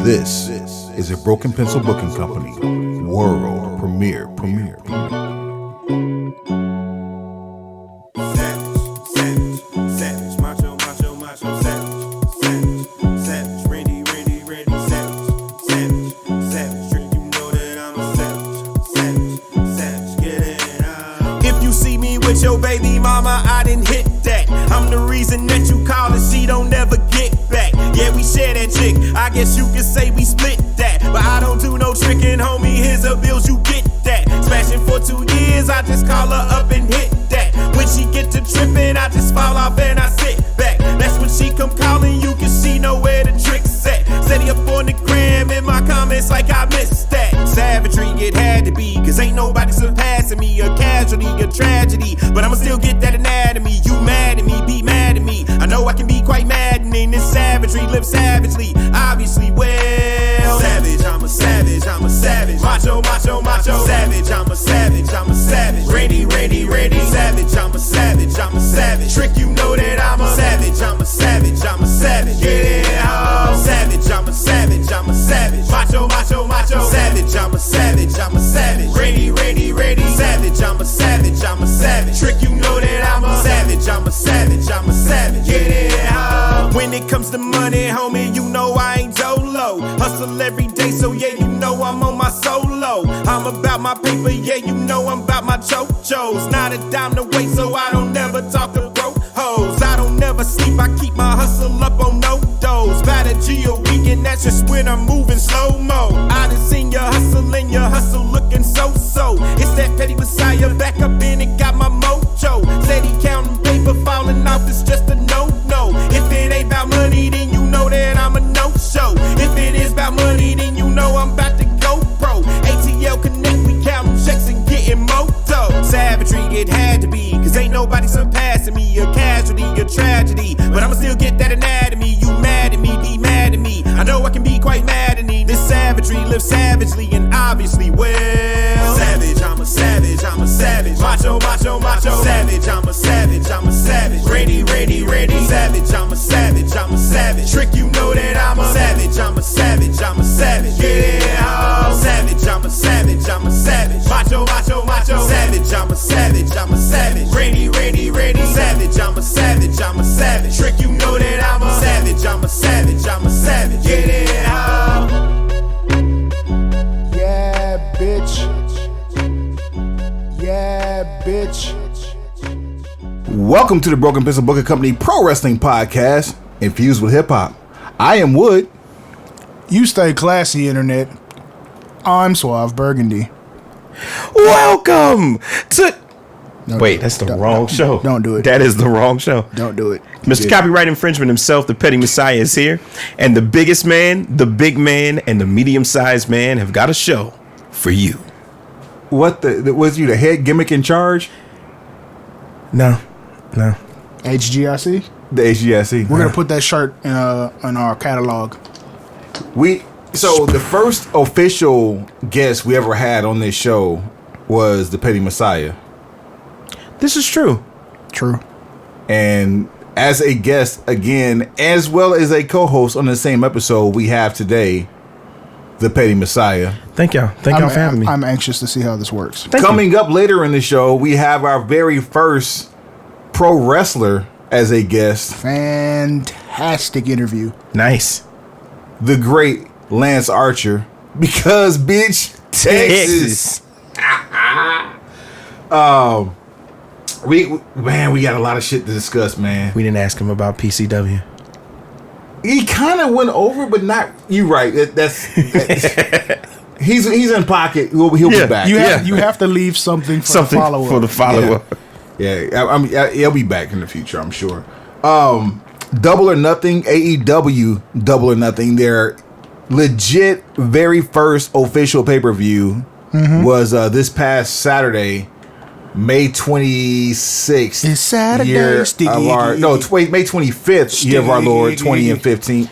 This is a Broken Pencil Booking Company world premiere. Savage, macho, savage, ready, savage, drink, you know that I'm a savage, get it out. If you see me with your baby mama, I didn't hit that. I'm the reason that you call her, she don't never get back. Yeah, we share that chick, I guess you could say we split that. But I don't do no tricking, homie, here's the bills, you get that. Smashing for 2 years, I just call her up and hit that. When she get to tripping, I just fall off and I sit back. That's when she come calling you, cause she know where the trick's at. Steady up on the gram in my comments like I missed that. Savagery, it had to be, cause ain't nobody surpassing me. A casualty, a tragedy, but I'ma still get that anatomy. You mad at me, be mad at me. I know I can be quite maddening. This savagery, live savagely, obviously well. Savage, I'm a savage, macho, savage, I'm a savage, ready, savage, I'm a savage, trick, you know that I'm a savage, get it out. Savage, I'm a savage, macho, savage, I'm a savage, ready, savage, I'm a savage, trick, you know that I'm a savage, get it out. When it comes to money, homie, you know I ain't dolo. Hustle every day, so yeah, you know I'm on my solo. I'm about my paper, yeah, you know I'm about my cho-chos. Not a dime to waste, so I don't never talk to broke hoes. I don't never sleep, I keep my hustle up on no dose. About a G a week, and that's just when I'm moving slow-mo. I done seen your hustle and your hustle looking so-so. It's that petty messiah, back up in it, got my mojo. Steady counting paper, falling off, it's just a no-no. If it ain't about money, then you know that I'm a no-show. If it is about money, then you know I'm about to go pro. ATL Connect, we counting checks and getting moto. Savagery, it had to be, cause ain't nobody surpassing me. A casualty, a tragedy, but I'ma still get that anatomy. You mad at me, be mad at me. I know I can be quite maddening. This savagery, live savagely and obviously well. Savage, I'm a savage, macho, savage, I'm a savage, ready, savage, I'm a savage, trick, you know that I'm a savage, get it out. Savage, I'm a savage, macho, savage, I'm a savage, ready, savage, I'm a savage, trick, you know that I'm a savage, get it out. Yeah, bitch. Welcome to the Broken Pencil Booking Company Pro Wrestling Podcast, infused with hip hop. I am Wood. You stay classy, internet. I'm Suave Burgundy. Welcome to... Wait, that's the wrong don't, show. Don't do it. That is the wrong show. Don't do it. Mr. Copyright Infringement himself, the Petty Messiah, is here. And the biggest man, the big man, and the medium-sized man have got a show for you. What was you the head gimmick in charge? No. HGIC? The HGIC. We're going to put that shirt in our catalog. So the first official guest we ever had on this show was the Petty Messiah. This is true. True. And as a guest, again, as well as a co-host on the same episode, we have today the Petty Messiah. Thank y'all. Thank y'all for having me. I'm anxious to see how this works. Coming up later in the show, we have our very first pro wrestler as a guest. Fantastic interview. Nice. The great Lance Archer. Because, bitch, Texas. We got a lot of shit to discuss, man. We didn't ask him about PCW. He kind of went over, but not. You right. That's he's in pocket. He'll be back. You have to leave something for the follow-up. For the follow-up. Yeah, he'll be back in the future, I'm sure. Double or Nothing, AEW Double or Nothing. Their legit very first official pay-per-view was this past Saturday, May 26th. It's Saturday. May 25th, year of our Lord, 2015.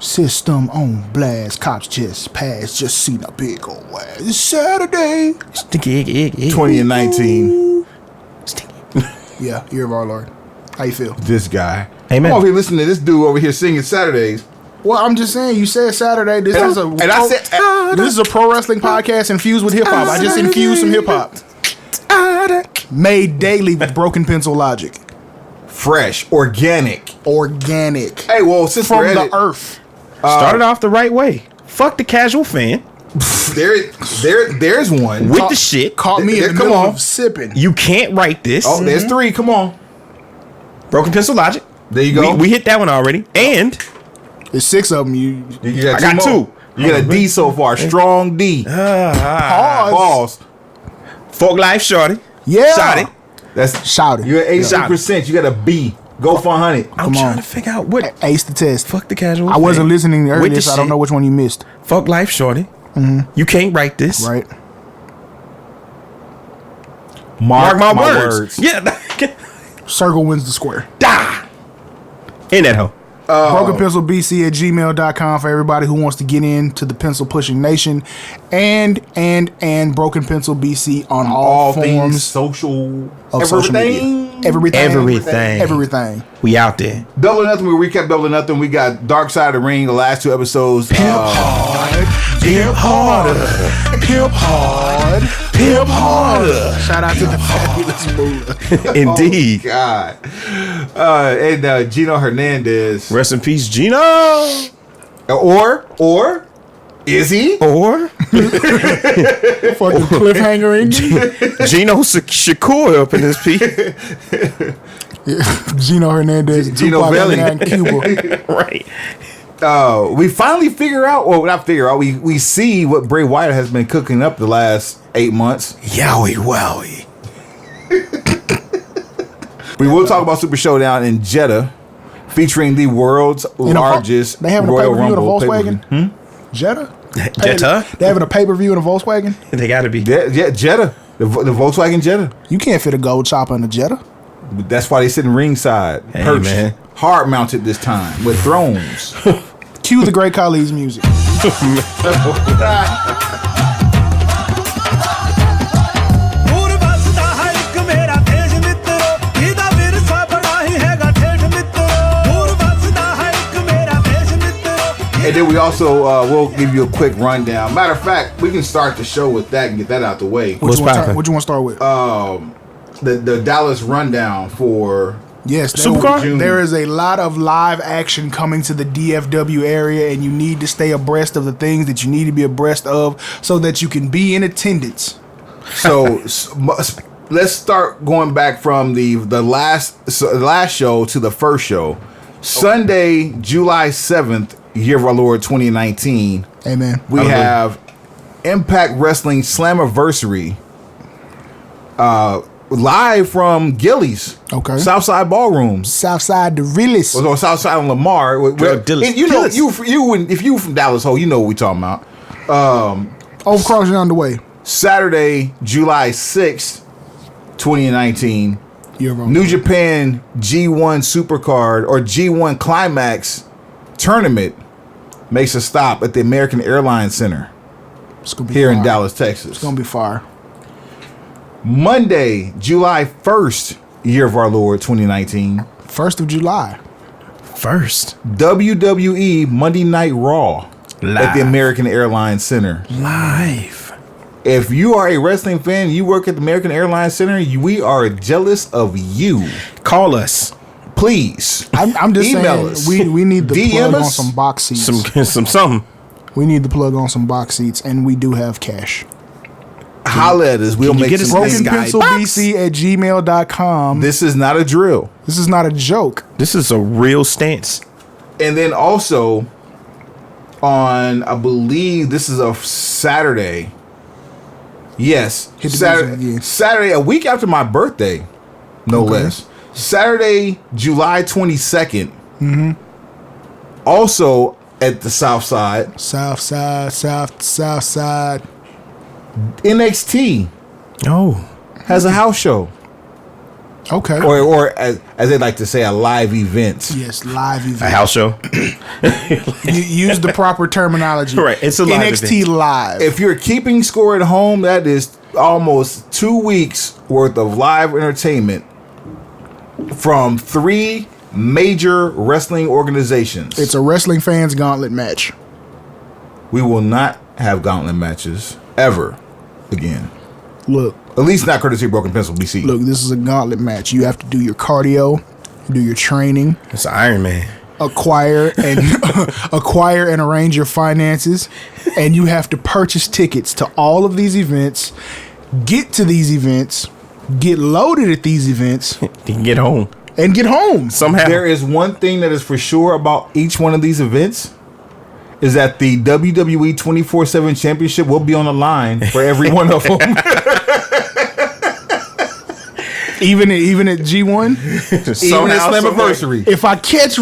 System on blast. Cops just passed. Just seen a big old ass. It's Saturday. 2019. Yeah, year of our Lord. How you feel? This guy. Amen. I'm over here listening to this dude over here singing Saturdays. Well, I'm just saying. You said Saturday. This is a this is a pro wrestling podcast infused with hip hop. I just infused some hip hop. Made daily with broken pencil logic. Fresh, organic. Hey, well, since from we're the at it, earth. Started off the right way. Fuck the casual fan. there's one With the shit. Caught me in the middle of sipping. You can't write this. Oh, there's 3. Come on. Broken pencil logic. There you go. We hit that one already. And There's 6 of them. I got 2. You got a D so far. Strong D. Pause. Folk life, shorty. Yeah. Shot it. That's Shout it. You're at 80%. You got a B. Go for 100. I'm trying to figure out what. Ace the test. Fuck the casual I wasn't fan. listening With earlier, the so I don't shit. know which one you missed. Fuck life, shorty. You can't write this. Right. Mark my words. Yeah. Circle wins the square. Die. In that hoe. BrokenpencilBC at gmail.com for everybody who wants to get into the pencil pushing nation, and Broken Pencil BC on all things forms social. of social media. Everything. We out there. Double or Nothing. We recap Double or Nothing. We got Dark Side of the Ring. The last 2 episodes. Pimp harder. Shout out to the fabulous Moolah. Indeed. God. And Gino Hernandez. Rest in peace, Gino. Or is he? Or Fucking cliffhanger. Gino Shakur up in this piece. Gino Hernandez. Gino Tupac Belly. in Cuba. Right. We finally figure out, well, not figure out, we see what Bray Wyatt has been cooking up the last 8 months. Yowie wowie. We will talk about Super Showdown in Jeddah, featuring the world's largest They having a Royal pay-per-view in a Rumble Volkswagen? pay-per-view. Jeddah? Jeddah? They having a pay-per-view in a Volkswagen? They gotta be. Yeah, Jeddah. The Volkswagen Jeddah. You can't fit a gold chopper in a Jeddah. That's why they sitting ringside. Hey, perched, man. hard mounted this time with thrones. Cue the Great Khali's music. And then we also will give you a quick rundown. Matter of fact, we can start the show with that and get that out the way. What you want to start with? The Dallas rundown for Yes, Supercard? there is a lot of live action coming to the DFW area, and you need to stay abreast of the things that you need to be abreast of so that you can be in attendance. So let's start going back from the last show to the first show. Sunday, July 7th, year of our Lord 2019. Amen. We have Impact Wrestling Slammiversary live from Gillies. Okay. Southside Ballroom. Southside the realest. Or Southside on Lamar. Dillis. You know, if you from Dallas, you know what we talking about. Crossing on the way. Saturday, July 6th, 2019. You're wrong. New Japan G1 Supercard or G1 Climax Tournament makes a stop at the American Airlines Center It's gonna be here in fire. Dallas, Texas. It's gonna be fire. Monday, July 1st, year of our Lord 2019. 1st of July. First. WWE Monday Night Raw at the American Airlines Center. Live. If you are a wrestling fan, you work at the American Airlines Center, we are jealous of you. Call us. Please. I'm just Email saying us. we need the DM plug on us. some box seats. Something. We need the plug on some box seats, and we do have cash. Holla at us. We'll you make get us some this things. guy? BrokenpencilBC at gmail.com. This is not a drill. This is not a joke. This is a real stance. And then also on, I believe this is a Saturday. Yes, Hit the music again. Saturday, a week after my birthday, no less. Saturday, July 22nd. Mm-hmm. Also at the South Side. South side. NXT Oh. has a house show. Okay. Or as they like to say, a live event. Yes, live event. A house show. You use the proper terminology. Right, it's a live NXT event. live. If you're keeping score at home, that is almost 2 weeks worth of live entertainment from 3 major wrestling organizations. It's a wrestling fans gauntlet match. We will not have gauntlet matches ever again. Look, At least not courtesy of Broken Pencil BC. look, this is a gauntlet match. You have to do your cardio, do your training, It's Iron Man. acquire and arrange your finances, and you have to purchase tickets to all of these events, get to these events, get loaded at these events, You can get home and get home. somehow. There is one thing that is for sure about each one of these events is that the WWE 24/7 Championship will be on the line for every one of them. Even at G1, Even at Somehow, some way. Slammiversary. if I catch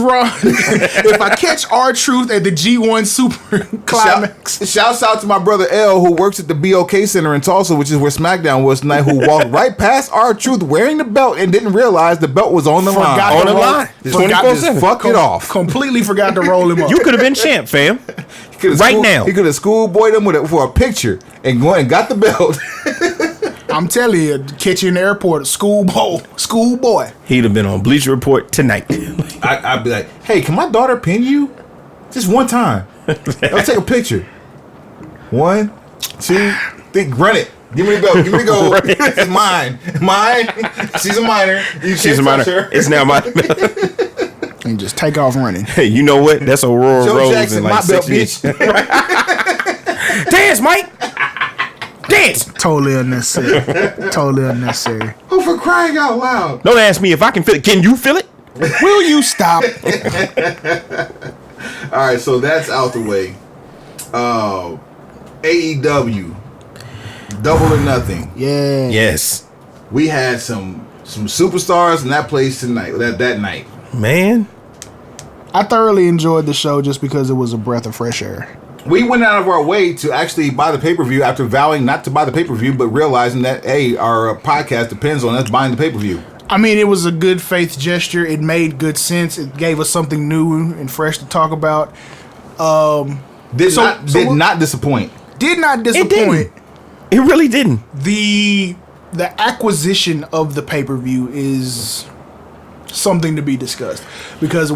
R-Truth at the G1 Super Climax, Shouts out to my brother L, who works at the BOK Center in Tulsa, which is where SmackDown was tonight, who walked right past R-Truth wearing the belt and didn't realize the belt was on the line. Forgot On to the roll- line. Just 24/7. fuck it off. completely forgot to roll him up. You could have been champ, fam. Right now. He could have schoolboyed him for a picture and go and got the belt. I'm telling you, catch you in the airport, schoolboy. He'd have been on Bleacher Report tonight. I'd be like, hey, can my daughter pin you? Just one time. Let's take a picture. 1, 2, 3, run it. Give me the belt. Give me the gold. It's mine. Mine. She's a minor. You She's a can't minor. touch her. It's now my. And just take off running. Hey, you know what? That's Aurora Joe Rose Jackson, in my like 6 belt, years. bitch. Dance, Mike. Dance. Totally unnecessary. Totally unnecessary. Oh, for crying out loud. Don't ask me if I can feel it. Can you feel it? Will you stop? All right, so that's out the way. AEW, Double or Nothing. Yeah. Yes, We had some superstars in that place tonight. That night. man. I thoroughly enjoyed the show just because it was a breath of fresh air. We went out of our way to actually buy the pay-per-view after vowing not to buy the pay-per-view, but realizing that, hey, our podcast depends on us buying the pay-per-view. I mean, it was a good faith gesture. It made good sense. It gave us something new and fresh to talk about. Did So not disappoint. Did not disappoint. didn't. It really didn't. The acquisition of the pay-per-view is something to be discussed because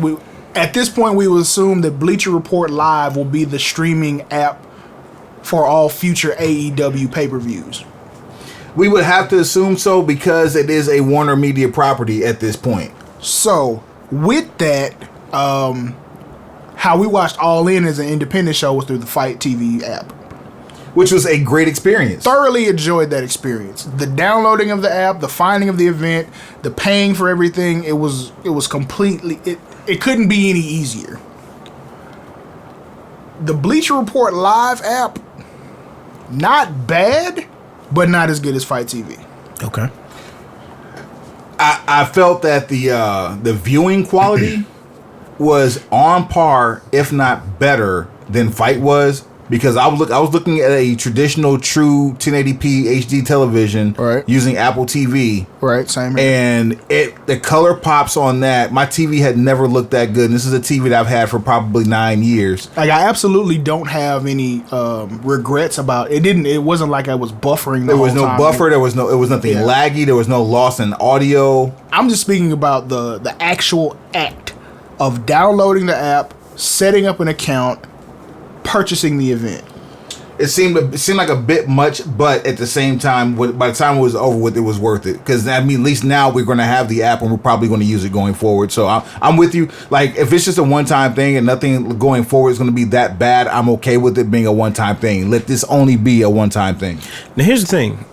at this point we will assume that Bleacher Report Live will be the streaming app for all future AEW pay-per-views. We would have to assume so because it is a Warner Media property at this point. So with that, how we watched All In as an independent show was through the Fight TV app. Which was a great experience. Thoroughly enjoyed that experience. The downloading of the app, the finding of the event, the paying for everything, it was completely it couldn't be any easier. The Bleacher Report Live app, not bad, but not as good as Fight TV. Okay. I felt that the viewing quality was on par, if not better, than Fight was. Because I was looking at a traditional true 1080p HD television Right. using Apple TV. Right, same here. And the color pops on that. My TV had never looked that good. And this is a TV that I've had for probably 9 years. Like I absolutely don't have any regrets about it. It wasn't like I was buffering. There was no buffer. It was nothing Yeah. laggy. There was no loss in audio. I'm just speaking about the actual act of downloading the app, setting up an account, purchasing the event. It seemed like a bit much, but at the same time, by the time it was over with, it was worth it. Because I mean, at least now we're going to have the app, and we're probably going to use it going forward. So I'm with you. Like, if it's just a one-time thing and nothing going forward is going to be that bad, I'm okay with it being a one-time thing. Let this only be a one-time thing. Now here's the thing.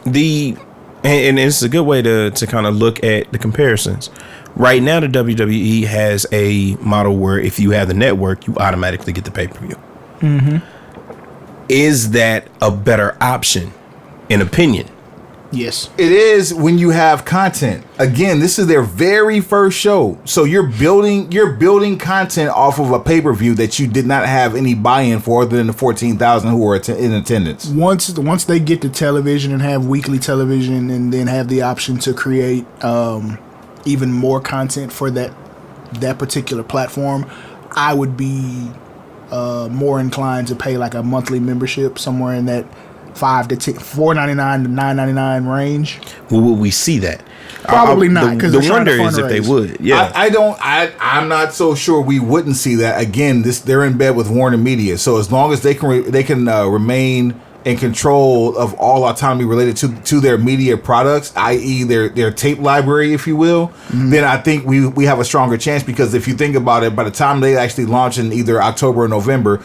And it's a good way to kind of look at the comparisons. Right now, the WWE has a model where if you have the network, you automatically get the pay-per-view. Mm-hmm. Is that a better option, in opinion? Yes. It is when you have content. Again, this is their very first show, so you're building content off of a pay-per-view that you did not have any buy-in for, other than the 14,000 who were in attendance. Once they get to television and have weekly television, and then have the option to create even more content for that particular platform, I would be more inclined to pay like a monthly membership somewhere in that $5 to $4.99 to $9.99 range. Well, will we see that? Probably not, because the wonder is if they would. Yeah, I'm not so sure we wouldn't see that. Again, they're in bed with Warner Media, so as long as they can remain in control of all autonomy related to their media products, i.e. their tape library, if you will, then I think we have a stronger chance, because if you think about it, by the time they actually launch in either October or November,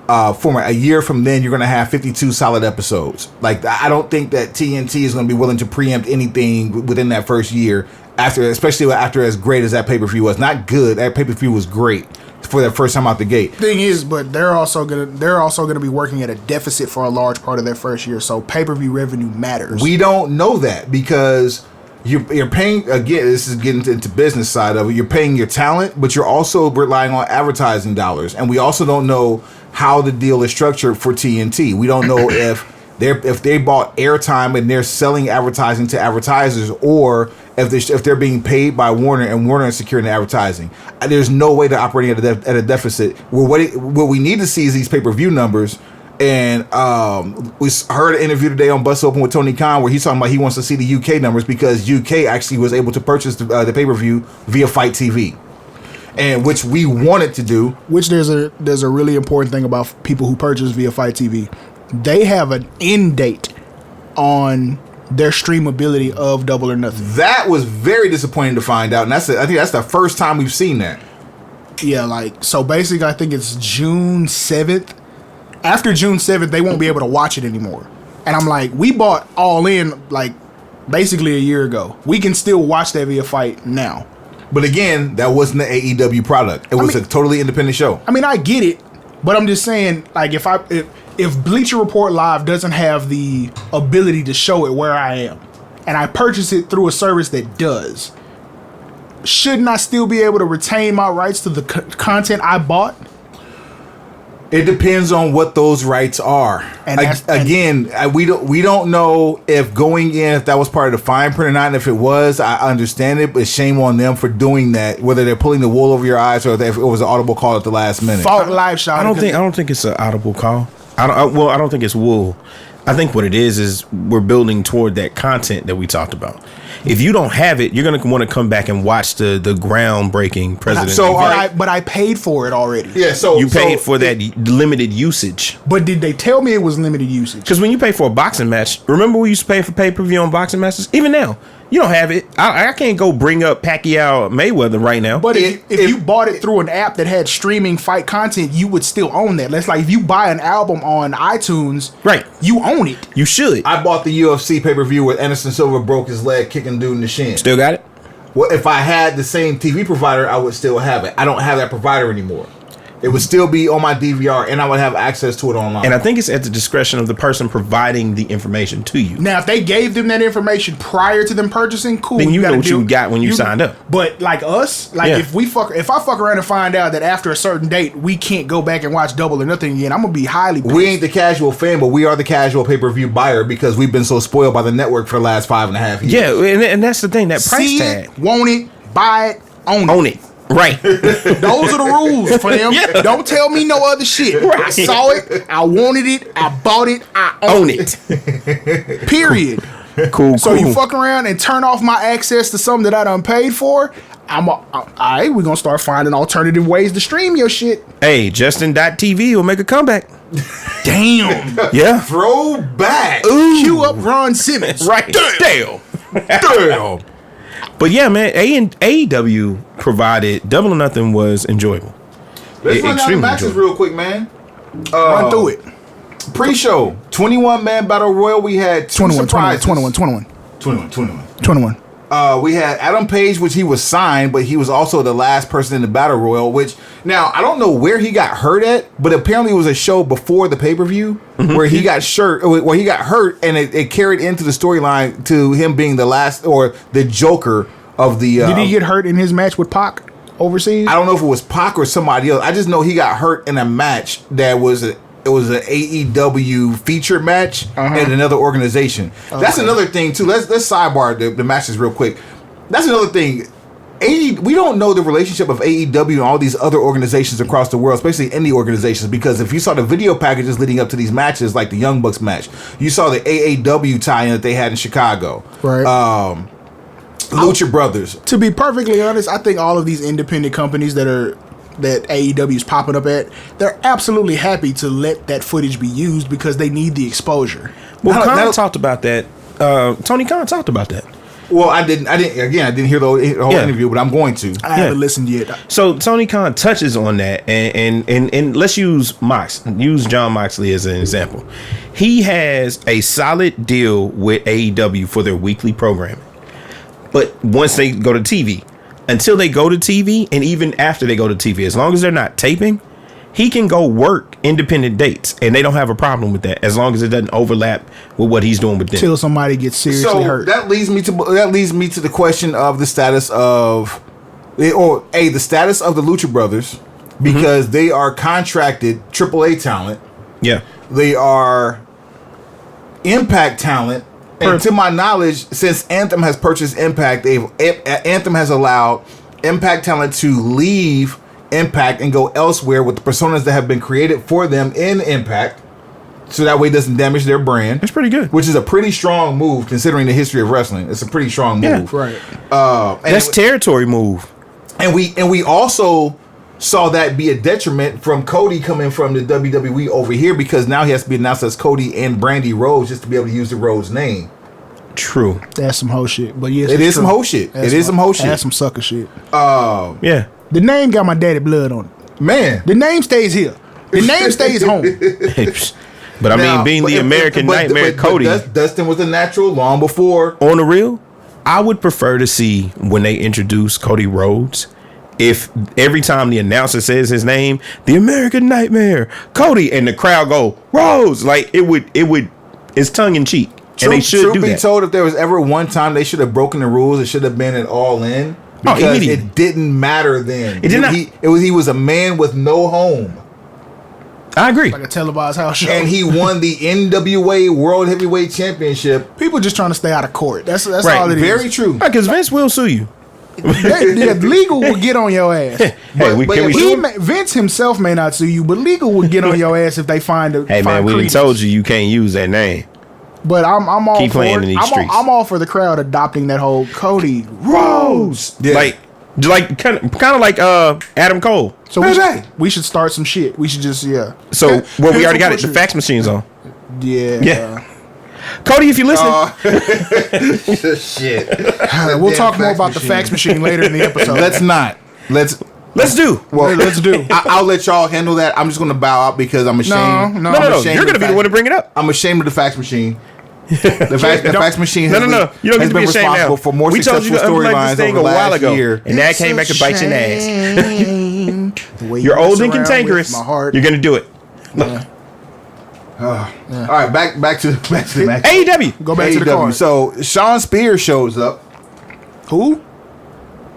for a year from then, you're going to have 52 solid episodes. Like, I don't think that TNT is going to be willing to preempt anything within that first year, especially after as great as that pay-per-view was. Not good. That pay-per-view was great for their first time out the gate. Thing is, but they're also gonna be working at a deficit for a large part of their first year, so pay-per-view revenue matters. We don't know that, because you're paying, again, this is getting into business side of it, you're paying your talent, but you're also relying on advertising dollars, and we also don't know how the deal is structured for TNT. We don't know if they bought airtime and they're selling advertising to advertisers, or if they're being paid by Warner and Warner is securing the advertising. There's no way they're operating at a deficit. What we need to see is these pay-per-view numbers. And we heard an interview today on Bust Open with Tony Khan where he's talking about he wants to see the UK numbers, because UK actually was able to purchase the pay-per-view via Fight TV, and which we wanted to do. Which there's a really important thing about people who purchase via Fight TV. They have an end date on their streamability of Double or Nothing. That was very disappointing to find out, and I think that's the first time we've seen that. Yeah, like, so basically I think it's June 7th. After June 7th, they won't be able to watch it anymore. And I'm like, we bought All In like basically a year ago. We can still watch that via Fight now. But again, that wasn't the AEW product. It was a totally independent show. I mean, I get it, but I'm just saying, like, if Bleacher Report Live doesn't have the ability to show it where I am, and I purchase it through a service that does, shouldn't I still be able to retain my rights to the content I bought? It depends on what those rights are. And we don't know if going in, if that was part of the fine print or not. And if it was, I understand it, but shame on them for doing that. Whether they're pulling the wool over your eyes or if it was an audible call at the last minute. Fault live shot. I don't think it's an audible call. I don't think it's wool. I think what it is we're building toward that content that we talked about. If you don't have it, you're going to want to come back and watch the groundbreaking president. But I paid for it already. Yeah, you paid for that limited usage. But did they tell me it was limited usage? Because when you pay for a boxing match, remember we used to pay for pay-per-view on boxing matches? Even now, you don't have it. I can't go bring up Pacquiao Mayweather right now. But if you bought it through an app that had streaming fight content, you would still own that. That's like if you buy an album on iTunes, right? You own it. You should. I bought the UFC pay-per-view where Anderson Silva broke his leg kicking dude in the shin. Still got it? Well, if I had the same TV provider, I would still have it. I don't have that provider anymore. It would still be on my DVR, and I would have access to it online. And I think it's at the discretion of the person providing the information to you. Now, if they gave them that information prior to them purchasing, cool. Then you know what you got when you signed up. But like us, like if I fuck around and find out that after a certain date we can't go back and watch Double or Nothing again, I'm gonna be highly pissed. We ain't the casual fan, but we are the casual pay-per-view buyer because we've been so spoiled by the network for the last 5.5 years. Yeah, and that's the thing, that price tag. Want it, buy it, own it. Right. Those are the rules for them. Yeah. Don't tell me no other shit. Right. I saw it. I wanted it. I bought it. I own it. Period. Cool. So you fuck around and turn off my access to something that I done paid for. All right, we're going to start finding alternative ways to stream your shit. Hey, Justin.tv will make a comeback. Damn. Yeah. Throwback. Ooh. Cue up Ron Simmons. Right. Damn. But yeah, man, AEW provided Double or Nothing was enjoyable. Let's run down the matches real quick, man. Run through it. Pre-show, 21-man battle royal. We had 21. We had Adam Page, which he was signed, but he was also the last person in the battle royal. Which now I don't know where he got hurt at, but apparently it was a show before the pay-per-view where he got hurt, and it carried into the storyline to him being the last or the Joker of the. Did he get hurt in his match with Pac overseas? I don't know if it was Pac or somebody else. I just know he got hurt in a match that was an AEW feature match in another organization. Okay. That's another thing too. Let's sidebar the matches real quick. That's another thing. we don't know the relationship of AEW and all these other organizations across the world, especially indie organizations, because if you saw the video packages leading up to these matches, like the Young Bucks match, you saw the AAW tie-in that they had in Chicago. Right. Lucha Brothers. To be perfectly honest, I think all of these independent companies that AEW is popping up at, they're absolutely happy to let that footage be used because they need the exposure. Well, Khan talked about that. Tony Khan talked about that. Well, I didn't hear the whole interview, but I'm going to. I haven't listened yet. So Tony Khan touches on that, and let's use John Moxley as an example. He has a solid deal with AEW for their weekly programming, but once they go to TV, until they go to TV, and even after they go to TV, as long as they're not taping, he can go work independent dates, and they don't have a problem with that as long as it doesn't overlap with what he's doing with them. Until somebody gets seriously hurt. That leads me to the question of the status of the status of the Lucha Brothers, because they are contracted AAA talent. Yeah, they are Impact talent. And to my knowledge, since Anthem has purchased Impact, Anthem has allowed Impact talent to leave Impact and go elsewhere with the personas that have been created for them in Impact, so that way it doesn't damage their brand. It's pretty good, which is a pretty strong move considering the history of wrestling. It's a pretty strong move, right? That's territory move, and we also saw that be a detriment from Cody coming from the WWE over here, because now he has to be announced as Cody and Brandy Rhodes just to be able to use the Rhodes name. True, that's some hoe shit. But yes, it is some hoe shit. That's some sucker shit. Yeah. The name got my daddy blood on it. Man. The name stays here. The name stays home. But I mean, being the American Nightmare, Cody. Dustin was a natural long before. On the real, I would prefer to see when they introduce Cody Rhodes, if every time the announcer says his name, the American Nightmare, Cody, and the crowd go, Rhodes. Like, it's tongue in cheek. And they should do that. Truth be told, if there was ever one time they should have broken the rules, it should have been an All In. Because it didn't matter then. It did not. He was a man with no home. I agree. Like a televised house show. And he won the NWA World Heavyweight Championship. People just trying to stay out of court. That's right. all it is. Very true. Because Vince will sue you. Legal will get on your ass. Vince himself may not sue you, but legal will get on your ass if they find a. Hey man, we done told you can't use that name. But I'm all keep for playing it. in these streets. I'm all for the crowd adopting that whole Cody Rhodes. Yeah. Like kind of like Adam Cole. So we should start some shit. We should just So we already got it. The fax machine's on. Yeah. Cody, if you listen. Shit. We'll talk more about the fax machine later in the episode. Let's not. Let's do. Well, let's do. I'll let y'all handle that. I'm just going to bow out because I'm ashamed. No. You're going to be the one to bring it up. I'm ashamed of the fax machine. The fax machine has, you don't get to be ashamed now. For more successful storylines over the last year. And that came back to bite you in the ass. You're old and cantankerous. You're going to do it. All right, back to the match. AEW. Go back to the card. So Sean Spears shows up. Who?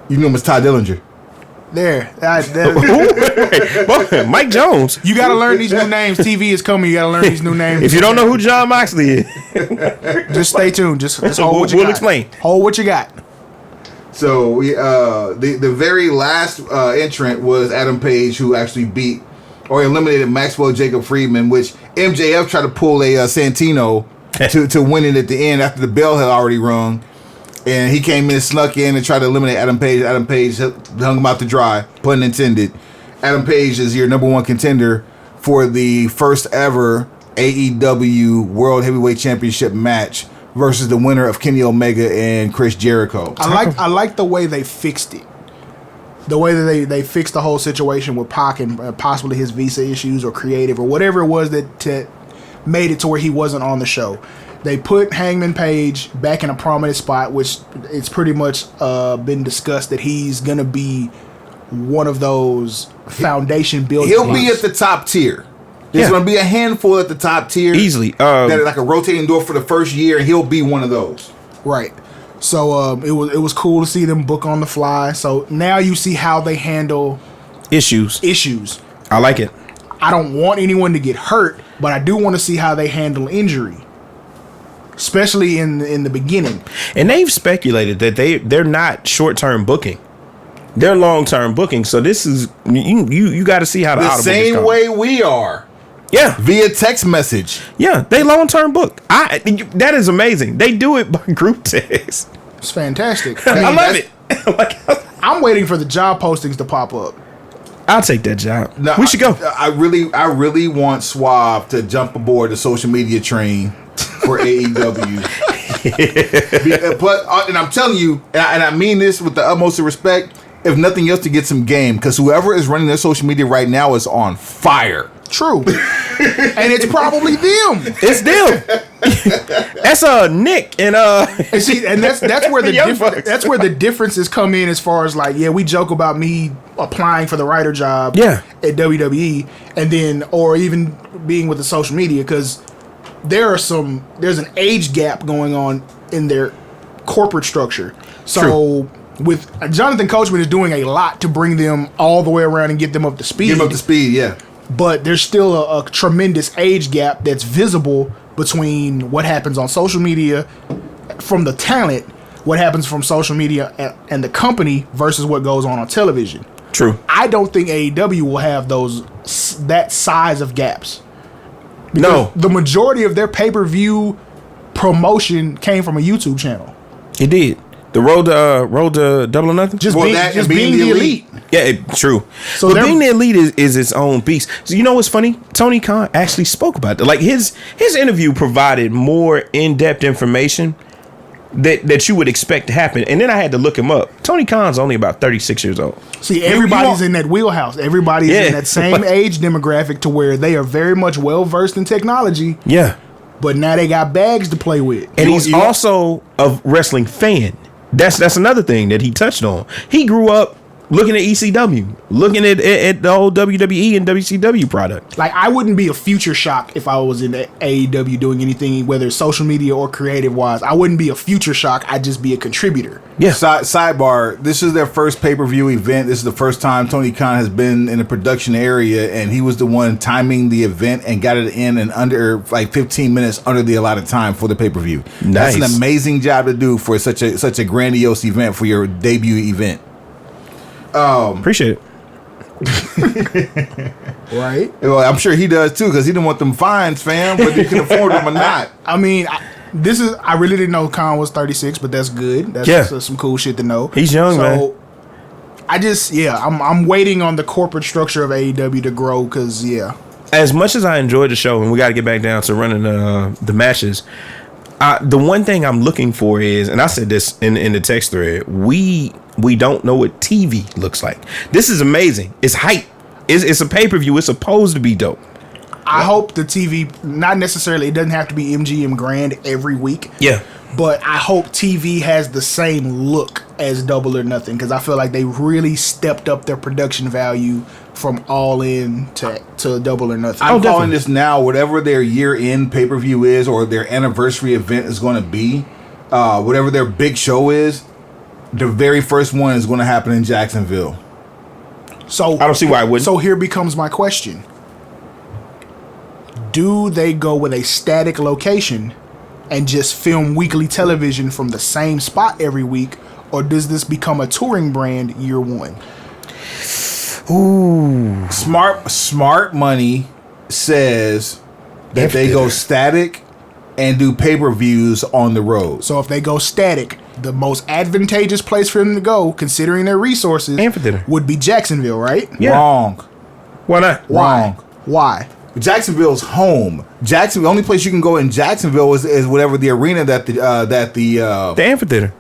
You knew him as Ty Dillinger. There. Mike Jones. You got to learn these new names. TV is coming. You got to learn these new names. If you don't know who John Moxley is, just stay tuned. Just hold what you got. We'll explain. Hold what you got. So the very last entrant was Adam Page, who actually beat or eliminated Maxwell Jacob Friedman, which MJF tried to pull a Santino to win it at the end after the bell had already rung. And he came in and snuck in and tried to eliminate Adam Page. Adam Page hung him out to dry, pun intended. Adam Page is your number one contender for the first ever AEW World Heavyweight Championship match versus the winner of Kenny Omega and Chris Jericho. I like the way they fixed it. The way that they fixed the whole situation with Pac and possibly his visa issues or creative or whatever it was that made it to where he wasn't on the show. They put Hangman Page back in a prominent spot, which it's pretty much been discussed that he's going to be one of those foundation builders. He'll be at the top tier. There's going to be a handful at the top tier. Easily. That are like a rotating door for the first year, and he'll be one of those. Right. So it was cool to see them book on the fly. So now you see how they handle issues. I like it. I don't want anyone to get hurt, but I do want to see how they handle injury. Especially in the beginning. And they've speculated that they're not short-term booking. They're long-term booking, so this is you got to see how the The audible same way we are. Yeah, Via text message. yeah, they long-term book. That is amazing. They do it by group text. It's fantastic. I love it. Like, I'm waiting for the job postings to pop up. I'll take that job. No, We should go. I really want Suave to jump aboard the social media train for AEW. And I'm telling you, and I mean this with the utmost of respect, if nothing else, to get some game, because whoever is running their social media right now is on fire. True. And it's probably them. It's them. That's Nick and And see, and that's where the Young Bucks. that's where the differences come in, as far as like, yeah, we joke about me applying for the writer job Yeah. at WWE, and then or even being with the social media, because there's an age gap going on in their corporate structure. So with Jonathan Coachman is doing a lot to bring them all the way around and get them up to speed. Get them up to speed, yeah. But there's still a tremendous age gap that's visible between what happens on social media from the talent, what happens from social media and the company versus what goes on television. True. I don't think AEW will have that size of gaps. No, The majority of their pay-per-view promotion came from a YouTube channel. it did. The road to Double or Nothing. Just Well, being, that just and being the elite. Yeah, true. So But they're- being the elite is its own beast. So you know what's funny? Tony Khan actually spoke about that. Like his interview provided more in-depth information that you would expect to happen. And then I had to look him up. Tony Khan's only about 36 years old. See, everybody's you in that wheelhouse. Everybody's Yeah. in that same age demographic to where they are very much well-versed in technology, Yeah. but now they got bags to play with. And he's also a wrestling fan. That's another thing that he touched on. He grew up looking at ECW, looking at the whole WWE and WCW product. Like, I wouldn't be a future shock if I was in AEW doing anything, whether it's social media or creative wise. I wouldn't be a future shock. I'd just be a contributor. Yeah. Sidebar, this is their first pay-per-view event. This is the first time Tony Khan has been in the production area, and he was the one timing the event and got it in under like 15 minutes under the allotted time for the pay-per-view. That's Nice. an amazing job to do for such a grandiose event for your debut event. Appreciate it. Right? Well, I'm sure he does too, because he didn't want them fines, fam, whether you can afford them or not. I mean, I really didn't know Khan was 36, but that's good. That's some cool shit to know. He's young, man. I'm waiting on the corporate structure of AEW to grow, because, As much as I enjoyed the show, and we got to get back down to running the matches, the one thing I'm looking for is, and I said this in the text thread, we don't know what TV looks like. This is amazing. It's hype. It's a pay-per-view. It's supposed to be dope. I hope the TV, not necessarily, it doesn't have to be MGM Grand every week. Yeah. But I hope TV has the same look as Double or Nothing, because I feel like they really stepped up their production value from All In to Double or Nothing. I'm calling definitely. this now, whatever their year-end pay-per-view is or their anniversary event is going to be, whatever their big show is, the very first one is going to happen in Jacksonville. So I don't see why I wouldn't. So here becomes my question. Do they go with a static location and just film weekly television from the same spot every week, or does this become a touring brand year one? Ooh. Smart money says that they go static and do pay-per-views on the road. So if they go static, the most advantageous place for them to go, considering their resources, Amphitheater. would be Jacksonville, right? Yeah. Wrong. Why not? Why? Why? Jacksonville's home. The only place you can go in Jacksonville is whatever the arena that The amphitheater.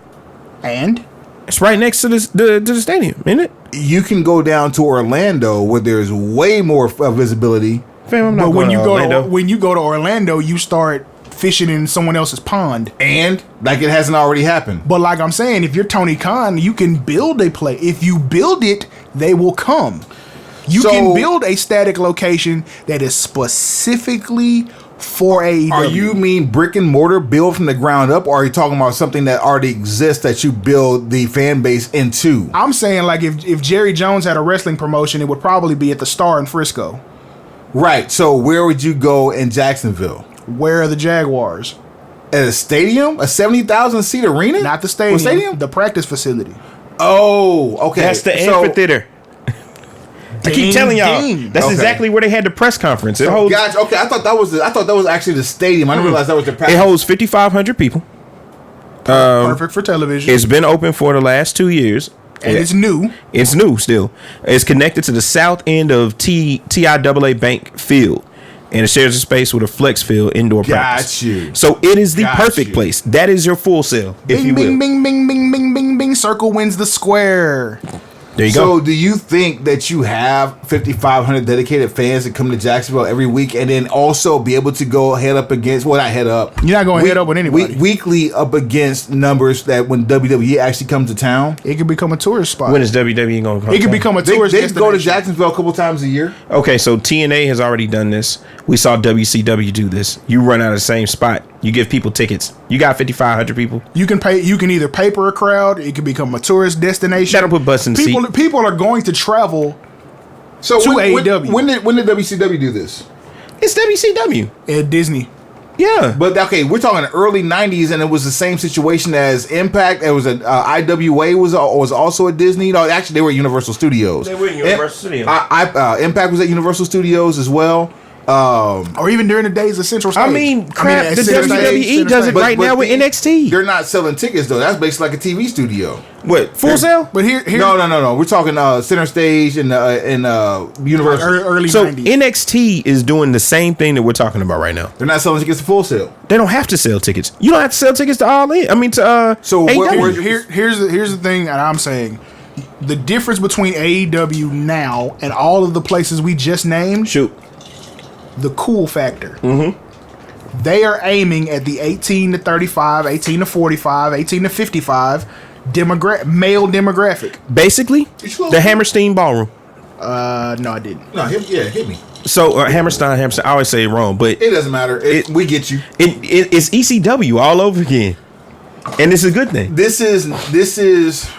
And It's right next to the stadium, isn't it? you can go down to Orlando where there's way more visibility. Fam, I'm not but when going you to go Orlando. when you go to Orlando, you start fishing in someone else's pond. And like it hasn't already happened. But like I'm saying, if you're Tony Khan, you can build a play. If you build it, they will come. You So- can build a static location that is specifically for AEW. Are you mean brick and mortar build from the ground up, or are you talking about something that already exists that you build the fan base into? I'm saying, like, if Jerry Jones had a wrestling promotion, it would probably be at the Star in Frisco. Right. So where would you go in Jacksonville? Where are the Jaguars? At a stadium? A 70,000 seat arena? Not the stadium. What stadium? The practice facility. Oh, okay. That's the So- amphitheater. I keep telling y'all, that's Okay. exactly where they had the press conference. It holds, Gotcha. Okay, I thought that was actually the stadium. I didn't realize that was the practice. it holds 5,500 people. Perfect for television. It's been open for the last 2 years. And it's new. It's new still. It's connected to the south end of TIAA Bank Field, and it shares a space with a flex field indoor practice. Got you. So it is the Got perfect you. place. That is your full sale, if Bing, you will. bing, bing, bing, bing, bing, bing, bing. Circle wins the square. There you So, go. do you think that you have 5,500 dedicated fans that come to Jacksonville every week, and then also be able to go head up against? Well, not head up. You're not going to head up with anybody. Weekly up against numbers that when WWE actually comes to town, It could become a tourist spot. When is WWE going to come? It could become a they tourist go to destination. Jacksonville a couple times a year. Okay, so TNA has already done this. We saw WCW do this. You run out of the same spot. You give people tickets. You got 5,500 people. You can pay. You can either paper a crowd. It can become a tourist destination. That'll put butts in the seat. People are going to travel So To when AEW. when did WCW do this? It's WCW. at Disney. Yeah. But okay, we're talking early '90s, and it was the same situation as Impact. It was a IWA was also at Disney. No, actually, they were at Universal Studios. They were at Universal Studios. Impact was at Universal Studios as well. Or even during the days of Central Stage. I mean, crap, at the Center WWE Stage, does it Center right Stage. now with NXT. They're not selling tickets though. That's basically like a TV studio. What? Full sale? But here No. We're talking Center Stage and Universal. early So 90s. NXT is doing the same thing that we're talking about right now. They're not selling tickets to Full Sale. They don't have to sell tickets. You don't have to sell tickets to All In. I mean to So AEW. Here's the thing that I'm saying. The difference between AEW now and all of the places we just named, Shoot. the cool factor. Mm-hmm. They are aiming at the 18 to 35, 18 to 45, 18 to 55 male demographic. Basically, the Hammerstein Ballroom. No, I didn't. No, hit me. So Hammerstein. I always say it wrong, but It doesn't matter. We get you. it's ECW all over again, and it's a good thing. This is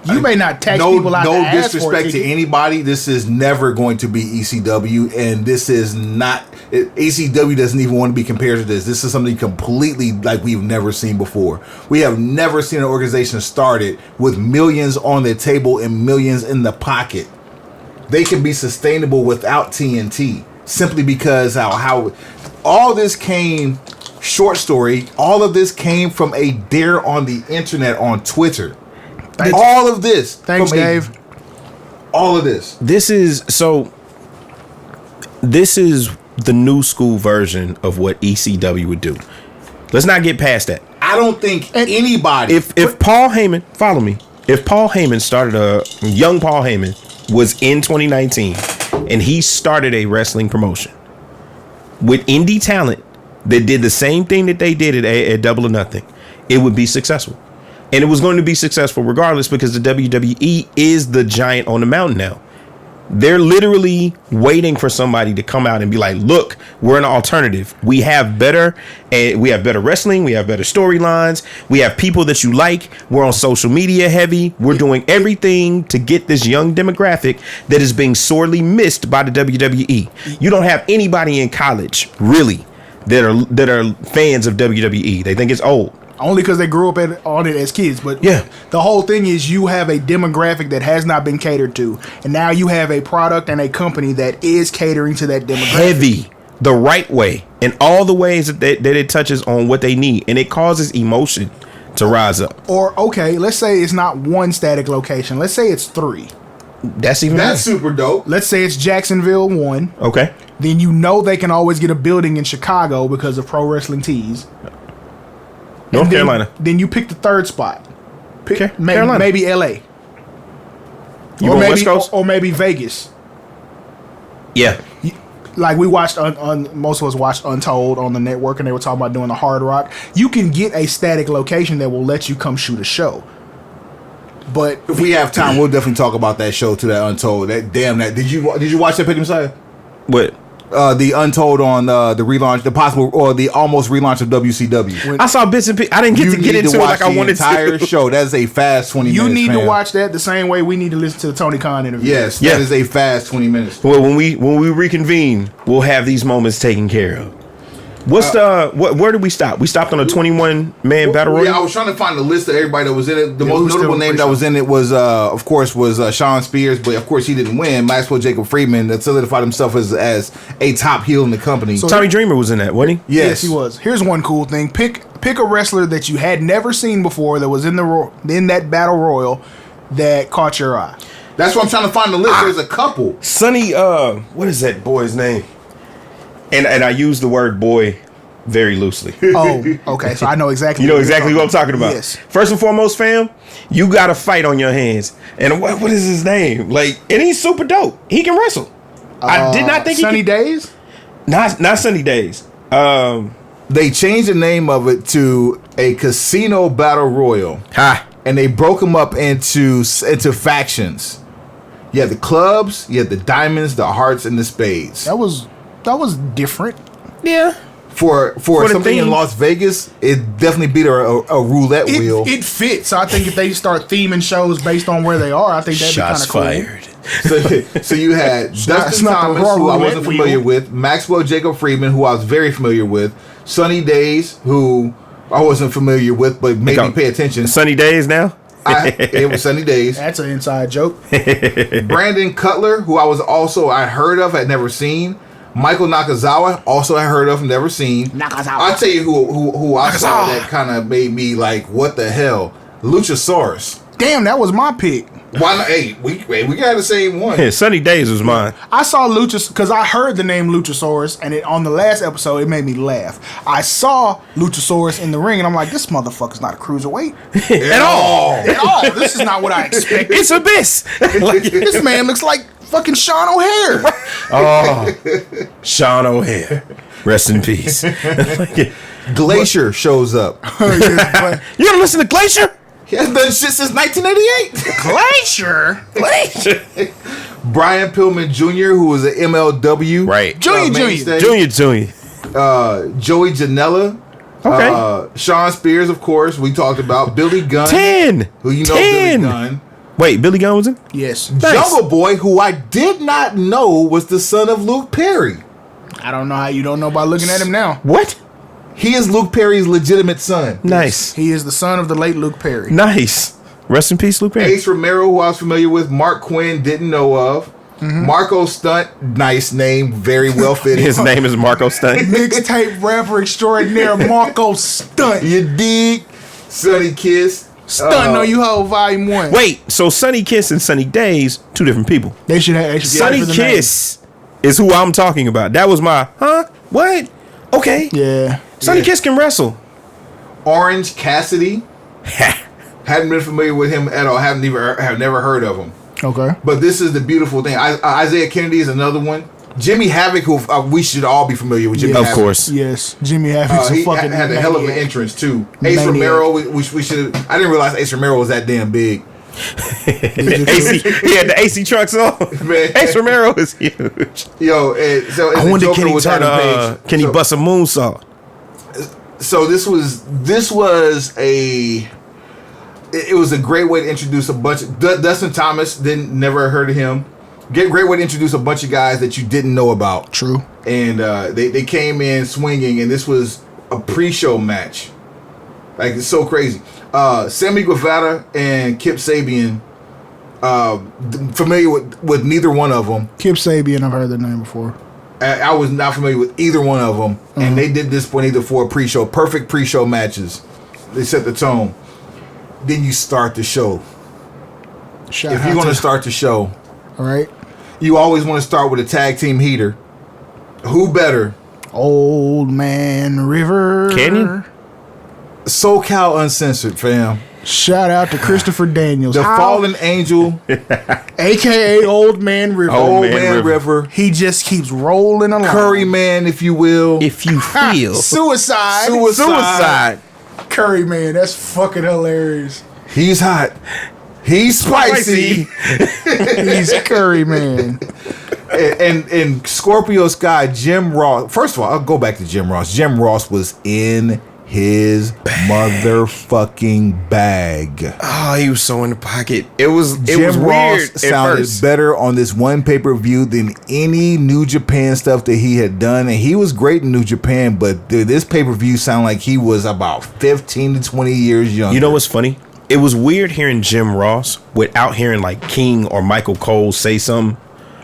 You may not tax no people out to ask for a disrespect to ticket. anybody. This is never going to be ECW, and this is not. ECW doesn't even want to be compared to this. This is something completely like we've never seen before. We have never seen an organization started with millions on the table and millions in the pocket. They can be sustainable without TNT simply because how all this came. Short story. All of this came from a dare on the internet on Twitter. All of this. Thanks, from Dave. All of this. This is the new school version of what ECW would do. Let's not get past that. I don't think anybody. If Paul Heyman, follow me. If Paul Heyman started young Paul Heyman was in 2019 and he started a wrestling promotion with indie talent that did the same thing that they did at Double or Nothing, it would be successful. And it was going to be successful regardless because the WWE is the giant on the mountain now. They're literally waiting for somebody to come out and be like, look, we're an alternative. We have better wrestling. We have better storylines. We have people that you like. We're on social media heavy. We're doing everything to get this young demographic that is being sorely missed by the WWE. You don't have anybody in college, really, that are fans of WWE. They think it's old. Only because they grew up on it as kids. But Yeah. the whole thing is you have a demographic that has not been catered to. And now you have a product and a company that is catering to that demographic. Heavy, the right way, in all the ways that it touches on what they need. And it causes emotion to rise up. Or, okay, let's say it's not one static location. Let's say it's 3. That's even that's better. super dope. Let's say it's Jacksonville 1. Okay. Then you know they can always get a building in Chicago because of Pro Wrestling Tees. North And then- Carolina. Then you pick the third spot. Carolina. Maybe LA. You or going maybe, West Coast? Or maybe Vegas. Yeah. Like we watched, most of us watched Untold on the network, and they were talking about doing the Hard Rock. You can get a static location that will let you come shoot a show. But If we have time, we'll definitely talk about that show to that Untold. Did you watch that, Pick Messiah? What? The Untold on the relaunch, the possible or the almost relaunch of WCW. I saw bits and pieces. I didn't get to get into it like I wanted the entire to. show. That is a fast 20 you minutes. need fam. to watch that the same way we need to listen to the Tony Khan interview. Yes, Yeah. that is a fast 20 minutes. Well, when we reconvene, we'll have these moments taken care of. What's where did we stop? We stopped on a 21-man battle royal. Yeah, I was trying to find the list of everybody that was in it. The most notable name that was in it was, of course, Sean Spears, but of course he didn't win. Maxwell Jacob Friedman that solidified himself as a top heel in the company. So Tommy Dreamer was in that, wasn't he? Yes, he was. Here's one cool thing: pick a wrestler that you had never seen before that was in that battle royal that caught your eye. That's what I'm trying to find the list. There's a couple. Sonny, what is that boy's name? And I use the word boy very loosely. Oh, okay. So I know exactly. You know exactly what I'm talking about. Yes. First and foremost, fam, you got a fight on your hands. And what is his name? Like, and he's super dope. He can wrestle. I did not think Sunny Days. Not Sunny Days. They changed the name of it to a casino battle royal. And they broke them up into factions. You had the clubs, you had the diamonds, the hearts, and the spades. That was different. Yeah. For something in Las Vegas, it definitely beat a roulette wheel. It fits. So I think if they start theming shows based on where they are, I think that'd be kind of cool. fired. So you had Dustin Thomas, who I wasn't familiar with, Maxwell Jacob Friedman, who I was very familiar with, Sunny Days, who I wasn't familiar with, but made me pay attention. Sunny Days now? It was Sunny Days. That's an inside joke. Brandon Cutler, who I heard of, had never seen. Michael Nakazawa, also I heard of, never seen. I'll tell you who I saw that kind of made me like, what the hell? Luchasaurus. Damn, that was my pick. Why not? Hey, we got the same one. Yeah, Sunny Days was mine. I saw because I heard the name Luchasaurus, and on the last episode, it made me laugh. I saw Luchasaurus in the ring, and I'm like, this motherfucker's not a cruiserweight. At all. At all. This is not what I expected. It's Abyss. This man looks like fucking Sean O'Hare. Oh, Sean O'Hare. Rest in peace. Glacier shows up. You ever listen to Glacier? He hasn't done shit since 1988. Glacier. Brian Pillman Jr., who was an MLW. Right. Junior. Joey Janela. Okay. Sean Spears, of course, we talked about. Billy Gunn. 10. Who you know 10. Billy Gunn. Wait, Billy Gunn was in? Yes. Nice. Jungle Boy, who I did not know was the son of Luke Perry. I don't know how you don't know by looking at him now. What? He is Luke Perry's legitimate son. Nice. He is the son of the late Luke Perry. Nice. Rest in peace, Luke Perry. Ace Romero, who I was familiar with. Mark Quinn, didn't know of. Marco Stunt, nice name, very well fitting. His name is Marco Stunt. Mixtape rapper extraordinaire Marco Stunt. You dig? Sonny Kiss. Stunt on You Ho, Volume 1. Wait, so Sunny Kiss and Sunny Days, two different people. They should Sunny Kiss is who I'm talking about. That was my, what? Okay. Yeah. Sunny Kiss can wrestle. Orange Cassidy. Hadn't been familiar with him at all. Have never heard of him. Okay. But this is the beautiful thing. Isaiah Kennedy is another one. Jimmy Havoc, who we should all be familiar with. Jimmy Havoc. Of course. Yes. Jimmy Havoc's He a fucking had a hell of an entrance too. Ace Maniac. Romero, we should. I didn't realize Ace Romero was that damn big. AC, he had the AC trucks on. Man. Ace Romero is huge. Yo, I wonder can he bust a moonsault? So this was a great way to introduce a bunch of Dustin Thomas. Never heard of him. Great way to introduce a bunch of guys that you didn't know about. True. And they came in swinging, and this was a pre-show match. Like, it's so crazy. Sammy Guevara and Kip Sabian, familiar with neither one of them. Kip Sabian, I've heard the name before. I was not familiar with either one of them. And they did this point either for a pre-show. Perfect pre-show matches. They set the tone. Then you start the show. If you're going to start the show, all right, you always want to start with a tag team heater. Who better? Old Man River. Canyon? SoCal Uncensored, fam. Shout out to Christopher Daniels. The Fallen Angel. A.K.A. Old Man River. Old Man River. He just keeps rolling along. Curry Man, if you will. If you feel. Suicide. Curry Man. That's fucking hilarious. He's hot. He's spicy. He's Curry Man. And Scorpio Sky, Jim Ross. First of all, I'll go back to Jim Ross. Jim Ross was in his motherfucking bag. Oh, he was so in the pocket. It was Jim weird. Ross at sounded first. better on this one pay-per-view than any New Japan stuff that he had done, and he was great in New Japan, but dude, this pay-per-view sounded like he was about 15 to 20 years younger. You know what's funny? It was weird hearing Jim Ross without hearing like King or Michael Cole say something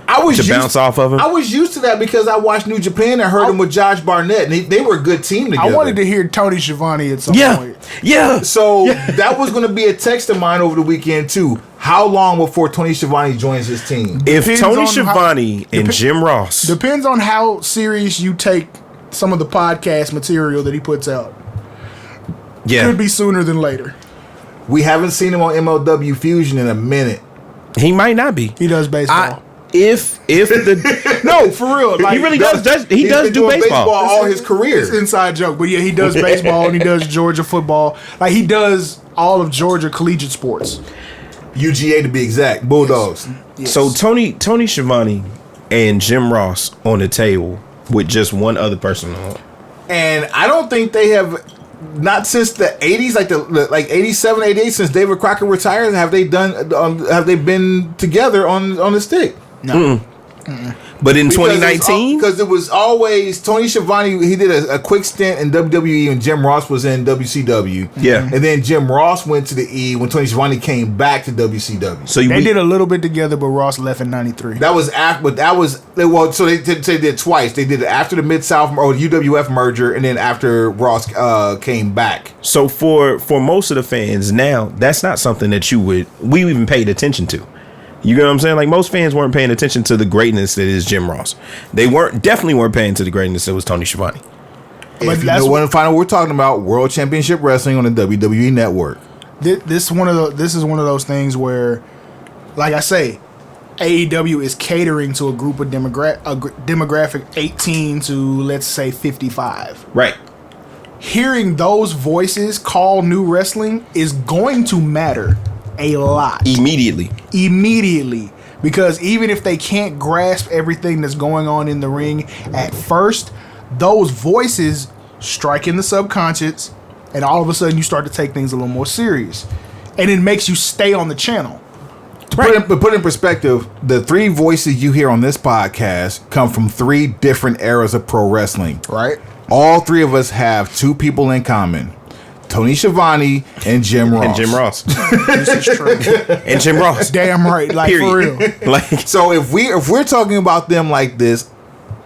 to bounce off of him. I was used to that because I watched New Japan and heard him with Josh Barnett, and they were a good team together. I wanted to hear Tony Schiavone at some point. Yeah. So that was going to be a text of mine over the weekend too. How long before Tony Schiavone joins his team? If Depends Tony on Schiavone and Jim Ross. Depends on how serious you take some of the podcast material that he puts out. Yeah. Could be sooner than later. We haven't seen him on MLW Fusion in a minute. He might not be. He does baseball. If the No, for real. Like, he really does he He's does been do doing baseball. all his career. It's inside joke, but yeah, he does baseball and he does Georgia football. Like he does all of Georgia collegiate sports. UGA to be exact. Bulldogs. Yes. So Tony Schiavone and Jim Ross on the table with just one other person on. And I don't think they have, not since the 80s, like 87, 88, since David Crockett retired, have they been together on the stick. No. But in 2019, because it was always Tony Schiavone. He did a quick stint in WWE, and Jim Ross was in WCW. Yeah. And then Jim Ross went to the E when Tony Schiavone came back to WCW. so They did a little bit together, but Ross left in '93. That was after, but that was so they did twice. They did it after the Mid-South or UWF merger, and then after Ross came back. So for most of the fans now, that's not something that we even paid attention to. You know what I'm saying? Like most fans weren't paying attention to the greatness that is Jim Ross. They definitely weren't paying to the greatness that was Tony Schiavone. If you know what we're talking about, World Championship Wrestling on the WWE Network. This is one of those things where, like I say, AEW is catering to a group of demographic 18 to, let's say, 55. Right. Hearing those voices call new wrestling is going to matter a lot. Immediately. Because even if they can't grasp everything that's going on in the ring at first, those voices strike in the subconscious, and all of a sudden you start to take things a little more serious. And it makes you stay on the channel. To put in perspective, the three voices you hear on this podcast come from three different eras of pro wrestling. Right? All three of us have two people in common. Tony Schiavone and Jim Ross. And Jim Ross. This is true. And Jim Ross. Damn right. Like, Period. for real. Like, So if we're talking about them like this,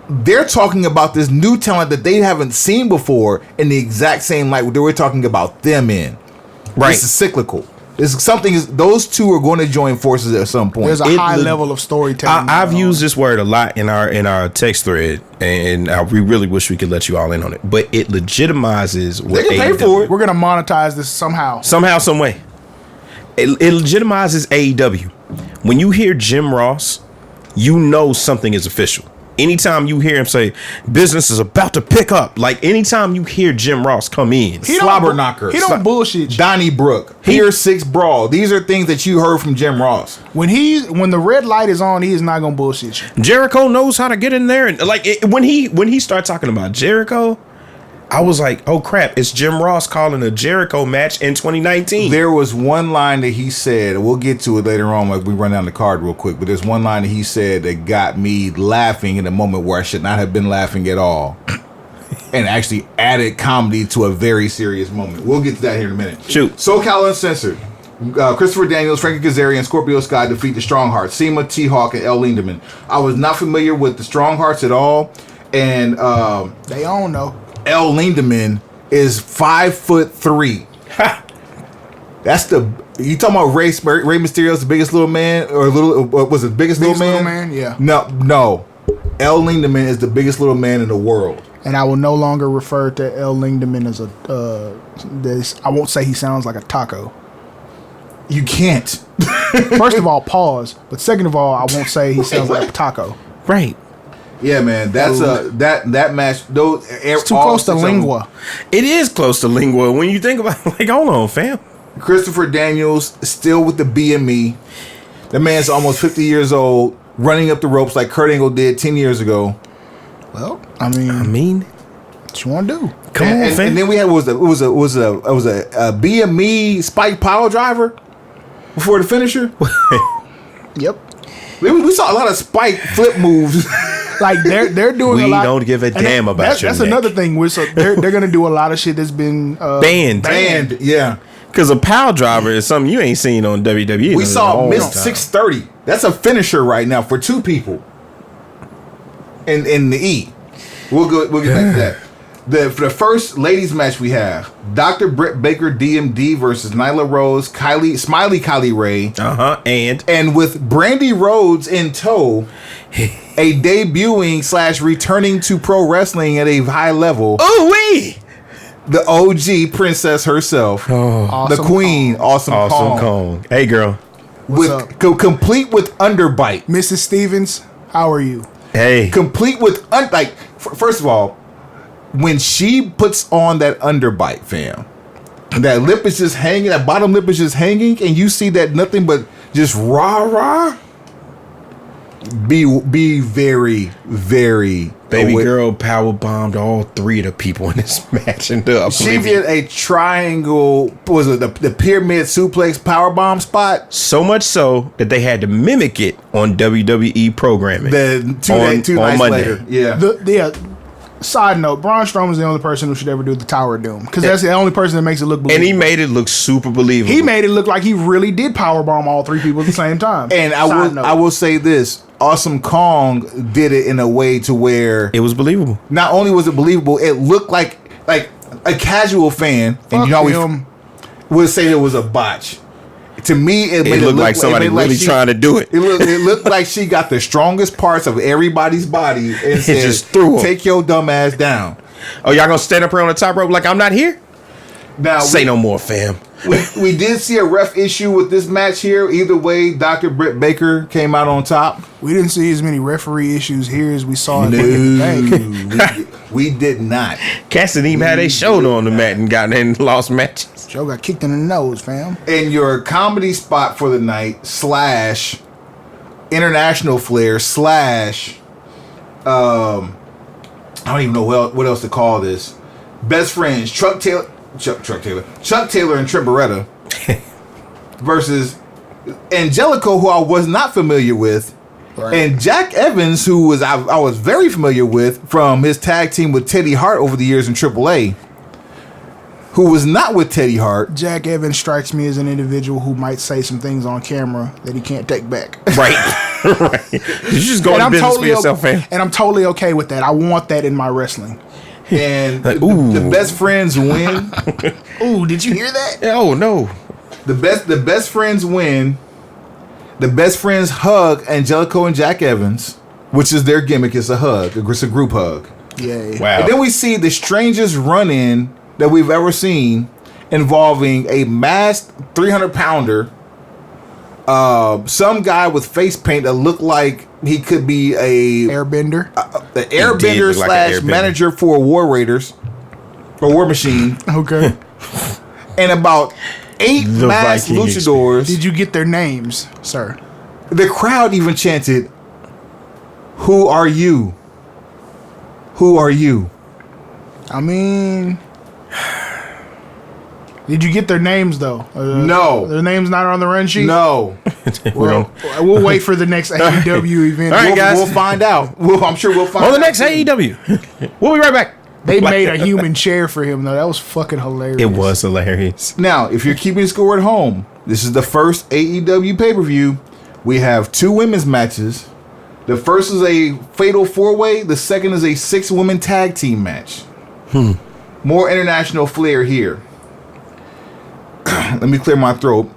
they're talking about this new talent that they haven't seen before in the exact same light that we're talking about them in. right. This is cyclical. Those two are going to join forces at some point. There's a high level of storytelling. I've used this word a lot in our text thread, and we really wish we could let you all in on it. But it legitimizes what They can pay AEW for it. We're going to monetize this somehow. somehow, some way. It legitimizes AEW. When you hear Jim Ross, you know something is official. Anytime you hear him say business is about to pick up, like anytime you hear Jim Ross come in, Slobber knocker. He don't bullshit you. Donnybrook. Pier 6 brawl. These are things that you heard from Jim Ross. When the red light is on, he is not gonna bullshit you. Jericho knows how to get in there, and like when he started talking about Jericho, I was like, oh crap, it's Jim Ross calling a Jericho match in 2019. There was one line that he said, we'll get to it later on when we run down the card real quick, but there's one line that he said that got me laughing in a moment where I should not have been laughing at all. And actually added comedy to a very serious moment. We'll get to that here in a minute. Shoot. SoCal Uncensored. Christopher Daniels, Frankie Kazarian, and Scorpio Sky defeat the Stronghearts, Seema, T-Hawk, and El Lindemann. I was not familiar with the Stronghearts at all, and They own though. El Lindemann is 5'3". That's you talking about Rey Mysterio's the biggest little man, or was it the biggest little man? Yeah. No. El Lindemann is the biggest little man in the world. And I will no longer refer to El Lindemann as I won't say he sounds like a taco. You can't. First of all, pause. But second of all, I won't say he sounds like a taco. Right. Yeah, man. That's that match. Those It's too close to lingua. It is close to lingua when you think about it. Like, hold on, fam. Christopher Daniels still with the BME. That man's almost 50 years old, running up the ropes like Kurt Angle did 10 years ago. Well, I mean, I mean, what you want to do? Come on, fam. And then we had was a BME spike pile driver before the finisher. Yep. We saw a lot of spike flip moves. Like they're doing a lot. We don't give a damn about your That's neck. another thing. They're gonna do a lot of shit that's been Banned. Yeah. Because a pile driver is something you ain't seen on WWE. We saw Miss missed 630. That's a finisher right now for 2 people. In the E. We'll get back to that. For the first ladies match we have Dr. Britt Baker DMD versus Nyla Rose, Smiley Kylie Ray. And with Brandy Rhodes in tow, a debuting / returning to pro wrestling at a high level. Ooh wee! The OG princess herself, the queen, Awesome Kong. Hey girl, with complete with underbite. Mrs. Stevens, how are you? Hey, Complete with first of all, when she puts on that underbite, fam, that lip is just hanging, that bottom lip is just hanging, and you see that nothing but just rah. Be very, very baby girl power bombed all 3 of the people in this match into She did a triangle. What was it the pyramid suplex power bomb spot? So much so that they had to mimic it on WWE programming. Two nights later. Yeah. Side note: Braun Strowman's the only person who should ever do the Tower of Doom because that's the only person that makes it look believable. And he made it look super believable. He made it look like he really did powerbomb all 3 people at the same time. And I will say this: Awesome Kong did it in a way to where it was believable. Not only was it believable, it looked like a casual fan, and you know we would say it was a botch. To me, it looked like somebody really trying to do it. It looked like she got the strongest parts of everybody's body and said, just threw 'em. "Take your dumb ass down." Oh, y'all gonna stand up here on the top rope like I'm not here? Now, Say no more, fam. we did see a ref issue with this match here. Either way, Dr. Britt Baker came out on top. We didn't see as many referee issues here as we saw in the bank. We did not. Cats didn't even have their shoulder on the mat and got in lost matches. Joe got kicked in the nose, fam. And your comedy spot for the night / international flair / I don't even know what else to call this. Best friends Chuck Taylor and Trent Beretta versus Angelico, who I was not familiar with, and Jack Evans, who I was very familiar with from his tag team with Teddy Hart over the years in AAA. Who was not with Teddy Hart. Jack Evans strikes me as an individual who might say some things on camera that he can't take back. Right. Did you just go into business for yourself, fam? And I'm totally okay with that. I want that in my wrestling. And the best friends win. Ooh, did you hear that? Oh no. The best friends win. The best friends hug Angelico and Jack Evans, which is their gimmick. It's a hug. It's a group hug. Yeah. Wow. And then we see the strangest run-in that we've ever seen, involving a masked 300-pounder, some guy with face paint that looked like he could be a airbender, the airbender / manager for War Raiders or War Machine. Okay. And about 8 masked luchadors. Did you get their names, sir? The crowd even chanted, "Who are you? Who are you?" I mean, did you get their names though? No. Their names not on the run sheet? No. We'll wait for the next AEW event. All right, guys. We'll find out. I'm sure we'll find out. On the next AEW. We'll be right back. They made a human chair for him though. That was fucking hilarious. It was hilarious. Now, if you're keeping score at home, this is the first AEW pay-per-view. We have 2 women's matches. The first is a fatal 4-way. The second is a 6-woman tag team match. More international flair here. Let me clear my throat.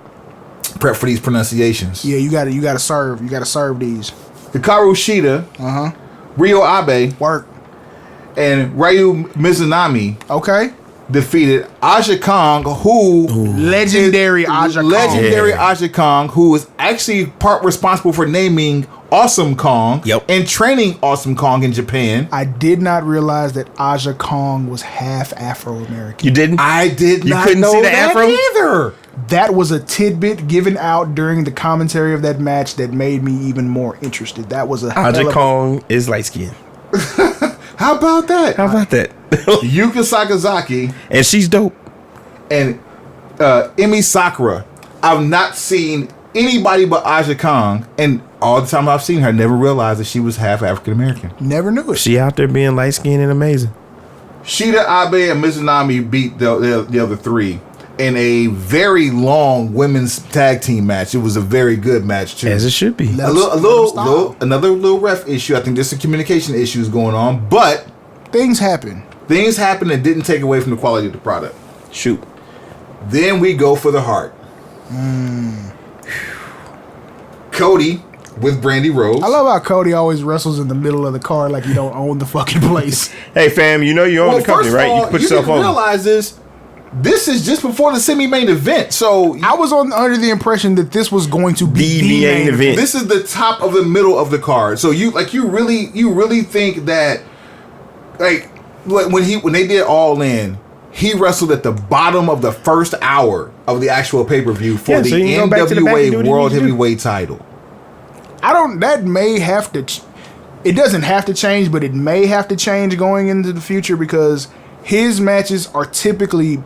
Prep for these pronunciations. Yeah, you gotta serve. You gotta serve these. Hikaru Shida, Ryo Abe, Work. and Ryu Mizunami Okay. defeated Aja Kong, who Legendary Aja Kong. Legendary Aja Kong, who was actually part responsible for naming Awesome Kong and training Awesome Kong in Japan. I did not realize that Aja Kong was half Afro-American. You didn't? I did You not couldn't know see the that afro? either. That was a tidbit given out during the commentary of that match that made me even more interested. That was a Aja Kong is light skinned. How about that? How about that? Yuka Sakazaki And she's dope. and Emi Sakura. I've not seen anybody but Aja Kong, and all the time I've seen her, never realized that she was half African American. Never knew it. She out there being light skinned and amazing. Shida Abe and Mizunami beat the other three in a very long women's tag team match. It was a very good match too. As it should be. Another little ref issue. I think there's some communication issues going on, but Things happen. things happened that didn't take away from the quality of the product. Shoot. Then we go for the heart. Cody with Brandy Rose. I love how Cody always wrestles in the middle of the card like you don't own the fucking place. Hey fam, you know you own the company, first of right? all, You can put yourself didn't on. realize this is just before the semi-main event. So I was under the impression that this was going to be The main event. this is the top of the middle of the card. So you really think that like when they did All In, he wrestled at the bottom of the first hour of the actual pay-per-view for Yeah, the so you can go back to the back and do what NWA he World needs to do. Heavyweight title. That may have to. It doesn't have to change, but it may have to change going into the future because his matches are typically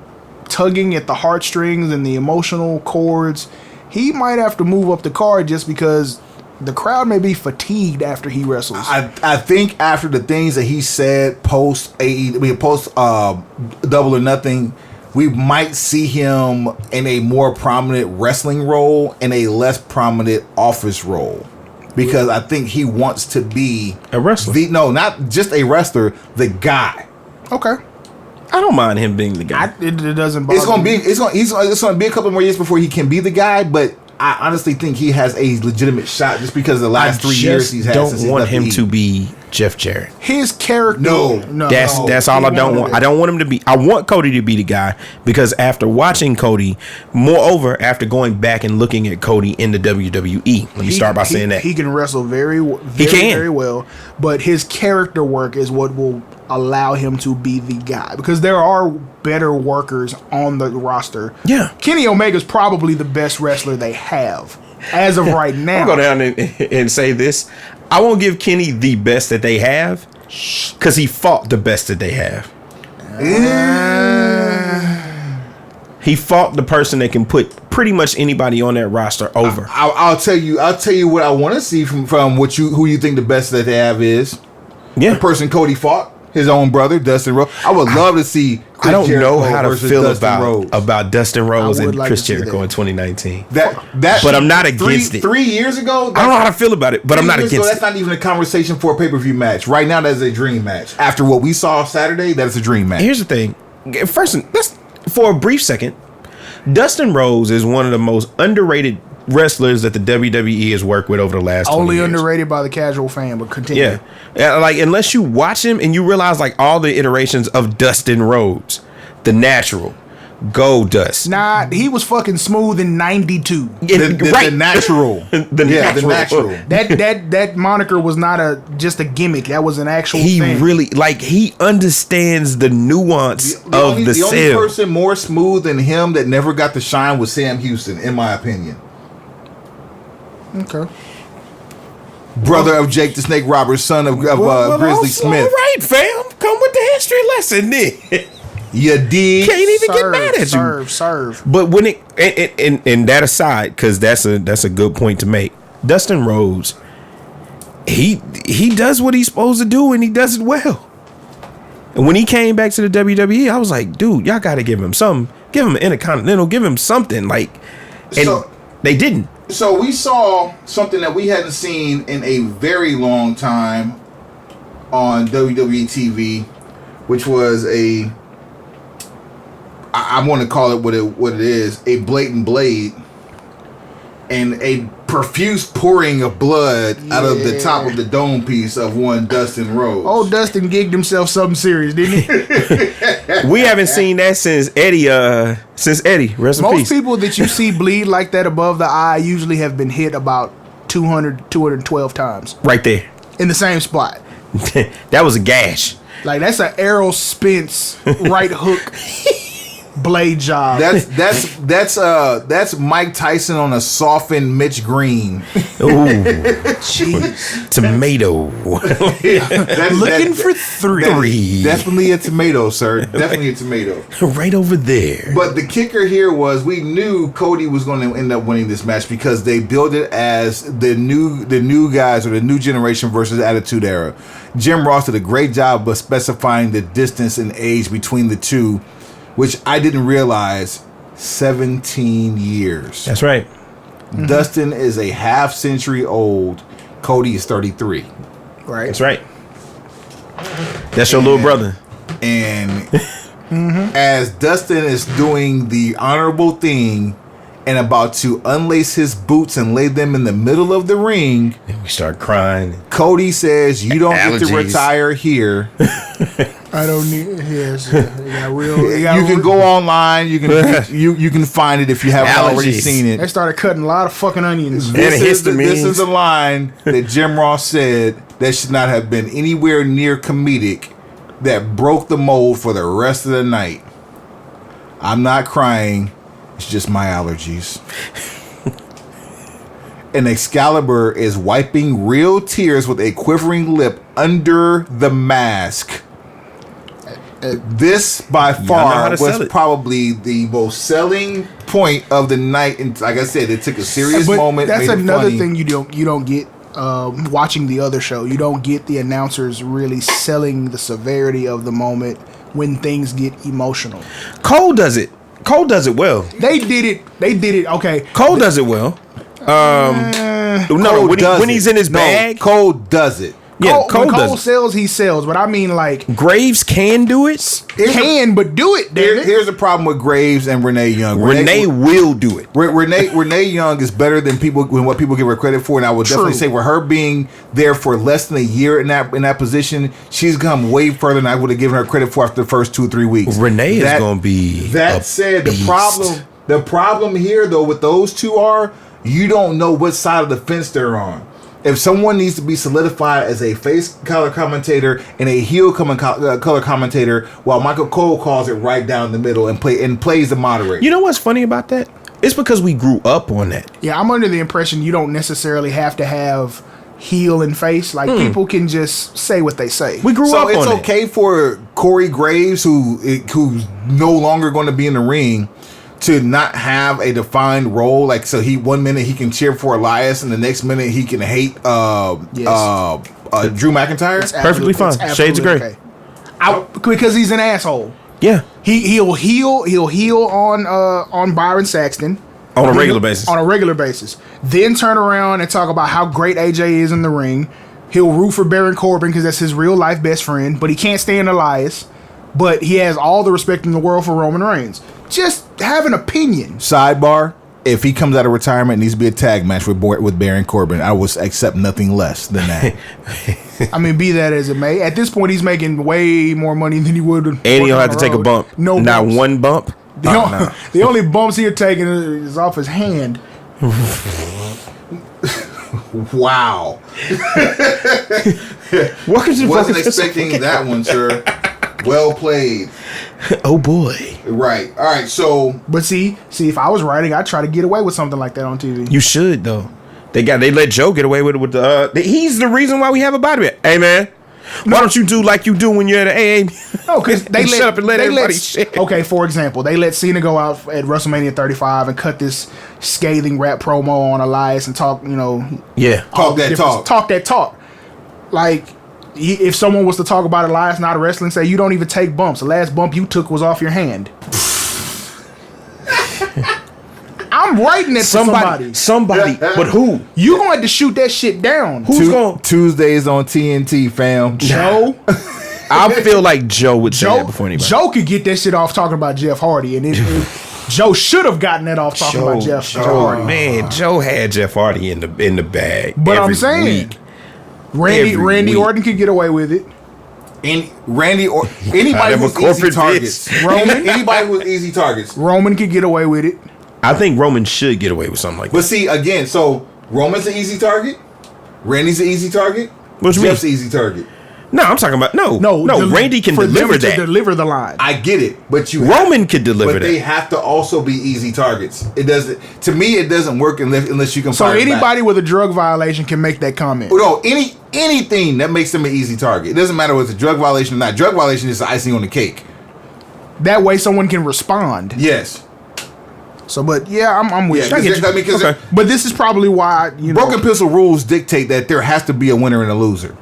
tugging at the heartstrings and the emotional chords. He might have to move up the card just because the crowd may be fatigued after he wrestles. I think after the things that he said post Double or Nothing, we might see him in a more prominent wrestling role and a less prominent office role. Because I think he wants to be A wrestler. not just a wrestler, the guy. Okay, I don't mind him being the guy. it doesn't bother It's gonna be me. it's gonna be a couple more years before he can be the guy, but I honestly think he has a legitimate shot just because of the last 3 years he's had. don't since he's want left him the to E. be Jeff Jarrett. His character. No. That's all I don't want. I don't want him to be. I want Cody to be the guy because after watching Cody, moreover, after going back and looking at Cody in the WWE, let me start by saying that he can wrestle very well, but his character work is what will allow him to be the guy because there are better workers on the roster. Yeah. Kenny Omega's probably the best wrestler they have as of right now. I'll go down and say this. I won't give Kenny the best that they have because he fought the best that they have. He fought the person that can put pretty much anybody on that roster over. I'll tell you what I want to see from who you think the best that they have is. Yeah. The person Cody fought, his own brother, Dustin Rhodes. I would love to see Chris I don't Jericho know how to versus feel Dustin Rhodes. about Dustin Rhodes I would and like Chris to see Jericho that. in 2019. That But I'm not against it. 3 years ago, I don't know how to feel about it, but I'm not against That's it. not even a conversation for a pay-per-view match. Right now, that's a dream match. After what we saw Saturday, that is a dream match. Here's the thing. First, let's for a brief second. Dustin Rhodes is one of the most underrated wrestlers that the WWE has worked with over the last 20 Only years. underrated by the casual fan, but continue. Yeah. Like, unless you watch him and you realize, like, all the iterations of Dustin Rhodes, the natural, Gold Dust. Nah, he was fucking smooth in '92. The natural. The natural. That moniker was not just a gimmick. That was an actual He thing. really, like, he understands the nuance of the only sale. person more smooth than him that never got to shine was Sam Houston, in my opinion. Okay. Brother of Jake the Snake Roberts, son of Grizzly also, Smith. All right, fam. Come with the history lesson then. You dig? Can't even get mad at you. Serve. But when and that aside, because that's a good point to make. Dustin Rhodes, he does what he's supposed to do and he does it well. And when he came back to the WWE, I was like, dude, y'all got to give him something. Give him an Intercontinental. Give him something. Like, and they didn't. So we saw something that we hadn't seen in a very long time on WWE TV, which was I want to call it what it is, a blatant blade and a profuse pouring of blood out of the top of the dome piece of one Dustin Rhodes. Oh, Dustin gigged himself something serious, didn't he? We haven't seen that since Eddie. Rest in Most peace. people that you see bleed like that above the eye usually have been hit about 212 times Right there. in the same spot. That was a gash. Like, that's an Errol Spence right hook. blade job. That's Mike Tyson on a softened Mitch Green. Ooh, jeez. Tomato. Looking for three. Definitely a tomato, sir. Definitely a tomato. Right over there. But the kicker here was we knew Cody was going to end up winning this match because they built it as the new guys or the new generation versus Attitude Era. Jim Ross did a great job of specifying the distance and age between the two, which I didn't realize. 17 years. That's right. Mm-hmm. Dustin is a half century old. Cody is 33. Right. That's right. That's your little brother. And as Dustin is doing the honorable thing and about to unlace his boots and lay them in the middle of the ring, And we start crying. Cody says, "You don't get to Allergies. retire here. I don't need. Yes, You can go online. You can you can find it if you haven't already Allergies. seen They it." started cutting a lot of fucking onions. And This is histamines. a line that Jim Ross said that should not have been anywhere near comedic, that broke the mold for the rest of the night. "I'm not crying. It's just my allergies." And Excalibur is wiping real tears with a quivering lip under the mask. This by know how far to was sell it. probably the most selling point of the night. And like I said, it took a serious But moment. that's made it another funny. thing you don't get watching the other show. You don't get the announcers really selling the severity of the moment when things get emotional. Cole does it. Cole does it well. They did it. Okay. Cole does it well. No, Cole when does he's it. in his No, bag. Cole does it. Yeah, Cole when Cole does it. sells, he sells. But I mean, like, Graves can do it. but do it, damn it. Here's the problem with Graves and Renee Young. Renee will do it. Renee Young is better than what people give her credit for, and I would definitely True. say with her being there for less than a year in that position, she's come way further than I would have given her credit for after the first 2 or 3 weeks. Renee is going to be. That a said, beast. the problem here though with those two are you don't know what side of the fence they're on. If someone needs to be solidified as a face color commentator and a heel color commentator, while Michael Cole calls it right down the middle and plays the moderator. You know what's funny about that? It's because we grew up on that. Yeah, I'm under the impression you don't necessarily have to have heel and face. Like, people can just say what they say. We grew So up on it's that. okay for Corey Graves, who's no longer going to be in the ring, to not have a defined role. Like, so 1 minute he can cheer for Elias, and the next minute he can hate Drew McIntyre. It's Perfectly fine. it's Shades of absolutely gray. Because he's an asshole. Yeah. He'll heel on Byron Saxton On a regular basis. On a regular basis. Then turn around and talk about how great AJ is in the ring. He'll root for Baron Corbin because that's his real life best friend, but he can't stand Elias. But he has all the respect in the world for Roman Reigns. Just have an opinion. Sidebar: if he comes out of retirement, it needs to be a tag match with Baron Corbin. I will accept nothing less than that. I mean, be that as it may. At this point, he's making way more money than he would. And he'll have to take a bump. No, Not bumps. one bump. The only bumps he's taking is off his hand. Wow. Welcome to Wasn't expecting that one, sir. Well played. Oh boy. Right. All right. So But see, if I was writing, I'd try to get away with something like that on TV. You should though. They let Joe get away with it with the. He's the reason why we have a body bag. Hey man, why don't you do like you do when you're at the AA? No, because they shut up and let everybody shit. Okay, for example, they let Cena go out at WrestleMania 35 and cut this scathing rap promo on Elias and talk, Yeah. talk that talk. Like, if someone was to talk about Elias not wrestling, say you don't even take bumps. The last bump you took was off your hand. I'm writing it for somebody. Somebody. But who? You going to have to shoot that shit down. Who's going? Tuesdays on TNT, fam. Joe? I feel like Joe would say that before anybody. Joe could get that shit off talking about Jeff Hardy, and Joe should have gotten that off talking about Jeff Hardy. Man, Joe had Jeff Hardy in the bag. But every I'm saying, week. Randy week. Orton could get away with it. Randy or anybody with easy targets. Anybody with easy targets. Roman could get away with it. I think Roman should get away with something like But that. see, again, so Roman's an easy target. Randy's an easy target. What you mean? Jeff's an easy target. No, I'm talking about no. Randy can for deliver them that. to deliver the line. I get it, but Roman could deliver but that. they have to also be easy targets. It doesn't. To me, it doesn't work unless you can. So fire it anybody back. with a drug violation can make that comment. No, anything that makes them an easy target. It doesn't matter whether it's a drug violation or not. Drug violation is the icing on the cake. That way, someone can respond. Yes. So, but yeah, I'm with Yeah, you. because But this is probably why broken pencil rules dictate that there has to be a winner and a loser.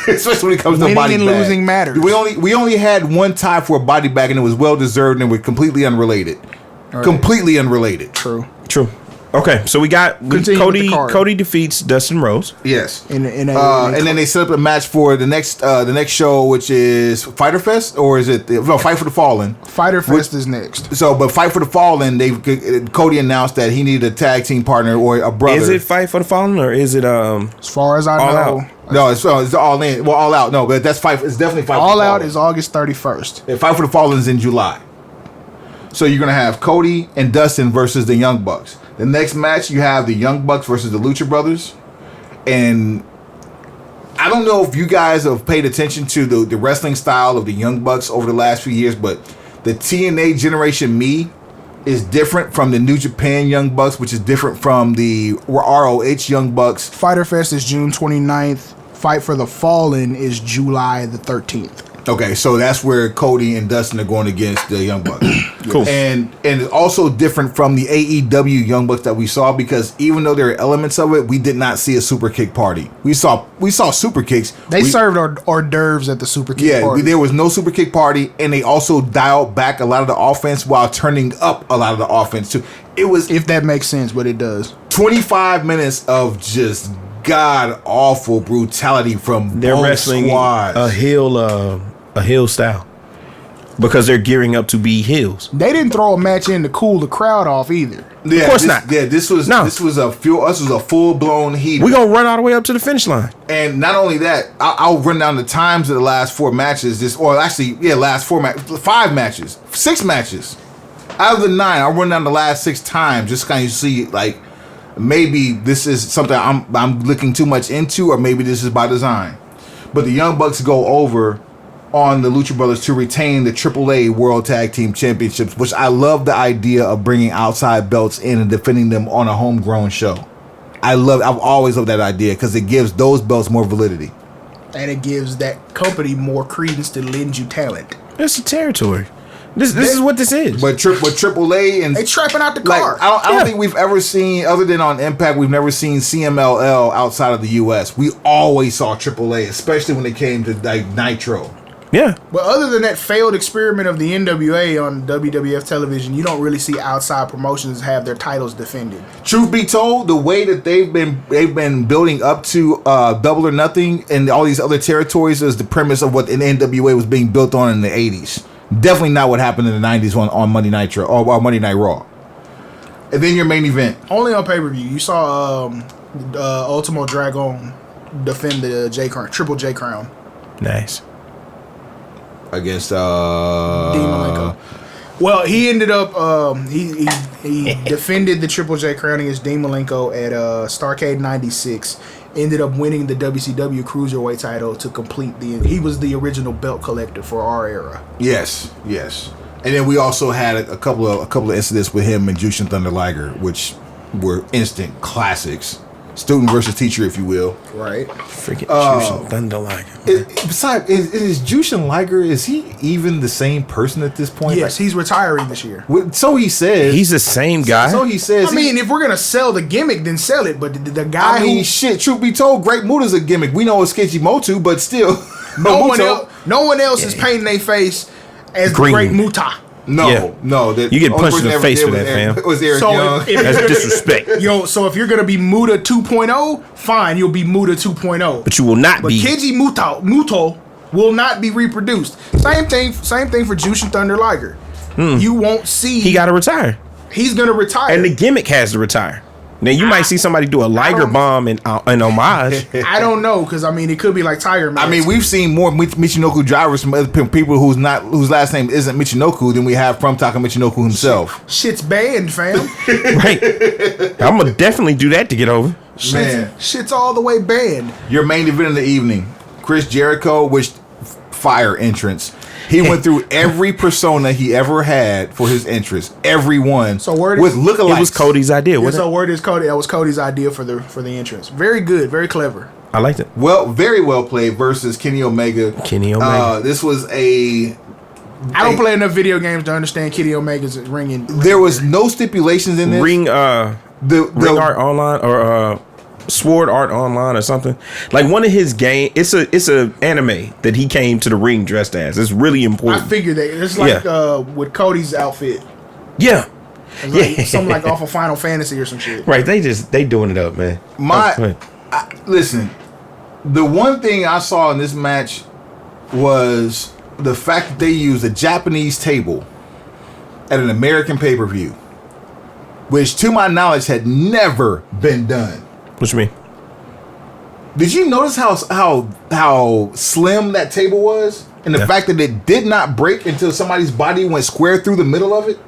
Especially when it comes to winning body and bag. losing matters. We only had one tie for a body bag, and it was well deserved, and we're completely unrelated. Right. Completely unrelated. True. Okay, so we got Continue with the card. Cody defeats Dustin Rhodes. Yes. And then they set up a match for the next show, which is Fighter Fest, or is it Fight for the Fallen? Fighter Fest is next. So, but Fight for the Fallen, Cody announced that he needed a tag team partner or a brother. Is it Fight for the Fallen or is it As far as I All know, Out? No, it's All In. Well, All Out. No, but that's Fight. It's definitely Fight. All for the Out Fallen. is August 31st. And Fight for the Fallen is in July. So you're gonna have Cody and Dustin versus the Young Bucks. The next match you have the Young Bucks versus the Lucha Brothers, and I don't know if you guys have paid attention to the wrestling style of the Young Bucks over the last few years, but the TNA Generation Me is different from the New Japan Young Bucks, which is different from the ROH Young Bucks. Fighter Fest is June 29th. Fight for the Fallen is July the 13th. Okay, so that's where Cody and Dustin are going against the Young Bucks. Cool. And it's also different from the AEW Young Bucks that we saw, because even though there are elements of it, we did not see a super kick party. We saw super kicks. They served hors d'oeuvres at the super kick party. There was no super kick party, and they also dialed back a lot of the offense while turning up a lot of the offense too. It was, if that makes sense, but it does. 25 minutes of just god awful brutality from they're both wrestling squads. a heel style because they're gearing up to be heels. They didn't throw a match in to cool the crowd off either. Yeah, of course not. Yeah, this was a full blown heat. We're gonna run all the way up to the finish line. And not only that, I'll run down the times of the last four matches. Five matches, 6 matches. Out of the 9, I'll run down the last 6 times, just kind of see like maybe this is something I'm looking too much into, or maybe this is by design. But the Young Bucks go over on the Lucha Brothers to retain the AAA World Tag Team Championships, which I love the idea of bringing outside belts in and defending them on a homegrown show. I've always loved that idea because it gives those belts more validity. And it gives that company more credence to lend you talent. It's a territory. This is what this is. But AAA and they trapping out the like, car. I don't think we've ever seen, other than on Impact, we've never seen CMLL outside of the U.S. We always saw AAA, especially when it came to like Nitro. Yeah. But other than that failed experiment of the NWA on WWF television, you don't really see outside promotions have their titles defended. Truth be told, the way that they've been building up to Double or Nothing and all these other territories is the premise of what an NWA was being built on in the 80s. Definitely not what happened in the 90s on Monday Nitro or Monday Night Raw. And then your main event. Only on pay-per-view. You saw Ultimo Dragon defend the Triple J crown. Nice. Against Dean Malenko. Well, he ended up he defended the Triple J crown against Dean Malenko at Starrcade 96. Ended up winning the WCW Cruiserweight title to complete he was the original belt collector for our era. Yes. And then we also had a couple of incidents with him and Jushin Thunder Liger, which were instant classics. Student versus teacher, if you will. Right. Freaking Jushin Thunder Liger. Besides, is Jushin Liger, is he even the same person at this point? Yes, he's retiring this year. So he says. He's the same guy. So he says. I mean, if we're gonna sell the gimmick, then sell it. But the guy shit. Truth be told, Great Muta's a gimmick. We know it's Kishimoto, but still, no one else is painting their face as the Great Muta. No. You get punched in the face for that, fam. Was Eric Young? That's disrespect. So if you're gonna be Muta 2.0, fine, you'll be Muta 2.0. But you will not be. But Keiji Muto will not be reproduced. Same thing for Jushin Thunder Liger. You won't see. He got to retire. He's gonna retire, and the gimmick has to retire. Now you might see somebody do a Liger bomb in homage. I don't know, because I mean it could be like Tiger Man. I mean, we've seen more Michinoku drivers from other people whose last name isn't Michinoku than we have from Taka Michinoku himself. Shit's banned, fam. Right. I'm gonna definitely do that to get over. Man, shit's all the way banned. Your main event of the evening. Chris Jericho, which fire entrance. He went through every persona he ever had for his entrance. Every one. So word with is, lookalikes. It was Cody's idea. Yeah, Wasn't so it? word is Cody. That was Cody's idea for the entrance. Very good, very clever. I liked it. Well, very well played versus Kenny Omega. Kenny Omega. This was I don't play enough video games to understand Kenny Omega's ringing. There was no stipulations in this. Ring the Art Online or Sword Art Online or something. Like one of his game. It's a anime that he came to the ring dressed as. It's really important. I figured that it's like with Cody's outfit. Yeah. It's like something like off of Final Fantasy or some shit. Right. They doing it up, man. Listen, the one thing I saw in this match was the fact that they used a Japanese table at an American pay-per-view, which to my knowledge had never been done. What you mean? Did you notice how slim that table was? And the fact that it did not break until somebody's body went square through the middle of it?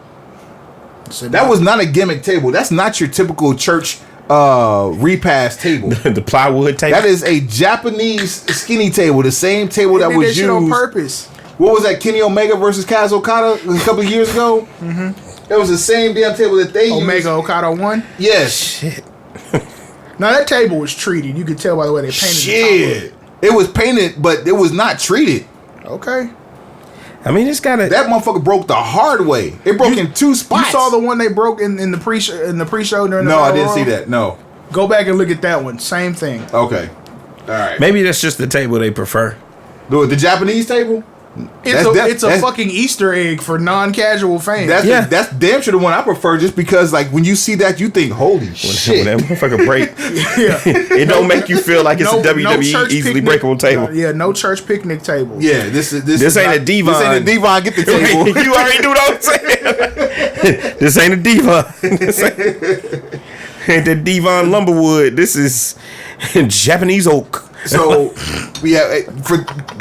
So that was not a gimmick table. That's not your typical church repast table. The plywood table. That is a Japanese skinny table, the same table that was used on purpose. What was that? Kenny Omega versus Kaz Okada a couple of years ago? Mm-hmm. It was the same damn table that they Omega used. Okada won? Yes. Shit. Now that table was treated. You could tell by the way they painted it. It was painted, but it was not treated. Okay. I mean, it's got that motherfucker broke the hard way. It broke in two spots. You saw the one they broke in the pre-show during the No, I didn't see that. No. Go back and look at that one. Same thing. Okay. All right. Maybe that's just the table they prefer. The Japanese table? It's a fucking Easter egg for non-casual fans. That's damn sure the one I prefer, just because like when you see that you think, holy shit. When that motherfucker break. It don't make you feel like it's a WWE easily breakable table. No church picnic table. Yeah, this ain't a Devon. This ain't a Devon. Get the table. You already knew what I'm saying. This ain't a Devon. Ain't the Devon Lumberwood. This is Japanese oak. So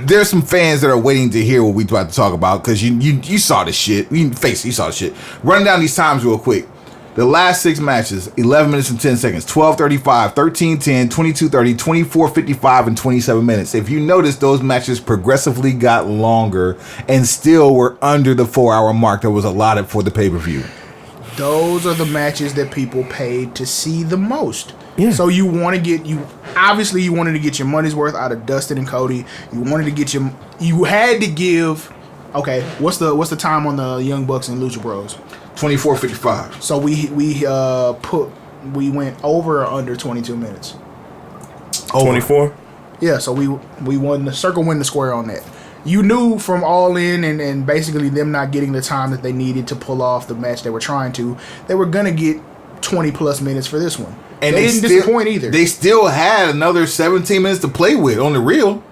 there's some fans that are waiting to hear what we about to talk about, because you saw the shit. You saw the shit. Running down these times real quick. The last 6 matches: 11 minutes and 10 seconds, 12:35, 13:10, 22:30, 24:55, and 27 minutes. If you notice, those matches progressively got longer and still were under the 4-hour mark that was allotted for the pay-per-view. Those are the matches that people paid to see the most. Yeah. So you wanted to get your money's worth out of Dustin and Cody. You had to give. Okay, what's the time on the Young Bucks and Lucha Bros? 24:55. So we went over or under 22 minutes. 24. Yeah, so we won the circle, win the square on that. You knew from All In and basically them not getting the time that they needed to pull off the match they were trying to, they were gonna get 20 plus minutes for this one. And they didn't disappoint either. They still had another 17 minutes to play with on the reel.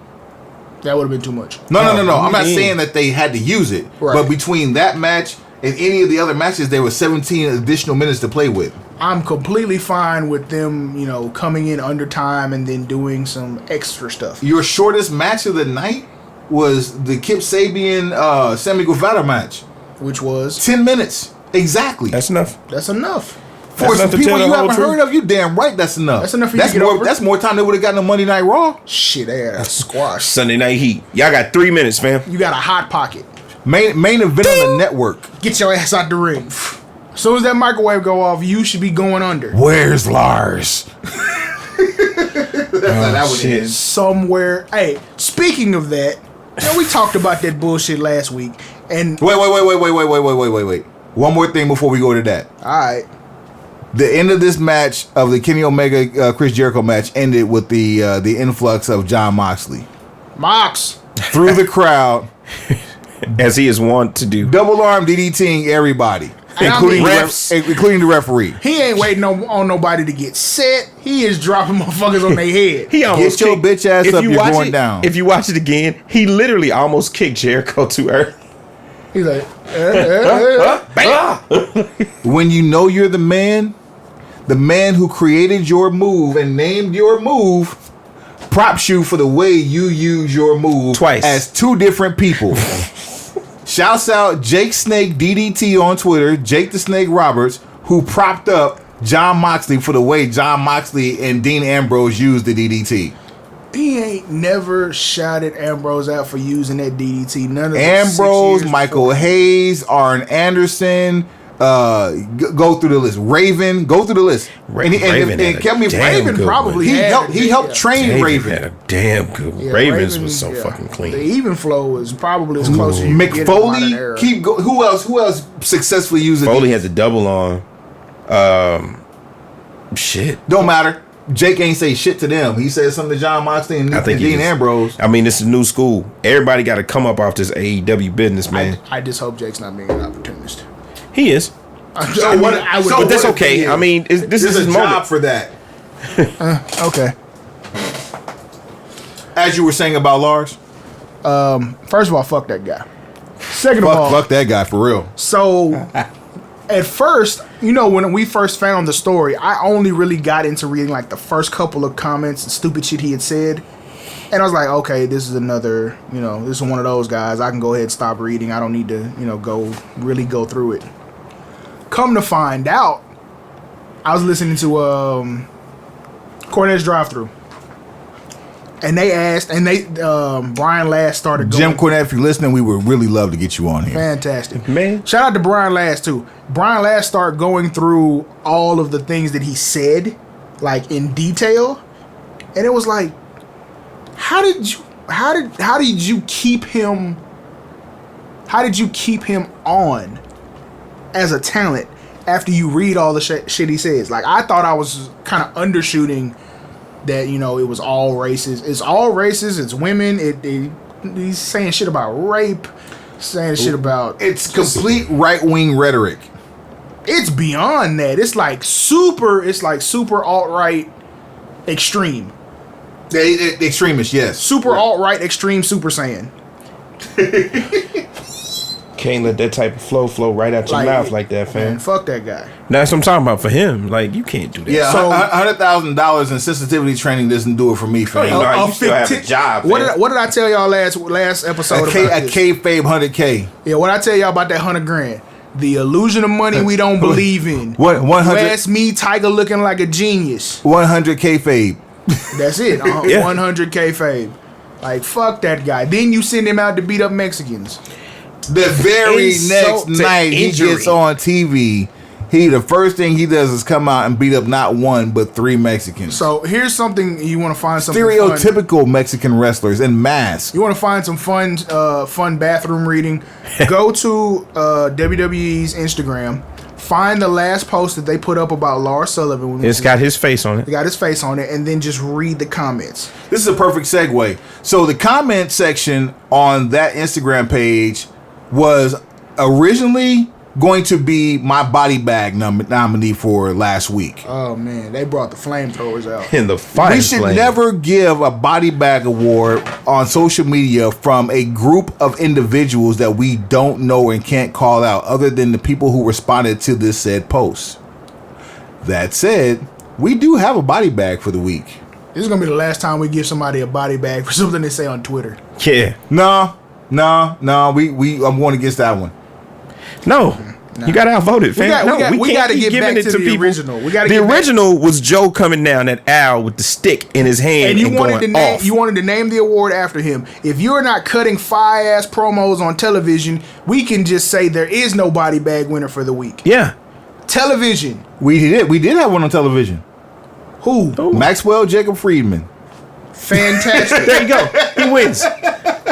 That would have been too much. No. I'm not saying that they had to use it. Right. But between that match and any of the other matches, there was 17 additional minutes to play with. I'm completely fine with them, coming in under time and then doing some extra stuff. Your shortest match of the night was the Kip Sabian Sammy Guevara match, which was 10 minutes exactly. That's enough. For some people you haven't heard of, you damn right that's enough. That's enough for you to get over. That's more time they would have gotten on Monday Night Raw. Shit, they had a squash. Sunday Night Heat. Y'all got 3 minutes, fam. You got a hot pocket. Main event on the network. Get your ass out the ring. As soon as that microwave go off, you should be going under. Where's Lars? That's how that would end. Somewhere. Hey, speaking of that, we talked about that bullshit last week. And wait. One more thing before we go to that. All right. The end of this match of the Kenny Omega Chris Jericho match ended with the influx of Jon Moxley. Mox through the crowd, as he is wont to do. Double arm DDTing everybody, including the referee. He ain't waiting on nobody to get set. He is dropping motherfuckers on their head. He almost get your bitch ass up. You're going down. If you watch it again, he literally almost kicked Jericho to earth. He's like, when you know you're the man who created your move and named your move, props you for the way you use your move twice as two different people. Shouts out Jake Snake DDT on Twitter, Jake the Snake Roberts, who propped up Jon Moxley for the way Jon Moxley and Dean Ambrose used the DDT. He ain't never shouted Ambrose out for using that DDT. None of the Ambrose, 6 years Michael before. Hayes, Arn Anderson. Go through the list. Raven, go through the list. Raven tell me, Raven good probably he had helped it, train Raven Raven. had a damn good. Yeah, Ravens Raven, was so yeah. fucking clean. The even flow is probably as close as you can get in the modern McFoley, era. Who else successfully using Foley had the double on. Shit. Don't matter. Jake ain't say shit to them. He said something to John Moxley and Dean Ambrose. I mean, this is new school. Everybody got to come up off this AEW business, man. I just hope Jake's not being an opportunist. He is. But that's okay. I mean, this is his a moment. job for that. Okay. As you were saying about Lars, First of all, fuck that guy. Second of all, fuck that guy for real. so at first, when we first found the story, I only really got into reading like the first couple of comments and stupid shit he had said. And I was like, okay, this is another, this is one of those guys. I can go ahead and stop reading. I don't need to, go through it. Come to find out, I was listening to Cornette's Drive-Thru. And they asked, Brian Last started going. Jim Cornette, if you're listening, we would really love to get you on here. Fantastic. Man. Shout out to Brian Last, too. Brian Last started going through all of the things that he said, like, in detail. And it was like, how did you keep him on as a talent after you read all the shit he says? Like, I thought I was kind of undershooting that, it was all races. It's all races. It's women. He's saying shit about rape, saying shit about... It's complete right-wing rhetoric. It's beyond that. It's like super alt-right extreme. The extremists, yes. Super alt-right extreme Super Saiyan. Can't let that type of flow right out your mouth like that, fam. Man, fuck that guy. That's what I'm talking about for him. Like, you can't do that. Yeah, So- $100,000 in sensitivity training doesn't do it for me, fam. You still have a job, What man. did I tell y'all last episode about A this? kayfabe 100K. Yeah, what I tell y'all about that $100,000? The illusion of money we don't believe in. What, 100? You ask me, Tiger looking like a genius. 100 kayfabe. That's it. Yeah. 100K fave. Like, fuck that guy. Then you send him out to beat up Mexicans. The very Insult next to night injury. he gets on TV, the first thing he does is come out and beat up not one but 3 Mexicans. So here's something you want to find something Stereotypical fun. Mexican wrestlers in masks. You want to find some fun bathroom reading? Go to WWE's Instagram. Find the last post that they put up about Lars Sullivan. It's got his face on it. It got his face on it, and then just read the comments. This is a perfect segue. So the comment section on that Instagram page was originally going to be my body bag nominee for last week. Oh man, they brought the flamethrowers out. In the fight. We should never give a body bag award on social media from a group of individuals that we don't know and can't call out other than the people who responded to this said post. That said, we do have a body bag for the week. This is gonna be the last time we give somebody a body bag for something they say on Twitter. Yeah. No, I'm going against that one. No. You got to outvote it, fam. We can't got to keep get giving back it to the people. original. We got The original was Joe coming down at Al with the stick in his hand and you wanted going to name off. you wanted to name the award after him. If you're not cutting fire ass promos on television, we can just say there is no body bag winner for the week. Yeah. Television. We did have one on television. Who? Maxwell Jacob Friedman. Fantastic. There you go. He wins.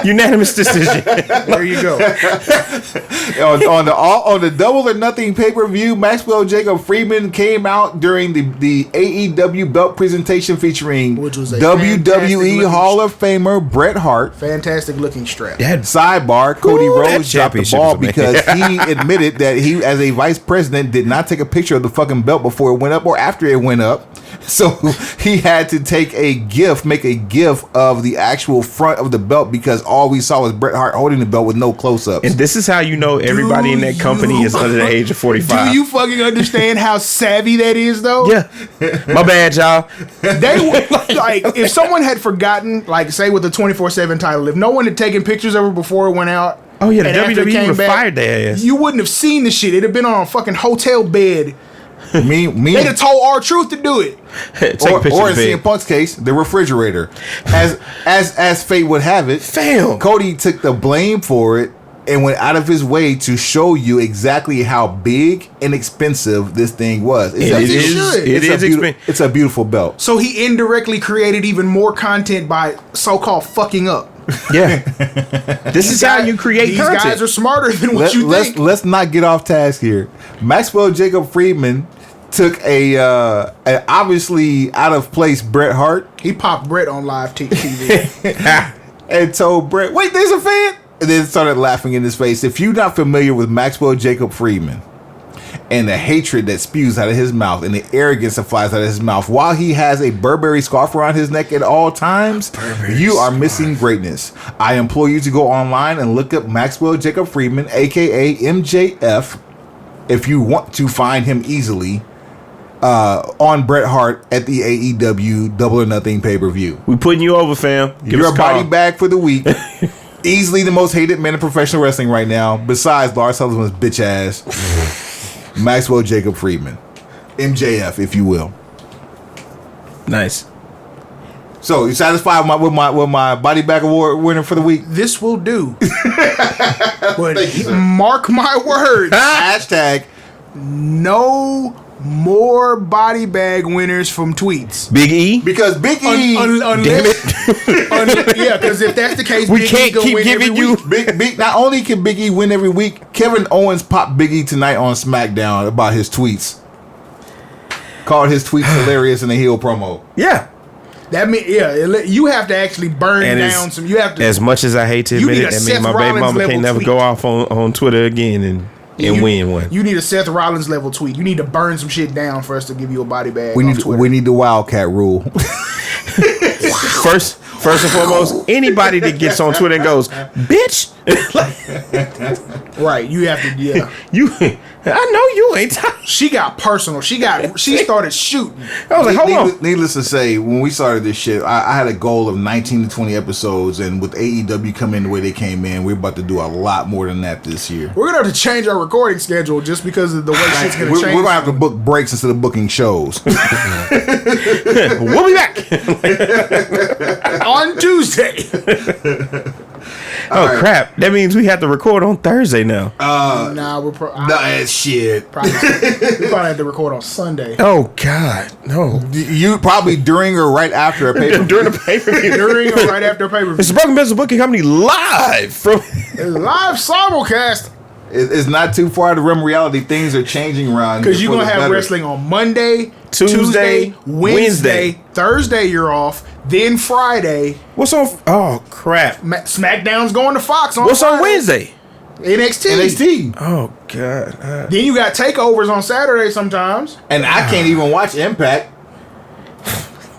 Unanimous decision. There you go. on the Double or Nothing pay-per-view, Maxwell Jacob Friedman came out during the AEW belt presentation featuring Which was a fantastic WWE looking Hall of Famer Bret Hart. Fantastic looking strap. Sidebar, Cody Ooh, that Rhodes dropped the championship ball was amazing. because he admitted that he, as a vice president, did not take a picture of the fucking belt before it went up or after it went up. So he had to make a GIF of the actual front of the belt because all we saw was Bret Hart holding the belt with no close-ups. And this is how you know everybody in that company is under the age of 45. Do you fucking understand how savvy that is, though? Yeah. My bad, y'all. They would, like, if someone had forgotten, like, say with the 24/7 title, if no one had taken pictures of her before it went out. Oh, yeah, the and after it WWE came would have back, fired their ass. You wouldn't have seen the shit. It'd have been on a fucking hotel bed They'd have told R-Truth to do it. Take a picture or of in the CM bed. Punk's case, the refrigerator. As fate would have it, Fam. Cody took the blame for it and went out of his way to show you exactly how big and expensive this thing was. It's a beautiful belt. So he indirectly created even more content by so-called fucking up. Yeah. This is how you create These content. guys are smarter than what you think. Let's not get off task here. Maxwell Jacob Friedman took a obviously out of place Bret Hart He popped Bret on live TV. and told Bret, "Wait, there's a fan," and then started laughing in his face. If you're not familiar with Maxwell Jacob Friedman and the hatred that spews out of his mouth and the arrogance that flies out of his mouth while he has a Burberry scarf around his neck at all times, you are missing greatness. I implore you to go online and look up Maxwell Jacob Friedman, aka MJF, if you want to find him easily, on Bret Hart at the AEW Double or Nothing pay-per-view. We putting you over, fam. Give You're us a a call. body bag for the week. Easily the most hated man in professional wrestling right now, besides Lars Sullivan's bitch ass. Maxwell Jacob Friedman, MJF, if you will. Nice. So you satisfied with my body bag award winner for the week? This will do. But Thank you, sir. mark my words, Hashtag no more body bag winners from tweets. Big E. because Big E, Damn it. Yeah, because if that's the case, We Big can't E gonna keep win giving every you- week. Big not only can Big E win every week, Kevin Owens popped Big E tonight on SmackDown about his tweets. Called his tweets hilarious in the heel promo. Yeah. That mean, you have to actually burn And down some. You have to. As much as I hate to You admit need it, a that Seth means my baby Rollins mama level can't never tweet. go off on Twitter again and you- win one. You need a Seth Rollins level tweet. You need to burn some shit down for us to give you a body bag. We on need Twitter. the Wildcat rule. First and foremost, anybody that gets on Twitter and goes, "Bitch," Right, you have to. Yeah, you, I know you ain't. she got personal. She started shooting. I was like, hold on. Needless to say, when we started this shit, I had a goal of 19 to 20 episodes, and with AEW coming in the way they came in, we're about to do a lot more than that this year. We're gonna have to change our recording schedule just because of the way shit's gonna We're change. gonna have to book breaks instead of booking shows. We'll be back. on Tuesday. Oh crap! That means we have to record on Thursday now. Nah, we're Nah, shit. we probably have to record on Sunday. Oh God, no! You probably during or right after a paper. During the pay per view, During or right after pay-per-view. it's the Broken Pencil Booking Company live from. Live simulcast. It's not too far to rim reality. Things are changing around. Because here you're for going to the have better. wrestling on Monday, Tuesday, Tuesday, Wednesday, Thursday you're off, then Friday. What's on? Oh crap! SmackDown's going to Fox on What's on Friday. Wednesday? NXT. NXT. Oh God! Then you got takeovers on Saturday sometimes. And I can't even watch Impact.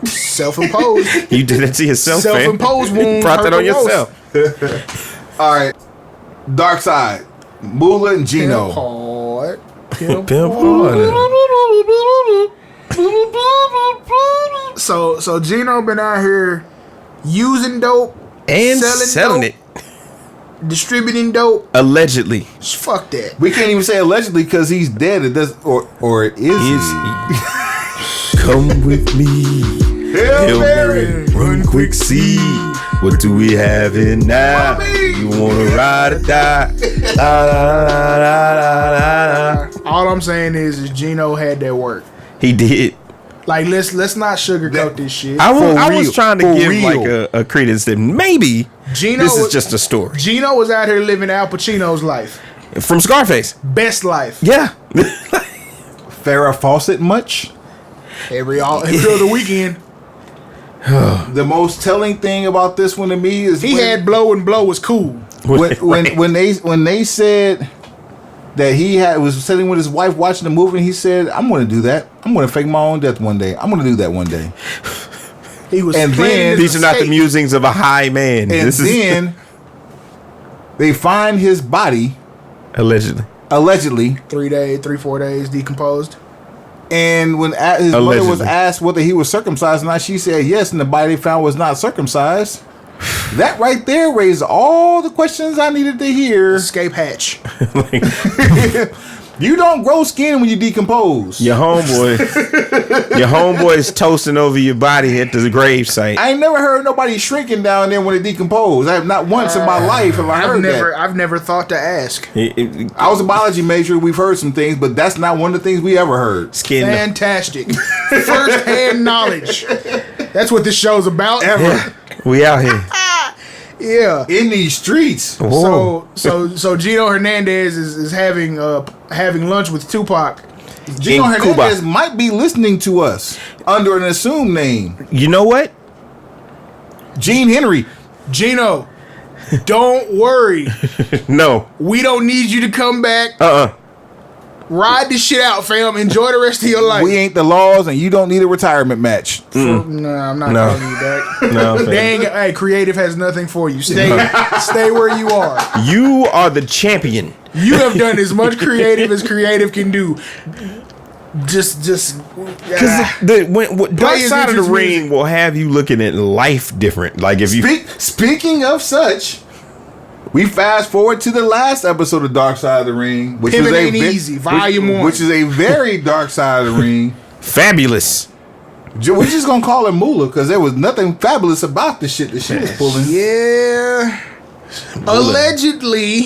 Self-imposed. You did that to yourself, man. Self-imposed You wound. brought that hurt on the most. yourself. All right. Dark Side. Moolah and Gino. Hard. Pimp Pimp So Gino been out here using dope and Selling selling dope. it distributing dope. allegedly. Fuck that. We can't even say allegedly because he's dead. It does, or it is. Come with me, Hail Mary, run quick, see what do we have in now? You wanna ride or die? La, la, la, la, la, la. All I'm saying is Gino had that work. He did. Like let's not sugarcoat this shit. I was real. trying to For give real. like a credence that maybe Gino this is was- just a story Gino was out here living Al Pacino's life. from Scarface. Best life. Yeah. Farrah Fawcett much? Every other weekend. The most telling thing about this one to me is He had blow and blow was cool. when they said that he was sitting with his wife watching the movie and he said, I'm going to do that. I'm going to fake my own death one day. I'm going to do that one day. He was And planning then- his These are not the escape. musings of a high man. And This is then they find his body, allegedly. allegedly, 3-4 days decomposed. and when his mother was Allegedly. asked whether he was circumcised or not, she said yes, and the body they found was not circumcised. That right there raised all the questions I needed to hear. Escape hatch. You don't grow skin when you decompose. Your homeboy is toasting over your body at the grave site. I ain't never heard nobody shrinking down there when it decompose. I have not once in my life have I heard that. I've never thought to ask. I was a biology major. We've heard some things, but that's not one of the things we ever heard. Skin. Fantastic. First-hand knowledge. That's what this show's about. Ever. We out here. Yeah. In these streets. Whoa. So Gino Hernandez is having lunch with Tupac. Gino In Hernandez Cuba. might be listening to us under an assumed name. You know what? Gene Henry. Gino, don't worry. No. We don't need you to come back. Ride this shit out, fam. Enjoy the rest of your life. We ain't the laws, and you don't need a retirement match. No, I'm not calling you back. No. Hey, creative has nothing for you. Stay where you are. You are the champion. You have done as much creative as creative can do. Just Because Dark Side of the Ring will have you looking at life different. Like if you Speaking of such, we fast forward to the last episode of Dark Side of the Ring, which Pivot was Ain't Easy, Volume 1. which is a very dark side of the ring. fabulous. We're just gonna call her Moolah because there was nothing fabulous about the shit that she was pulling. Yeah. Allegedly.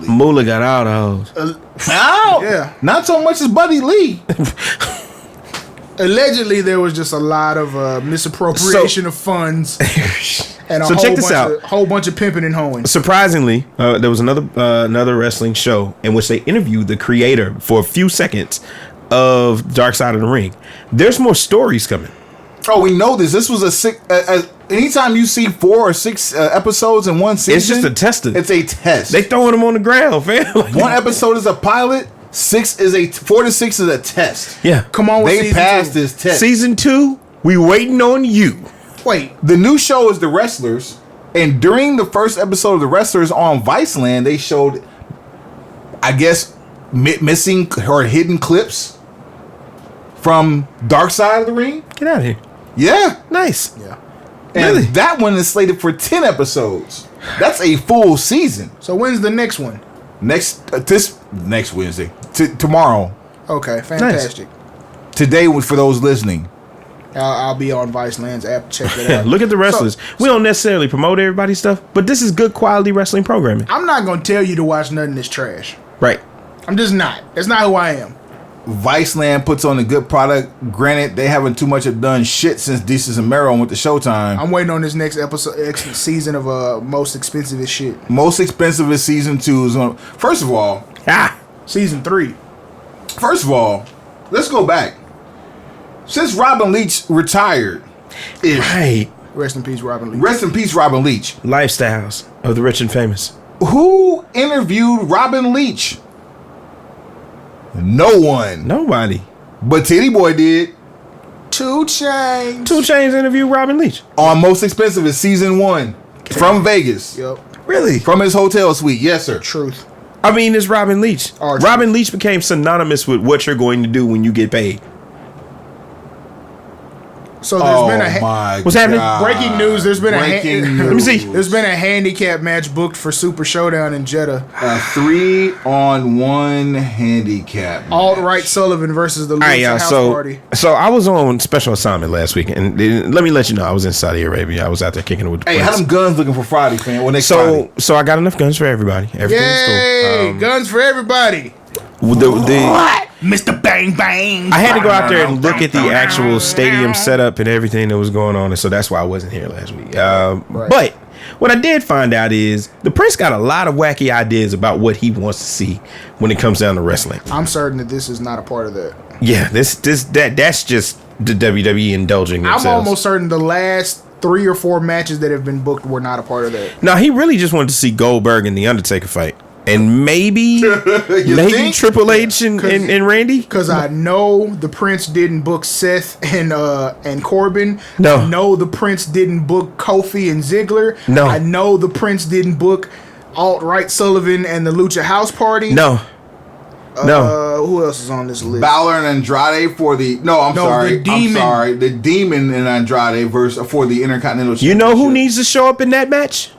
Moolah got all the hoes. Yeah. Not so much as Buddy Lee. Allegedly, there was just a lot of misappropriation of funds and a So check this out. whole bunch of pimping and hoeing. Surprisingly, there was another wrestling show in which they interviewed the creator for a few seconds of Dark Side of the Ring. There's more stories coming. Oh, we know this. This was a six. Anytime you see 4 or 6 episodes in one season, It's just a test. It's a test. They throwing them on the ground, fam. Like, One episode is a pilot. 4 to 6 is a test. yeah. Come on with They season passed 2. this test. Season 2, we waiting on you. Wait. The new show is The Wrestlers, and during the first episode of The Wrestlers on Viceland, they showed, I guess, missing or hidden clips from Dark Side of the Ring. Get out of here. Yeah, Nice. Yeah. and Really? that one is slated for 10 episodes. That's a full season. So when's the next one? Next Wednesday, tomorrow, Okay, fantastic. today for those listening. I'll be on Viceland's app. Check it out. Look at the wrestlers. We don't necessarily promote everybody's stuff, but this is good quality wrestling programming. I'm not gonna tell you to watch nothing that's trash. Right. I'm just not. That's not who I am. Viceland puts on a good product. Granted, they haven't too much have done shit since Desus and Mero went to Showtime. I'm waiting on this next season of Most Expensive as Shit. Most expensive is season 2 is on. First of all, Season 3. Let's go back. Since Robin Leach retired, Right. Rest in peace, Robin Lee. rest in peace, Robin Leach. Lifestyles of the rich and famous. Who interviewed Robin Leach? No one. Nobody. But Titty Boy did 2 Chainz. 2 Chainz interviewed Robin Leach. on Most Expensive is season 1 from Vegas, Yep. Really? from his hotel suite. Yes, sir. Truth. I mean, it's Robin Leach. Archie. Robin Leach became synonymous with what you're going to do when you get paid. So there's been a my What's happening? God. breaking news. There's been Breaking a news. Let me see. There's been a handicap match booked for Super Showdown in Jeddah. A 3-on-1 handicap. Alt-right Sullivan versus the All right, Lucha y'all. House So, Party. I was on special assignment last week, and let me let you know, I was in Saudi Arabia. I was out there kicking it with the Hey, how friends. them guns looking for Friday, fam? Well, next Friday. So I got enough guns for everybody. Everything's Yay! cool. Guns for everybody. Mr. Bang Bang. I had to go out there and look at the actual stadium setup and everything that was going on, and so that's why I wasn't here last week. But what I did find out is the Prince got a lot of wacky ideas about what he wants to see when it comes down to wrestling. I'm certain that this is not a part of that. Yeah, that's just the WWE indulging themselves. I'm almost certain the last 3 or 4 matches that have been booked were not a part of that. No, he really just wanted to see Goldberg and the Undertaker fight, and maybe think? Triple H and Randy. Because I know the Prince didn't book Seth and Corbin. No. I know the Prince didn't book Kofi and Ziggler. No. I know the Prince didn't book Alt-Right Sullivan and the Lucha House Party. No. Who else is on this list? Balor and Andrade for the The Demon. the Demon and Andrade versus for the Intercontinental Championship. You know who needs to show up in that match?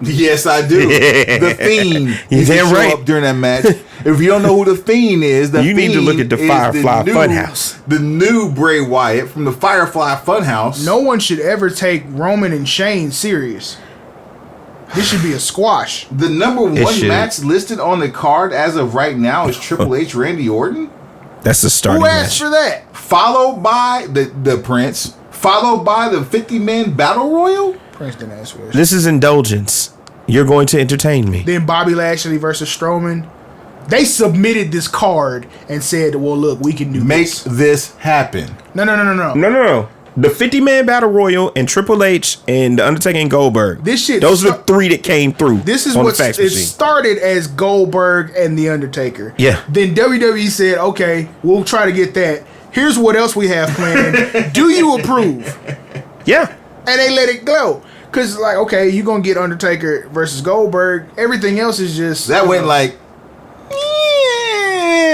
Yes, I do. The Fiend. He's needs to damn show right. up during that match. If you don't know who the Fiend is, You need to look at the Firefly Funhouse. The new Bray Wyatt from the Firefly Funhouse. No one should ever take Roman and Shane serious. This should be a squash. The number one should. match listed on the card as of right now is Triple H Randy Orton. That's the starting Who asked match. for that? Followed by the Prince. Followed by the 50-man Battle Royal. Prince didn't ask for this. This is indulgence. You're going to entertain me. Then Bobby Lashley versus Strowman. They submitted this card and said, well, look, we can do Make this. this happen. No. No. The 50-man Battle Royal and Triple H and The Undertaker and Goldberg. This shit Those are the three that came through. This is on what the fax it machine. started as Goldberg and The Undertaker. Yeah. Then WWE said, okay, we'll try to get that. Here's what else we have planned. Do you approve? Yeah. And they let it go. Because, like, okay, you're going to get Undertaker versus Goldberg. Everything else is just... That went like...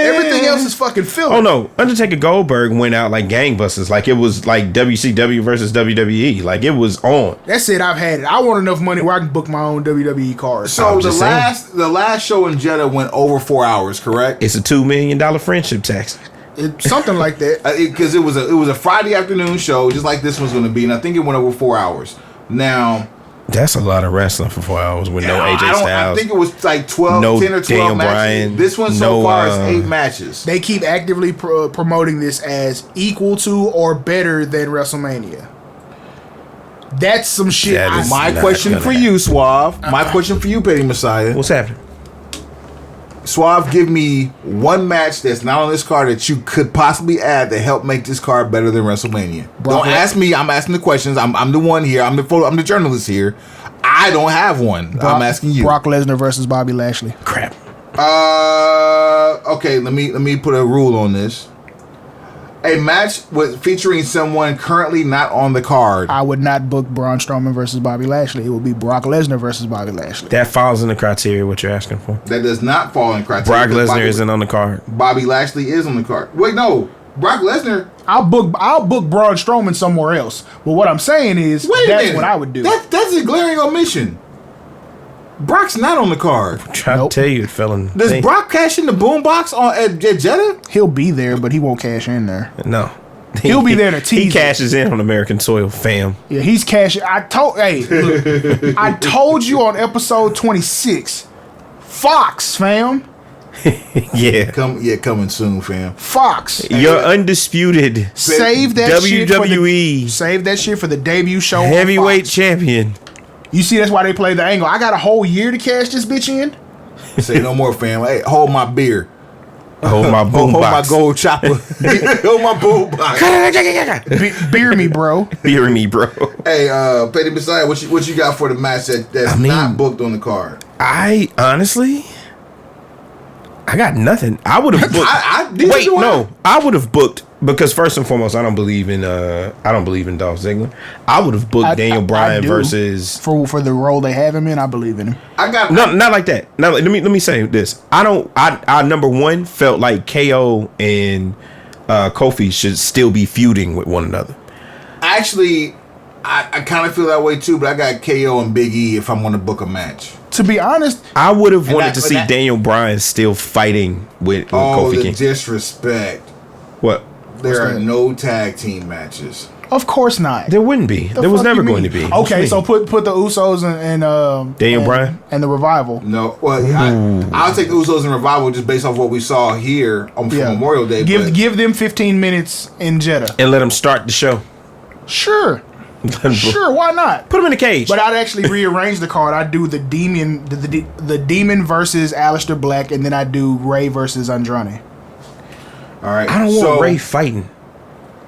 Everything else is fucking filler. Oh no, Undertaker Goldberg went out like gangbusters. Like it was like WCW versus WWE. Like it was on. That's it. I've had it. I want enough money where I can book my own WWE card. So just the last show in Jeddah went over 4 hours, correct? It's a $2 million friendship tax. Something like that. Because it was a Friday afternoon show, just like this one's going to be, and I think it went over 4 hours. Now, That's a lot of wrestling for 4 hours with no AJ I Styles. think it was like 12, No 10 or 12 Daniel matches. Bryan, This one so no, far is 8 matches. They keep actively promoting this as equal to or better than WrestleMania. That's some shit. That is My not question gonna for you, Suave. My question for you, Petty Messiah. What's happening? Suave, give me one match that's not on this card that you could possibly add to help make this card better than WrestleMania. Brock Don't ask me. I'm asking the questions. I'm the one here. I'm the journalist here. I don't have one. I'm asking you. Brock Lesnar versus Bobby Lashley. Crap. Okay. Let me put a rule on this. A match with featuring someone currently not on the card. I would not book Braun Strowman versus Bobby Lashley. It would be Brock Lesnar versus Bobby Lashley. That falls in the criteria what you're asking for. That does not fall in criteria. Brock because Lesnar isn't on the card. Bobby Lashley is on the card. Wait, no. Brock Lesnar. I'll book Braun Strowman somewhere else. But what I'm saying is Wait a that's minute. what I would do. That's a glaring omission. Brock's not on the card. Trying Nope. to tell you it fell in. Does thing. Brock cash in the boombox at Jeddah? He'll be there, but he won't cash in there. No. He'll be there to tease He it. cashes in on American soil, fam. Yeah, he's cashing. Look, I told you on episode 26. Fox, fam. Yeah. Coming soon, fam. Fox. You're undisputed Save that shit for WWE save that shit for the debut show. on heavyweight Fox. champion. You see, that's why they play the angle. I got a whole year to cash this bitch in. Say no more, fam. Hey, hold my beer. Hold my boom Hold my box. gold chopper. Hold my boom box. Beer me, bro. Hear me, bro. Hey, Petty Messiah, what you got for the match that's not booked on the card? I honestly, I got nothing. I would have booked. Wait, no, I would have booked because first and foremost, I don't believe in Dolph Ziggler. I would have booked Daniel Bryan do. versus for the role they have him in. I believe in him. not like that. No, let me say this. I number one felt like KO and Kofi should still be feuding with one another. Actually, I kind of feel that way too, but I got KO and Big E if I'm going to book a match. To be honest, I would have wanted to but see that- Daniel Bryan still fighting with Oh, Kofi the King. disrespect. What? There are that? no tag team matches. of course not. There wouldn't be. There was fuck never you going mean? to be. Okay, so put the Usos and Daniel Bryan? and the Revival. No, well, I'll take the Usos and Revival just based off what we saw here on for Memorial Day. but Give them 15 minutes in Jeddah. and let him start the show. Sure, sure. Why not? Put him in a cage. But I'd actually rearrange the card. I'd do the Demon versus Aleister Black, and then I'd do Ray versus Andrade. all right, I don't want Ray fighting.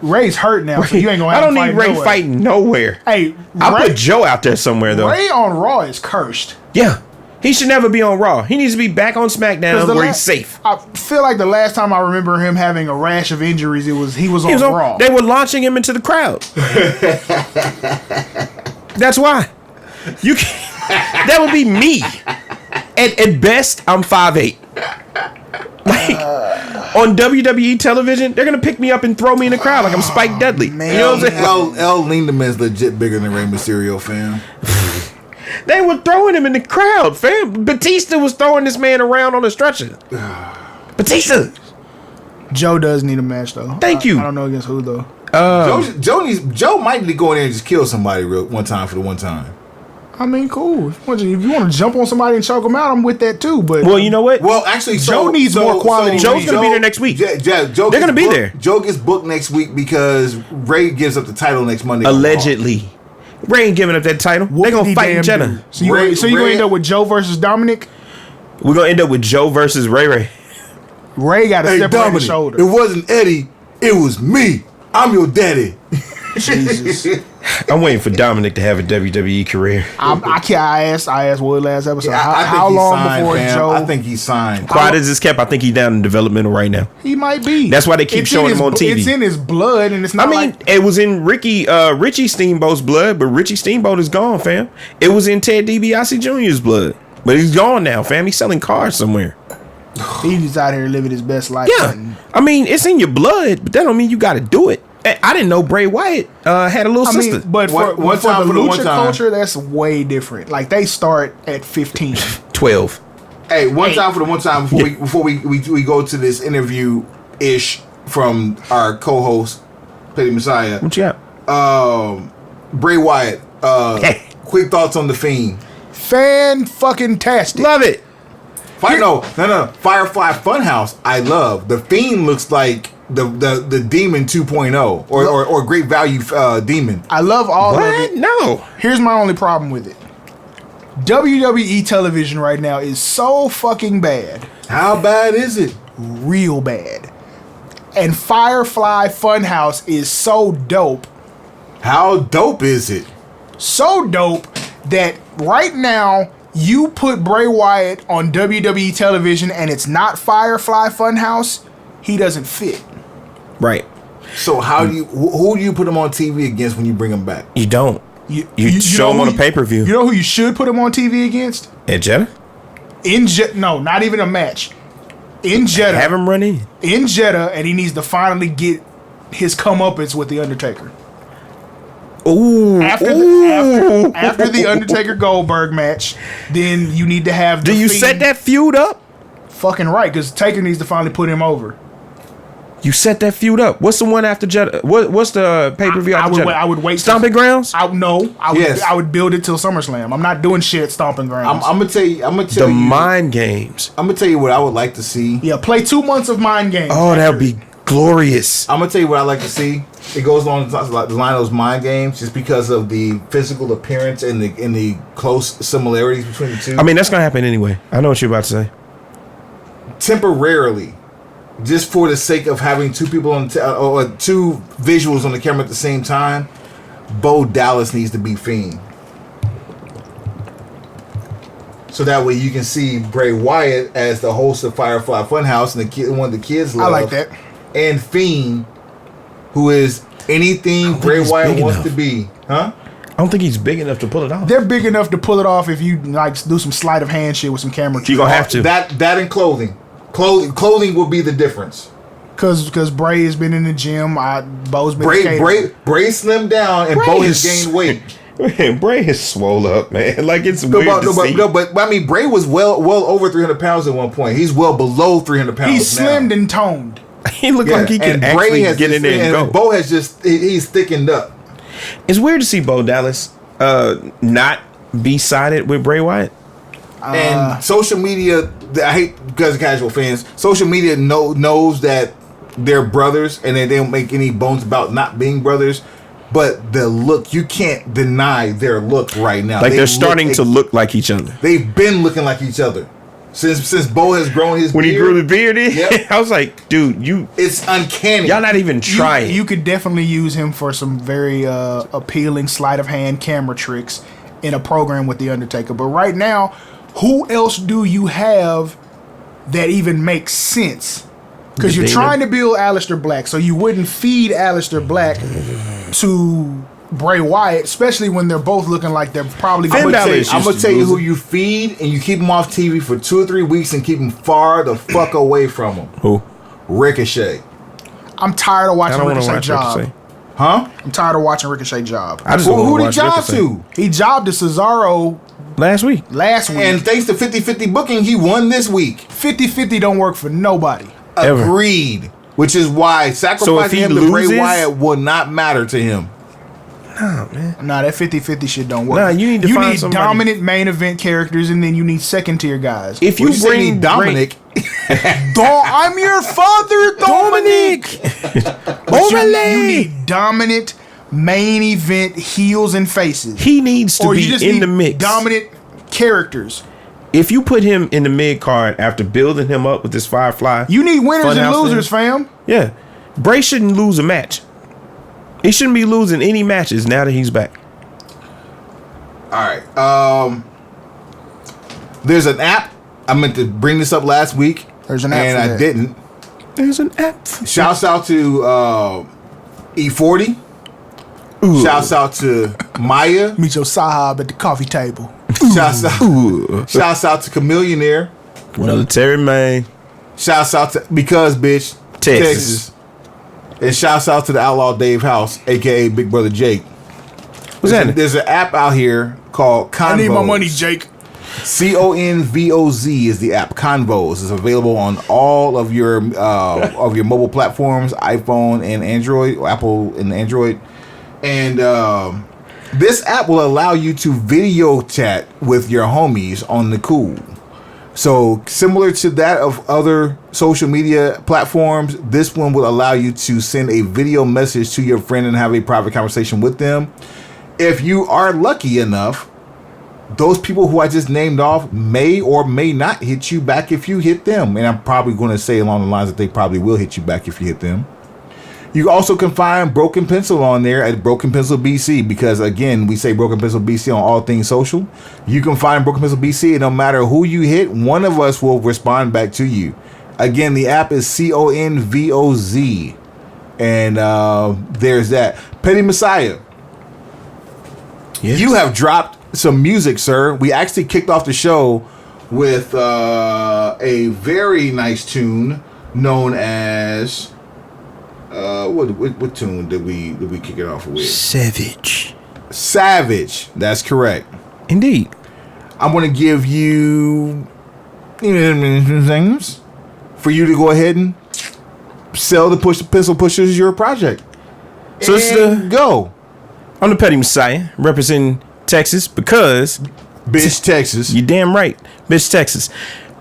Ray's hurt now, so you ain't gonna have I don't him need fight Ray nowhere. fighting nowhere. Hey, I'll Ray, put Joe out there somewhere though. Ray on Raw is cursed. Yeah. He should never be on Raw. He needs to be back on 'Cause SmackDown the where la- he's safe. I feel like the last time I remember him having a rash of injuries, he was He was on on, Raw. they were launching him into the crowd. That's why. You can, that would be me. At best, I'm 5'8". Like on WWE television, they're gonna pick me up and throw me in the crowd like I'm Spike Dudley. You know what I'm saying? El Lindemann is legit bigger than Rey Mysterio, fam. They were throwing him in the crowd, fam. Batista was throwing this man around on a stretcher. Batista. Joe does need a match though. Thank you. I don't know against who though. Joe might need to go in there and just kill somebody one time for the one time. I mean, cool. If you want to jump on somebody and choke them out, I'm with that too. But Well, you know what? Well, actually, Joe needs more quality. Joe's gonna be there next week. Joe They're gonna be there. Joe gets booked next week because Ray gives up the title next Monday. Allegedly. Ray ain't giving up that title. They're gonna fight in Jeddah. So you're gonna end up with Joe versus Dominic? We're gonna end up with Joe versus Ray. Ray got to step on the shoulder. It wasn't Eddie. It was me. I'm your daddy. Jesus. I'm waiting for Dominic to have a WWE career. I asked Wood last episode. I think how he long signed, before fam. Joe? I think he signed. Quiet as it's kept, I think he's down in developmental right now. He might be. That's why they keep showing him on TV. It's in his blood, and it's not. It was in Richie Steamboat's blood, but Richie Steamboat is gone, fam. It was in Ted DiBiase Jr.'s blood, but he's gone now, fam. He's selling cars somewhere. He's out here living his best life. Yeah, I mean, it's in your blood, but that don't mean you got to do it. I didn't know Bray Wyatt had a little sister. But for the lucha culture, that's way different. Like, they start at 15. 12. Hey, one time before we go to this interview ish from our co-host Petty Messiah. What you got? Bray Wyatt. Quick thoughts on the Fiend. Fan-fucking-tastic. Love it. No. Firefly Funhouse. I love. The Fiend looks like the Demon 2.0 or Great Value Demon. I love all of it. No. Here's my only problem with it. WWE television right now is so fucking bad. How bad is it? Real bad. And Firefly Funhouse is so dope. How dope is it? So dope that right now you put Bray Wyatt on WWE television and it's not Firefly Funhouse, he doesn't fit. Right. So who do you put him on TV against when you bring him back? You don't. You show him on a pay-per-view. You know who you should put him on TV against? At Jeddah? No, not even a match. In Jeddah. Have him run in. In Jeddah, and he needs to finally get his comeuppance with The Undertaker. Ooh. After the Undertaker Goldberg match, then you need to have Do you set that feud up? Fucking right, because Taker needs to finally put him over. You set that feud up. What's the one after Jeddah? What's the pay-per-view after Jeddah? I would wait. Stomping Grounds? I would build it till SummerSlam. I'm not doing shit at Stomping Grounds. I'm gonna tell you. The Mind Games. I'm gonna tell you what I would like to see. Yeah, play 2 months of Mind Games. Oh, that would be glorious. I'm gonna tell you what I like to see. It goes along the line of those Mind Games, just because of the physical appearance and the close similarities between the two. I mean, that's gonna happen anyway. I know what you're about to say. Temporarily, just for the sake of having two people on or two visuals on the camera at the same time, Bo Dallas needs to be Fiend. So that way you can see Bray Wyatt as the host of Firefly Funhouse and one of the kids love. I like that. And Fiend, who is anything Bray Wyatt wants to be. Huh? I don't think he's big enough to pull it off. They're big enough to pull it off if you like do some sleight of hand shit with some camera. You're gonna have to. That and clothing. Clothing will be the difference. Cause Bray has been in the gym. Bo's been Bray slimmed down and Bo has gained weight. Man, Bray has swole up, man. Like, it's weird to see. But I mean, Bray was well over 300 pounds at one point. He's well below 300 pounds. He's slimmed and toned. He looked like he could actually get in there and go. Bo has he's thickened up. It's weird to see Bo Dallas not be sided with Bray Wyatt. And social media, I hate because of casual fans, social media knows that they're brothers and they don't make any bones about not being brothers. But the look, you can't deny their look right now. Like, they're starting to look like each other. They've been looking like each other since Bo has grown his beard. When he grew the beard in, yep. I was like, dude, it's uncanny. Y'all not even trying. You could definitely use him for some very appealing sleight of hand camera tricks in a program with The Undertaker. But right now, who else do you have that even makes sense? Because you're trying to build Aleister Black, so you wouldn't feed Aleister Black to Bray Wyatt, especially when they're both looking like they're probably going to. I'm going to tell you who you feed, and you keep him off TV for 2 or 3 weeks and keep him far the fuck away from him. Who? Ricochet. I'm tired of watching Ricochet job. Huh? I'm tired of watching Ricochet job. I just Who don't did he watch job Ricochet. to? He jobbed to Cesaro Last week. last week. And thanks to 50-50 booking, he won this week. 50-50 don't work for nobody. Ever. Agreed. Which is why sacrificing he him to Bray loses- Wyatt will not matter to him. Nah, man. Nah, that 50-50 shit don't work. Nah, you need to find somebody- dominant main event characters, and then you need second tier guys. If You you say bring Dominic, I'm your father, Dominic. But you need dominant main event heels and faces. he needs to Or you be just in need the mix. dominant characters. If you put him in the mid card after building him up with this Firefly, You need winners and Funhouse losers, thing. fam. Yeah. Bray shouldn't lose a match. He shouldn't be losing any matches now that he's back. all right. There's an app. I meant to bring this up last week. There's an app and for I that. didn't. There's an app. Shouts out to E40. Shouts out to Maya. Meet your sahab at the coffee table. Shouts out to Chameleonaire. Another Terry May. Shouts out to Because Bitch Texas. And shouts out to the Outlaw Dave House, aka Big Brother Jake. What's that? There's an app out here called Convos. I need my money, Jake. CONVOZ is the app. Convos is available on all of your mobile platforms, iPhone and Android, or Apple and Android. And this app will allow you to video chat with your homies on the cool. So similar to that of other social media platforms, this one will allow you to send a video message to your friend and have a private conversation with them. If you are lucky enough, those people who I just named off may or may not hit you back if you hit them. And I'm probably going to say along the lines that they probably will hit you back if you hit them. You also can find Broken Pencil on there at BrokenpencilBC because, again, we say BrokenpencilBC on all things social. You can find Broken Pencil BC, and no matter who you hit, one of us will respond back to you. Again, the app is CONVOZ. And there's that. Petty Messiah, Yes. you have dropped some music, sir. We actually kicked off the show with a very nice tune known as... what tune did we kick it off with? Savage. Savage. That's correct. Indeed. I'm going to give you things for you to go ahead and sell the Pencil Pushers your project. So this is And go. I'm the Petty Messiah, representing Texas because Bitch, Texas. you damn right, bitch, Texas.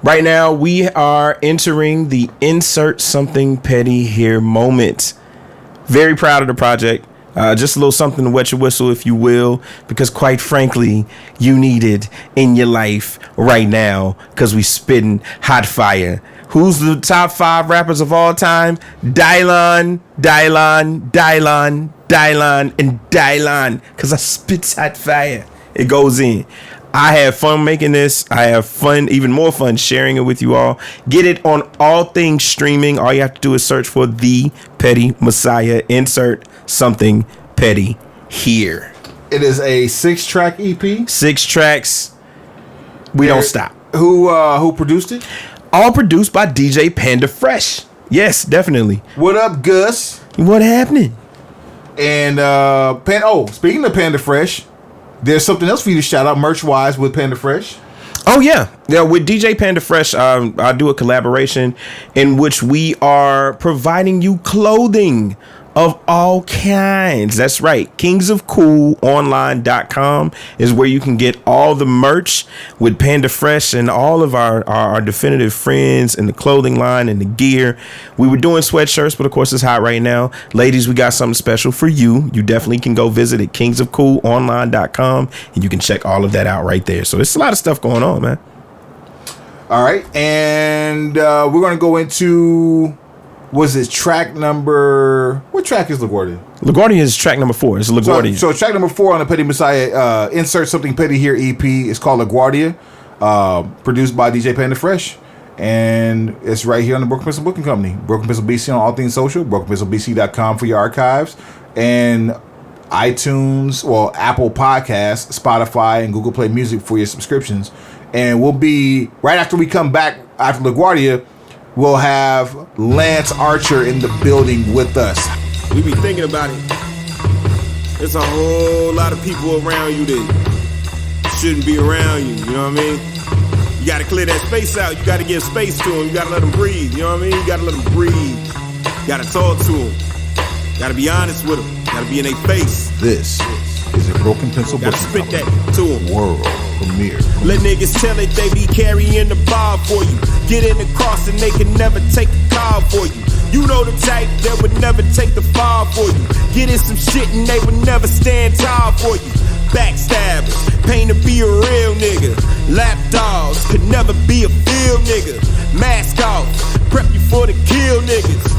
Right now, we are entering the insert something petty here moment. Very proud of the project. Just a little something to wet your whistle, if you will, because quite frankly, you need it in your life right now because we spitting hot fire. Who's the top 5 rappers of all time? Dylon, and Dylon, because I spit hot fire. It goes in. I have fun making this. I have fun, even more fun, sharing it with you all. Get it on all things streaming. All you have to do is search for The Petty Messiah. Insert something petty here. It is a 6-track EP. 6 tracks. We don't stop. Who produced it? All produced by DJ Panda Fresh. Yes, definitely. What up, Gus? What happening? And speaking of Panda Fresh, there's something else for you to shout out merch-wise with Panda Fresh. Oh, yeah. Yeah, with DJ Panda Fresh, I do a collaboration in which we are providing you clothing of all kinds. That's right. kingsofcoolonline.com is where you can get all the merch with Panda Fresh and all of our definitive friends and the clothing line and the gear. We were doing sweatshirts, but of course it's hot right now. Ladies, we got something special for you. You definitely can go visit at kingsofcoolonline.com and you can check all of that out right there. So there's a lot of stuff going on, man. All right. And we're going to go into... Was it track number... What track is LaGuardia? LaGuardia is track number 4. It's LaGuardia. So track number 4 on the Petty Messiah, Insert Something Petty Here EP is called LaGuardia, produced by DJ Panda Fresh. And it's right here on the Broken Pencil Booking Company. Broken Pencil BC on all things social. BrokenpencilBC.com for your archives. And iTunes, Apple Podcasts, Spotify, and Google Play Music for your subscriptions. And we'll be... Right after we come back after LaGuardia... We'll have Lance Archer in the building with us. We be thinking about it. There's a whole lot of people around you that shouldn't be around you, you know what I mean? You gotta clear that space out. You gotta give space to them. You gotta let them breathe, you know what I mean? You gotta let them breathe. You gotta talk to them. You gotta be honest with them. You gotta be in their face. This is a Broken Pencil Gotta spit that to them. World premiere. Let niggas tell it they be carrying the bar for you. Get in the cross and they can never take a call for you. You know the type that would never take the fall for you. Get in some shit and they would never stand tall for you. Backstabbers, pain to be a real nigga. Lap dogs, could never be a field nigga. Mask off, prep you for the kill niggas.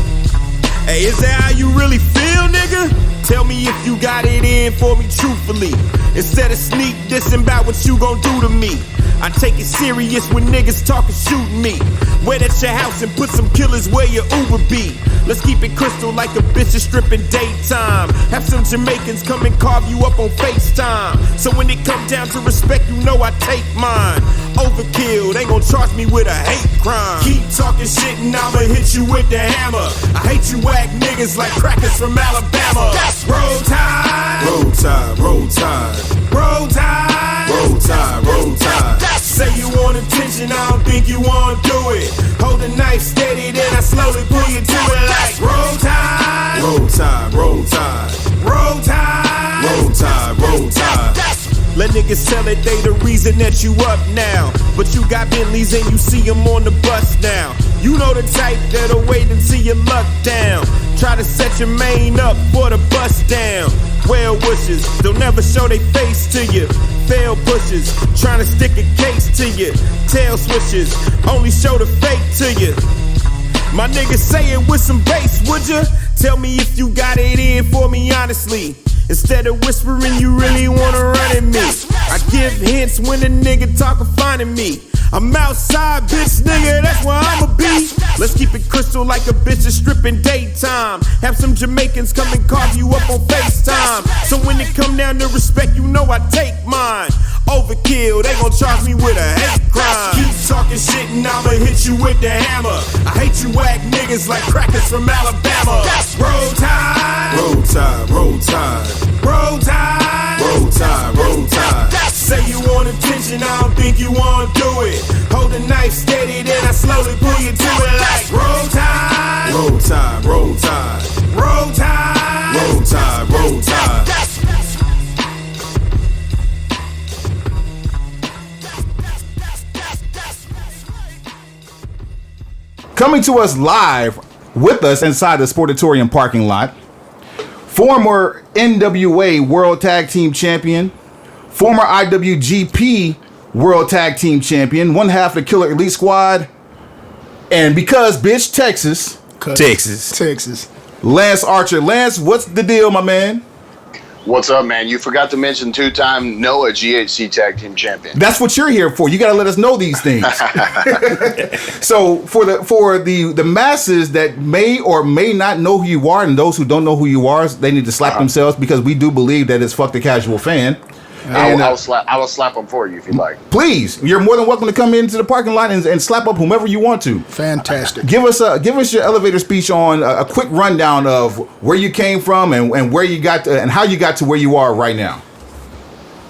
Hey, is that how you really feel, nigga? Tell me if you got it in for me truthfully. Instead of sneak dissing about what you gon' do to me. I take it serious when niggas talking shooting me. Wait at your house and put some killers where your Uber be. Let's keep it crystal like a bitch is stripping daytime. Have some Jamaicans come and carve you up on FaceTime. So when it come down to respect, you know I take mine. Overkill, they gon' charge me with a hate crime. Keep talking shit and I'ma hit you with the hammer. I hate you whack niggas like crackers from Alabama. Roll Tide, Roll Tide, Roll Tide, Roll Tide, Roll Tide, Roll Tide. Say you want attention, I don't think you wanna do it. Hold the knife steady, then I slowly pull you to it like Roll Tide, Roll Tide, Roll Tide, Roll Tide, Roll Tide, Roll Tide. Let niggas tell it they the reason that you up now. But you got Bentleys and you see them on the bus now. You know the type that'll wait until your luck down. Try to set your main up for the bust down. Well wishes, they'll never show they face to you. Fail pushes, trying to stick a case to you. Tail switches, only show the fake to you. My niggas say it with some bass, would ya? Tell me if you got it in for me honestly. Instead of whispering, you really wanna run at me. I give hints when a nigga talk of finding me. I'm outside, bitch, nigga, that's where I'ma be. Let's keep it crystal like a bitch is stripping daytime. Have some Jamaicans come and carve you up on FaceTime. So when it come down to respect, you know I take mine. Overkill, they gon' charge me with a hate crime. Keep talking shit and I'ma hit you with the hammer. I hate you whack niggas like crackers from Alabama. Roll Tide, Roll Tide, Roll Tide, Roll Tide, Roll Tide, Roll Tide. Say you want attention, I don't think you wanna do it. Hold the knife steady, then I slowly pull you to it like Roll Tide, Roll Tide, Roll Tide, Roll Tide, Roll Tide, Roll Tide. Coming to us live with us inside the Sportatorium parking lot, former NWA World Tag Team Champion, former IWGP World Tag Team Champion, one half of the Killer Elite Squad, and because bitch Texas, Lance Archer. Lance, what's the deal, my man? What's up, man? You forgot to mention two-time Noah GHC Tag Team Champion. That's what you're here for. You got to let us know these things. So for the masses that may or may not know who you are, and those who don't know who you are, they need to slap themselves, because we do believe that it's fuck the casual fan. And, I will slap them for you if you'd like. Please, you're more than welcome to come into the parking lot and slap up whomever you want to. Fantastic. Give us your elevator speech on a quick rundown of where you came from and where you got to, and how you got to where you are right now.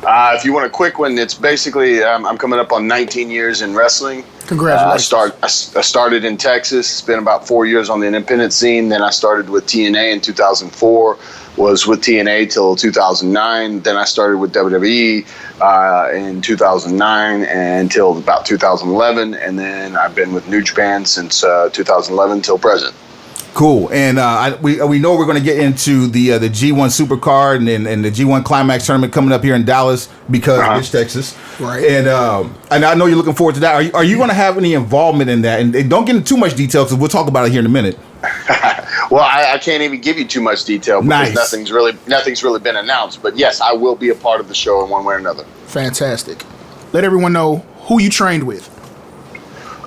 If you want a quick one, it's basically I'm coming up on 19 years in wrestling. Congratulations. I started in Texas. Spent about 4 years on the independent scene. Then I started with TNA in 2004. Was with TNA till 2009. Then I started with WWE in 2009 until about 2011. And then I've been with New Japan since 2011 till present. Cool. And we know we're going to get into the G1 Supercard and the G1 Climax tournament coming up here in Dallas because it's Texas. Right. And I know you're looking forward to that. Are you going to have any involvement in that? And don't get into too much detail because we'll talk about it here in a minute. Well, I can't even give you too much detail because nothing's really been announced. But yes, I will be a part of the show in one way or another. Fantastic. Let everyone know who you trained with.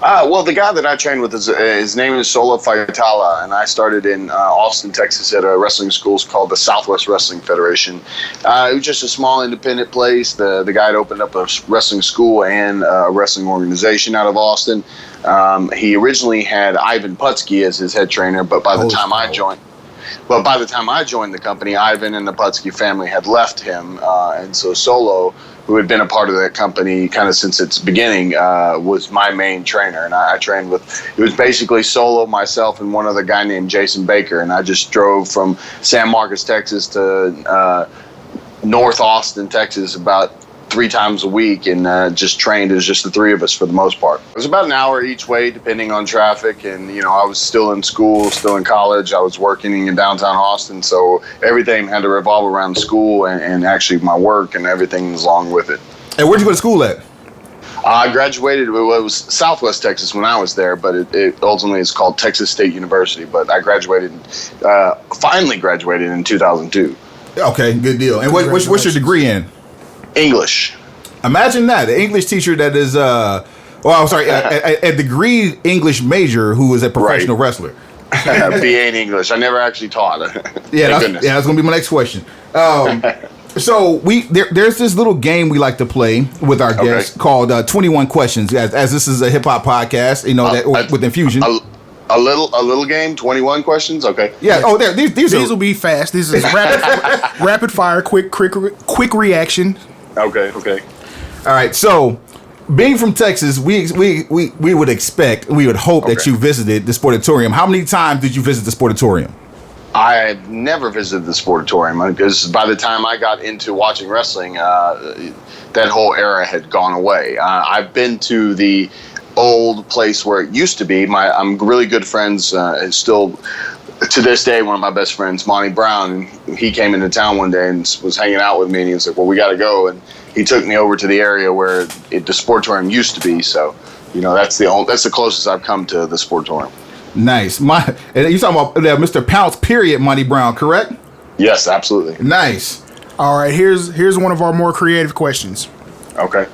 Well, the guy that I trained with his name is Sola Faitala, and I started in Austin, Texas, at a wrestling school called the Southwest Wrestling Federation. It was just a small independent place. The guy had opened up a wrestling school and a wrestling organization out of Austin. He originally had Ivan Putski as his head trainer, but by the time I joined, But by the time I joined the company, Ivan and the Putski family had left him, and so Solo, who had been a part of that company kind of since its beginning, was my main trainer. And I trained with, it was basically Solo, myself, and one other guy named Jason Baker. And I just drove from San Marcos, Texas to North Austin, Texas about 3 times a week, and just trained as just the 3 of us for the most part. It was about an hour each way, depending on traffic. And, I was still in school, still in college. I was working in downtown Austin. So everything had to revolve around school and actually my work and everything was along with it. And where'd you go to school at? I graduated, it was Southwest Texas when I was there, but it ultimately is called Texas State University. But I finally graduated in 2002. Okay, good deal. And what's your degree in? English. Imagine that, an English teacher that is, a degree English major who is a professional wrestler. BA in English. I never actually taught. That's gonna be my next question. So there's this little game we like to play with our guests called 21 Questions. As this is a hip hop podcast, with Infusion. A little game, 21 questions. Okay. Yeah. Oh, these will be fast. This is rapid fire, quick reaction. Okay. All right. So, being from Texas, we would expect, we would hope that you visited the Sportatorium. How many times did you visit the Sportatorium? I never visited the Sportatorium because by the time I got into watching wrestling, that whole era had gone away. I've been to the old place where it used to be. I'm really good friends, and still to this day one of my best friends, Monty Brown. He came into town one day and was hanging out with me, and he was like, "Well, we got to go." And he took me over to the area where the Sportatorium used to be. So, that's the closest I've come to the Sportatorium. Nice. And you're talking about Mr. Pounce, period, Monty Brown, correct? Yes, absolutely. Nice. All right, here's one of our more creative questions. Okay.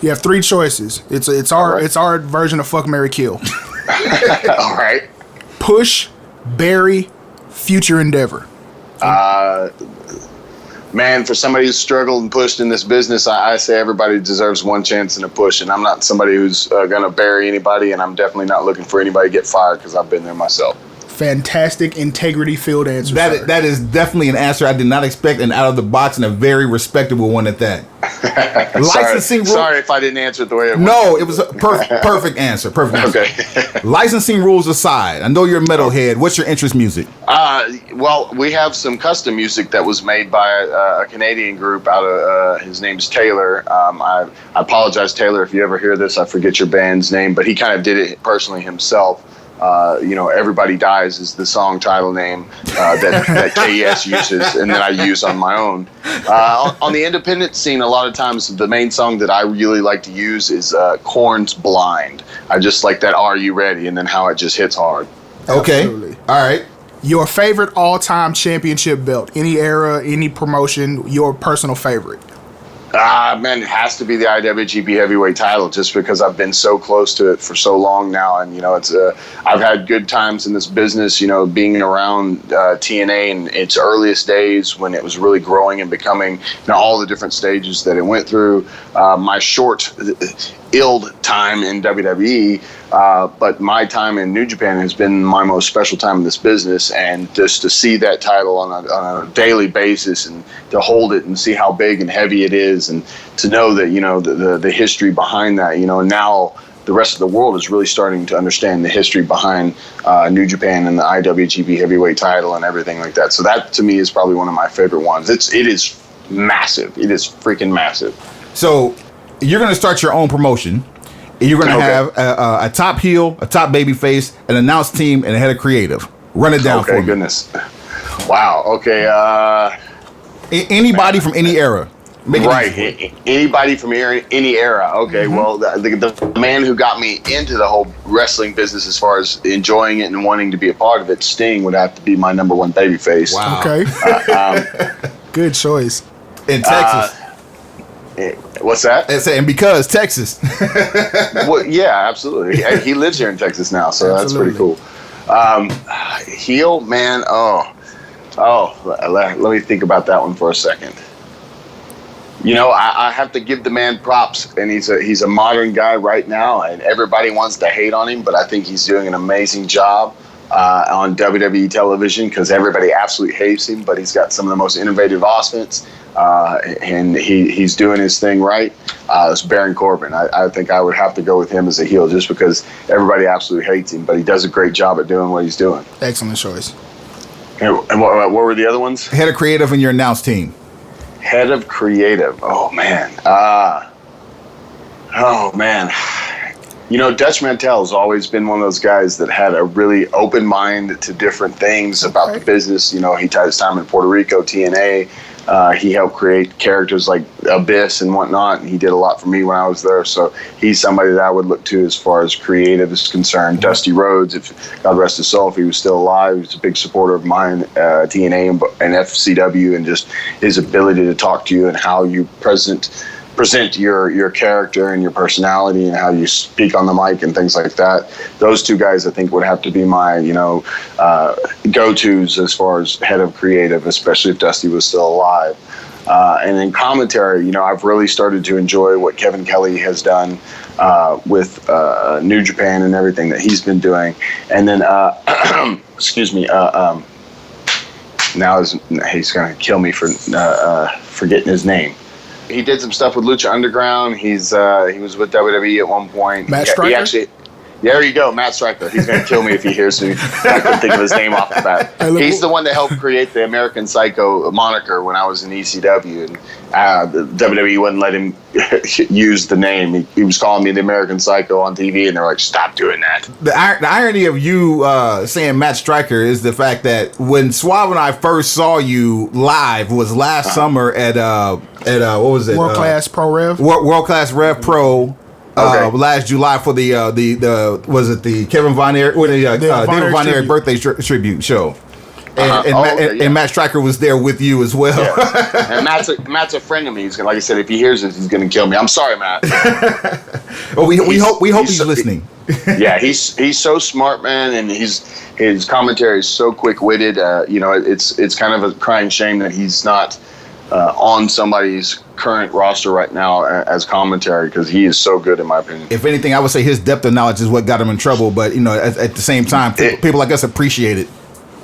You have 3 choices. It's our version of fuck, marry, kill. All right. Push, bury, future endeavor. Man, for somebody who's struggled and pushed in this business, I say everybody deserves one chance and a push. And I'm not somebody who's going to bury anybody, and I'm definitely not looking for anybody to get fired because I've been there myself. Fantastic integrity-filled answer. That is definitely an answer I did not expect, and out of the box, and a very respectable one at that. Licensing rules. Sorry if I didn't answer it the way it was. No, it was a perfect answer. Perfect answer. Okay. Licensing rules aside, I know you're a metalhead. What's your interest music? Well, we have some custom music that was made by a Canadian group out of his name's Taylor. I apologize, Taylor, if you ever hear this. I forget your band's name, but he kind of did it personally himself. Everybody Dies is the song title name that KES uses, and then I use on my own. On the independent scene, a lot of times the main song that I really like to use is Korn's Blind. I just like that Are You Ready, and then how it just hits hard. Okay. Absolutely. All right. Your favorite all-time championship belt, any era, any promotion, your personal favorite? Man, it has to be the IWGP Heavyweight title, just because I've been so close to it for so long now, and it's I've had good times in this business. Being around TNA in its earliest days when it was really growing and becoming all the different stages that it went through. My short, ill time in WWE, but my time in New Japan has been my most special time in this business, and just to see that title on a daily basis and to hold it and see how big and heavy it is, and to know that the history behind that, now the rest of the world is really starting to understand the history behind New Japan and the IWGP Heavyweight title and everything like that. So that to me is probably one of my favorite ones. It is massive. It is freaking massive. So you're going to start your own promotion. You're going to have a top heel, a top baby face, an announce team, and a head of creative. Run it down for me. Goodness. Wow. Okay. Anybody from any era. Right. Anybody from any era. Okay. Mm-hmm. Well, the man who got me into the whole wrestling business as far as enjoying it and wanting to be a part of it, Sting, would have to be my number one baby face. Wow. Okay. Good choice. In Texas. What's that? And because Texas. Well, yeah, absolutely. He lives here in Texas now, so absolutely. That's pretty cool. Heel, man. Let me think about that one for a second. I have to give the man props, and he's a modern guy right now, and everybody wants to hate on him, but I think he's doing an amazing job. on WWE television because everybody absolutely hates him, but he's got some of the most innovative offense, and he's doing his thing right. It's Baron Corbin. I think I would have to go with him as a heel just because everybody absolutely hates him, but he does a great job at doing what he's doing. Excellent choice. And what were the other ones? Head of creative in your announce team. Head of creative. Oh, man. You know, Dutch Mantel has always been one of those guys that had a really open mind to different things about the business. You know, he tried his time in Puerto Rico, TNA. He helped create characters like Abyss and whatnot, and he did a lot for me when I was there. So he's somebody that I would look to as far as creative is concerned. Dusty Rhodes, if God rest his soul, if he was still alive, he was a big supporter of mine, TNA and FCW, and just his ability to talk to you and how you present your character and your personality and how you speak on the mic and things like that. Those two guys, I think, would have to be my, go-tos as far as head of creative, especially if Dusty was still alive. And in commentary, I've really started to enjoy what Kevin Kelly has done with New Japan and everything that he's been doing. And then, excuse me, now he's going to kill me for forgetting his name. He did some stuff with Lucha Underground. He was with WWE at one point. Matt Striker? There you go, Matt Striker. He's going to kill me if he hears me. I couldn't think of his name off the bat. He's the one that helped create the American Psycho moniker when I was in ECW. And the WWE wouldn't let him use the name. He was calling me the American Psycho on TV, and they're like, stop doing that. The irony of you saying Matt Striker is the fact that when Suave and I first saw you live was last summer at what was it? World Class Pro Rev? World Class Rev Pro. Okay. Last July for the was it the Kevin Von Erich or the David Von Erich birthday tribute show, and Matt Striker was there with you as well. Yeah. And Matt's a friend of me. He's gonna, like I said, if he hears this, he's gonna kill me. I'm sorry, Matt. Well, we hope he's listening. Yeah, he's so smart, man, and his commentary is so quick witted. It's kind of a crying shame that he's not on somebody's current roster right now as commentary, because he is so good in my opinion. If anything, I would say his depth of knowledge is what got him in trouble, but at the same time, people like us appreciate it.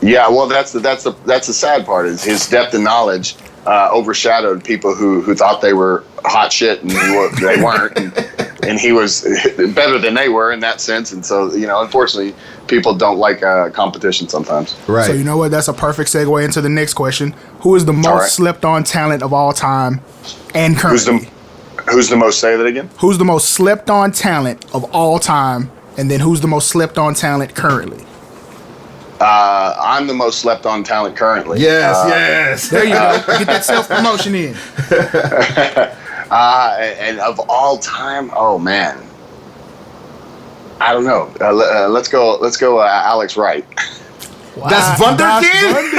Yeah, well, that's the sad part is his depth of knowledge overshadowed people who thought they were hot shit and they weren't, and he was better than they were in that sense, and so unfortunately people don't like competition sometimes. Right. So you know what? That's a perfect segue into the next question. Who is the most slept on talent of all time and currently? Who's the most? Say that again. Who's the most slept on talent of all time, and then who's the most slept on talent currently? I'm the most slept on talent currently. Yes. There you go. Get that self promotion in. And of all time, oh man, I don't know. Let's go. Alex Wright. Wow. That's Wunderkind?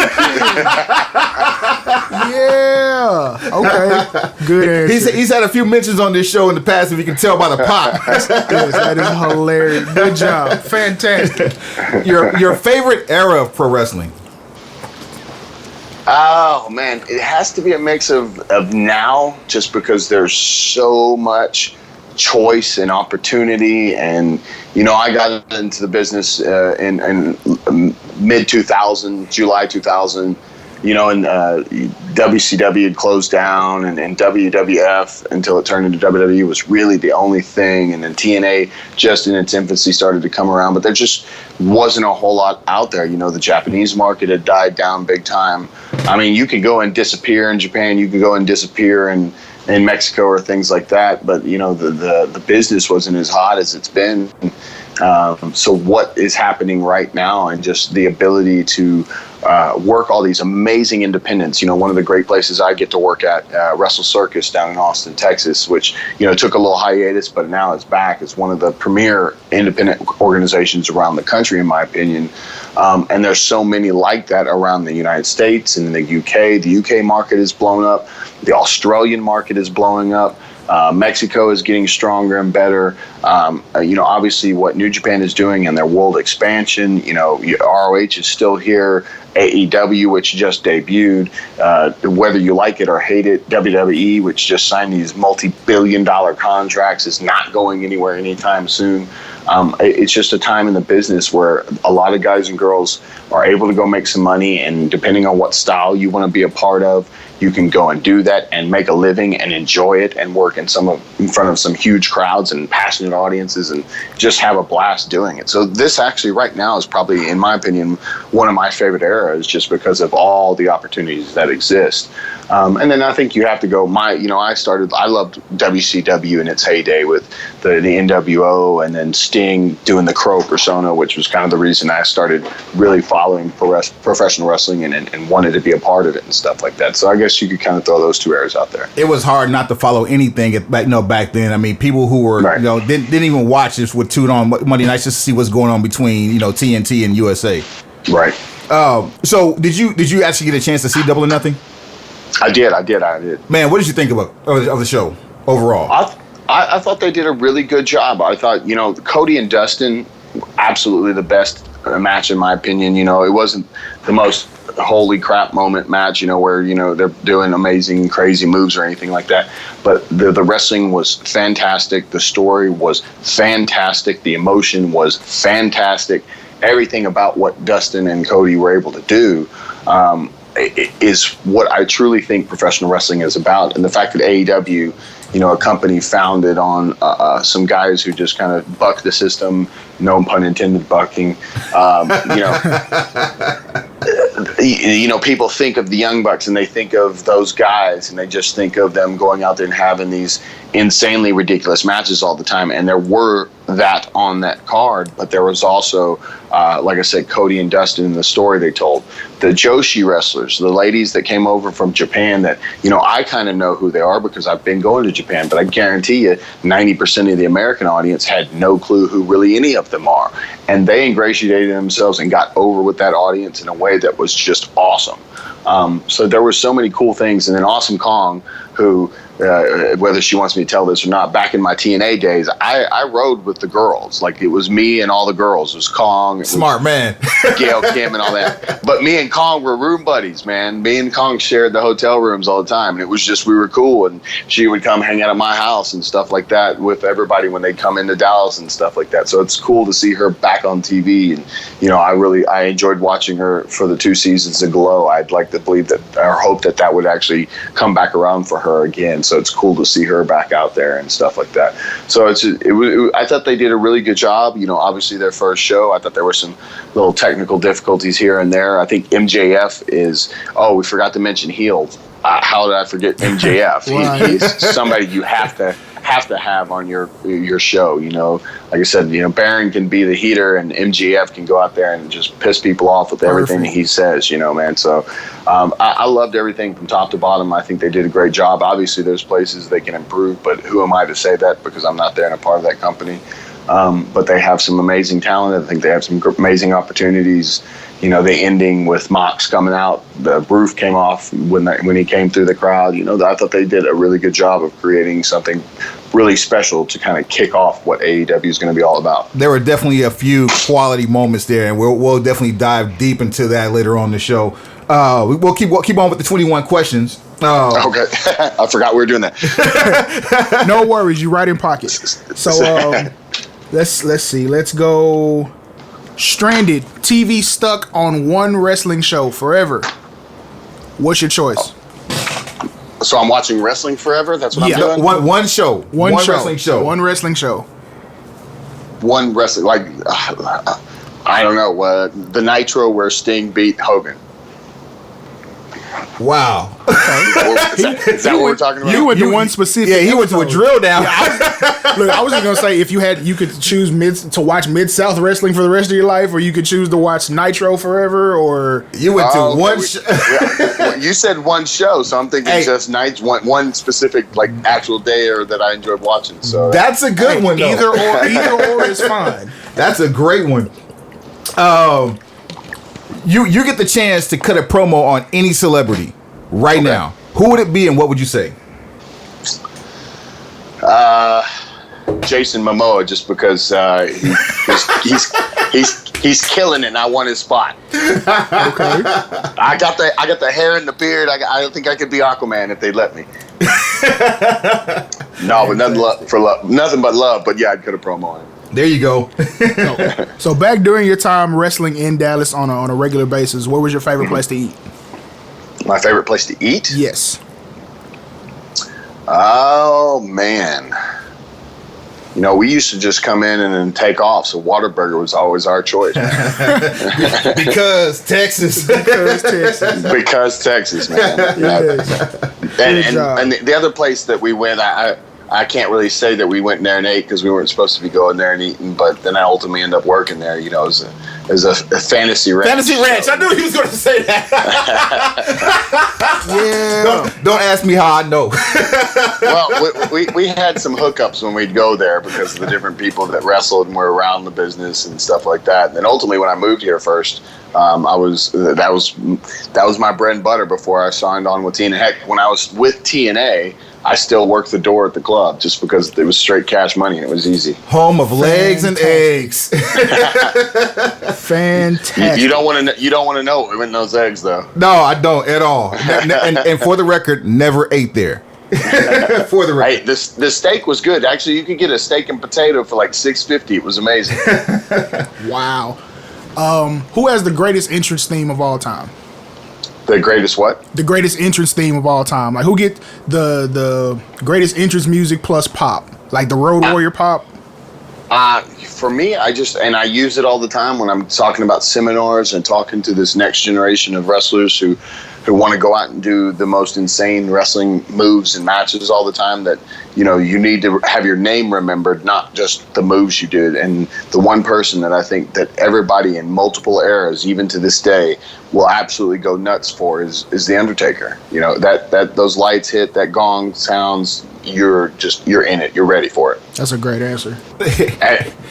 Yeah. Okay. Good answer. He's had a few mentions on this show in the past, if you can tell by the pop. Yes, that is hilarious. Good job. Fantastic. Your favorite era of pro wrestling? Oh man, it has to be a mix of now, just because there's so much choice and opportunity, and I got into the business in mid 2000, July 2000. And WCW had closed down, and WWF until it turned into WWE was really the only thing, and then TNA just in its infancy started to come around, but there just wasn't a whole lot out there. The Japanese market had died down big time. I mean, you could go and disappear in Japan, you could go and disappear in Mexico or things like that, but the business wasn't as hot as it's been. So what is happening right now, and just the ability to work all these amazing independents. One of the great places I get to work at, Wrestle Circus down in Austin, Texas, which took a little hiatus, but now it's back. It's one of the premier independent organizations around the country, in my opinion. And there's so many like that around the United States and in the UK. The UK market is blown up. The Australian market is blowing up. Mexico is getting stronger and better. Obviously what New Japan is doing and their world expansion, ROH is still here. AEW, which just debuted, whether you like it or hate it, WWE, which just signed these multi-billion-dollar contracts, is not going anywhere anytime soon. It's just a time in the business where a lot of guys and girls are able to go make some money, and depending on what style you want to be a part of, you can go and do that and make a living and enjoy it and work in front of some huge crowds and passionate audiences and just have a blast doing it. So this actually right now is probably, in my opinion, one of my favorite eras, just because of all the opportunities that exist. And then I think you have to go, I loved WCW in its heyday with the NWO and then Sting doing the Crow persona, which was kind of the reason I started really following professional wrestling and wanted to be a part of it and stuff like that. So I guess you could kind of throw those two eras out there. It was hard not to follow anything back then. I mean, people who were, right. Didn't even watch this would tune on Monday nights just to see what's going on between, TNT and USA. Right. So did you actually get a chance to see Double or Nothing? I did. Man, what did you think of the show overall? I thought they did a really good job. I thought, Cody and Dustin, absolutely the best match in my opinion. It wasn't the most holy crap moment match, where, they're doing amazing, crazy moves or anything like that. But the wrestling was fantastic. The story was fantastic. The emotion was fantastic. Everything about what Dustin and Cody were able to do is what I truly think professional wrestling is about. And the fact that AEW, a company founded on some guys who just kind of buck the system, no pun intended, bucking, people think of the Young Bucks and they think of those guys and they just think of them going out there and having these insanely ridiculous matches all the time. And there were that on that card, but there was also, like I said, Cody and Dustin in the story they told. The Joshi wrestlers, the ladies that came over from Japan that, I kind of know who they are because I've been going to Japan, but I guarantee you 90% of the American audience had no clue who really any of them are. And they ingratiated themselves and got over with that audience in a way that was just awesome. So there were so many cool things. And then Awesome Kong, who, whether she wants me to tell this or not, back in my TNA days, I rode with the girls. Like, it was me and all the girls. It was Kong. Smart man. Gail Kim and all that. But me and Kong were room buddies, man. Me and Kong shared the hotel rooms all the time. And it was just, we were cool. And she would come hang out at my house and stuff like that with everybody when they'd come into Dallas and stuff like that. So it's cool to see her back on TV. And, I enjoyed watching her for the 2 seasons of Glow. I'd like to believe that, or hope that would actually come back around for her again. So it's cool to see her back out there and stuff like that. So I thought they did a really good job. Obviously their first show, I thought there were some little technical difficulties here and there. I think MJF is, we forgot to mention heel. How did I forget MJF? He's somebody you have to have on your show. Like I said, Baron can be the heater and MJF can go out there and just piss people off with everything that he says, man. So I loved everything from top to bottom. I think they did a great job. Obviously there's places they can improve, but who am I to say that because I'm not there and a part of that company. But they have some amazing talent. I think they have some amazing opportunities. The ending with Mox coming out, the roof came off when he came through the crowd. I thought they did a really good job of creating something really special to kind of kick off what AEW is going to be all about. There were definitely a few quality moments there, and we'll definitely dive deep into that later on in the show. We'll keep on with the 21 questions. Okay, I forgot we were doing that. No worries, you right in pocket. So let's see. Let's go. Stranded, TV stuck on one wrestling show forever. What's your choice? So I'm watching wrestling forever? That's what I'm doing? One show. One wrestling show. One wrestling show. One wrestling, like, I don't know, the Nitro where Sting beat Hogan. Wow. Is that what we're talking about? You went to one specific. Yeah, he went to a drill down. I was just gonna say, if you could choose to watch Mid-South wrestling for the rest of your life, or you could choose to watch Nitro forever, or you went to one. You said one show, so I'm thinking just one specific like actual day or that I enjoyed watching. So that's a good one. Though. Either or is fine. That's a great one. You get the chance to cut a promo on any celebrity right now. Who would it be and what would you say? Jason Momoa, just because he's He's killing it, and I want his spot. Okay. I got the hair and the beard. I think I could be Aquaman if they let me. No, but nothing but love. But yeah, I'd cut a promo on it. There you go. So back during your time wrestling in Dallas on a regular basis, where was your favorite place to eat? My favorite place to eat? Yes. Oh man. You know, we used to just come in and then take off, so Whataburger was always our choice. Because Texas. Because Texas, man. Yes. And the other place that we went, I can't really say that we went there and ate because we weren't supposed to be going there and eating, but then I ultimately ended up working there, you know, as a fantasy ranch. Fantasy ranch. I knew he was going to say that. Yeah. Don't ask me how I know. Well, we had some hookups when we'd go there because of the different people that wrestled and were around the business and stuff like that. And then ultimately, when I moved here first, that was my bread and butter before I signed on with TNA. Heck, when I was with TNA, I still worked the door at the club just because it was straight cash money and it was easy. Home of legs and eggs. Fantastic. You don't want to know what went in those eggs, though. No, I don't at all. And for the record, never ate there. For the record. Hey, the steak was good. Actually, you could get a steak and potato for like $6.50. It was amazing. Wow. Who has the greatest entrance theme of all time? The greatest what? The greatest entrance theme of all time. Like, who get the greatest entrance music plus pop? Like the Road Warrior pop? For me, I use it all the time when I'm talking about seminars and talking to this next generation of wrestlers who want to go out and do the most insane wrestling moves and matches all the time, that, you know, you need to have your name remembered, not just the moves you did. And the one person that I think that everybody in multiple eras, even to this day, will absolutely go nuts for is The Undertaker. You know, that those lights hit, that gong sounds, you're in it. You're ready for it. That's a great answer.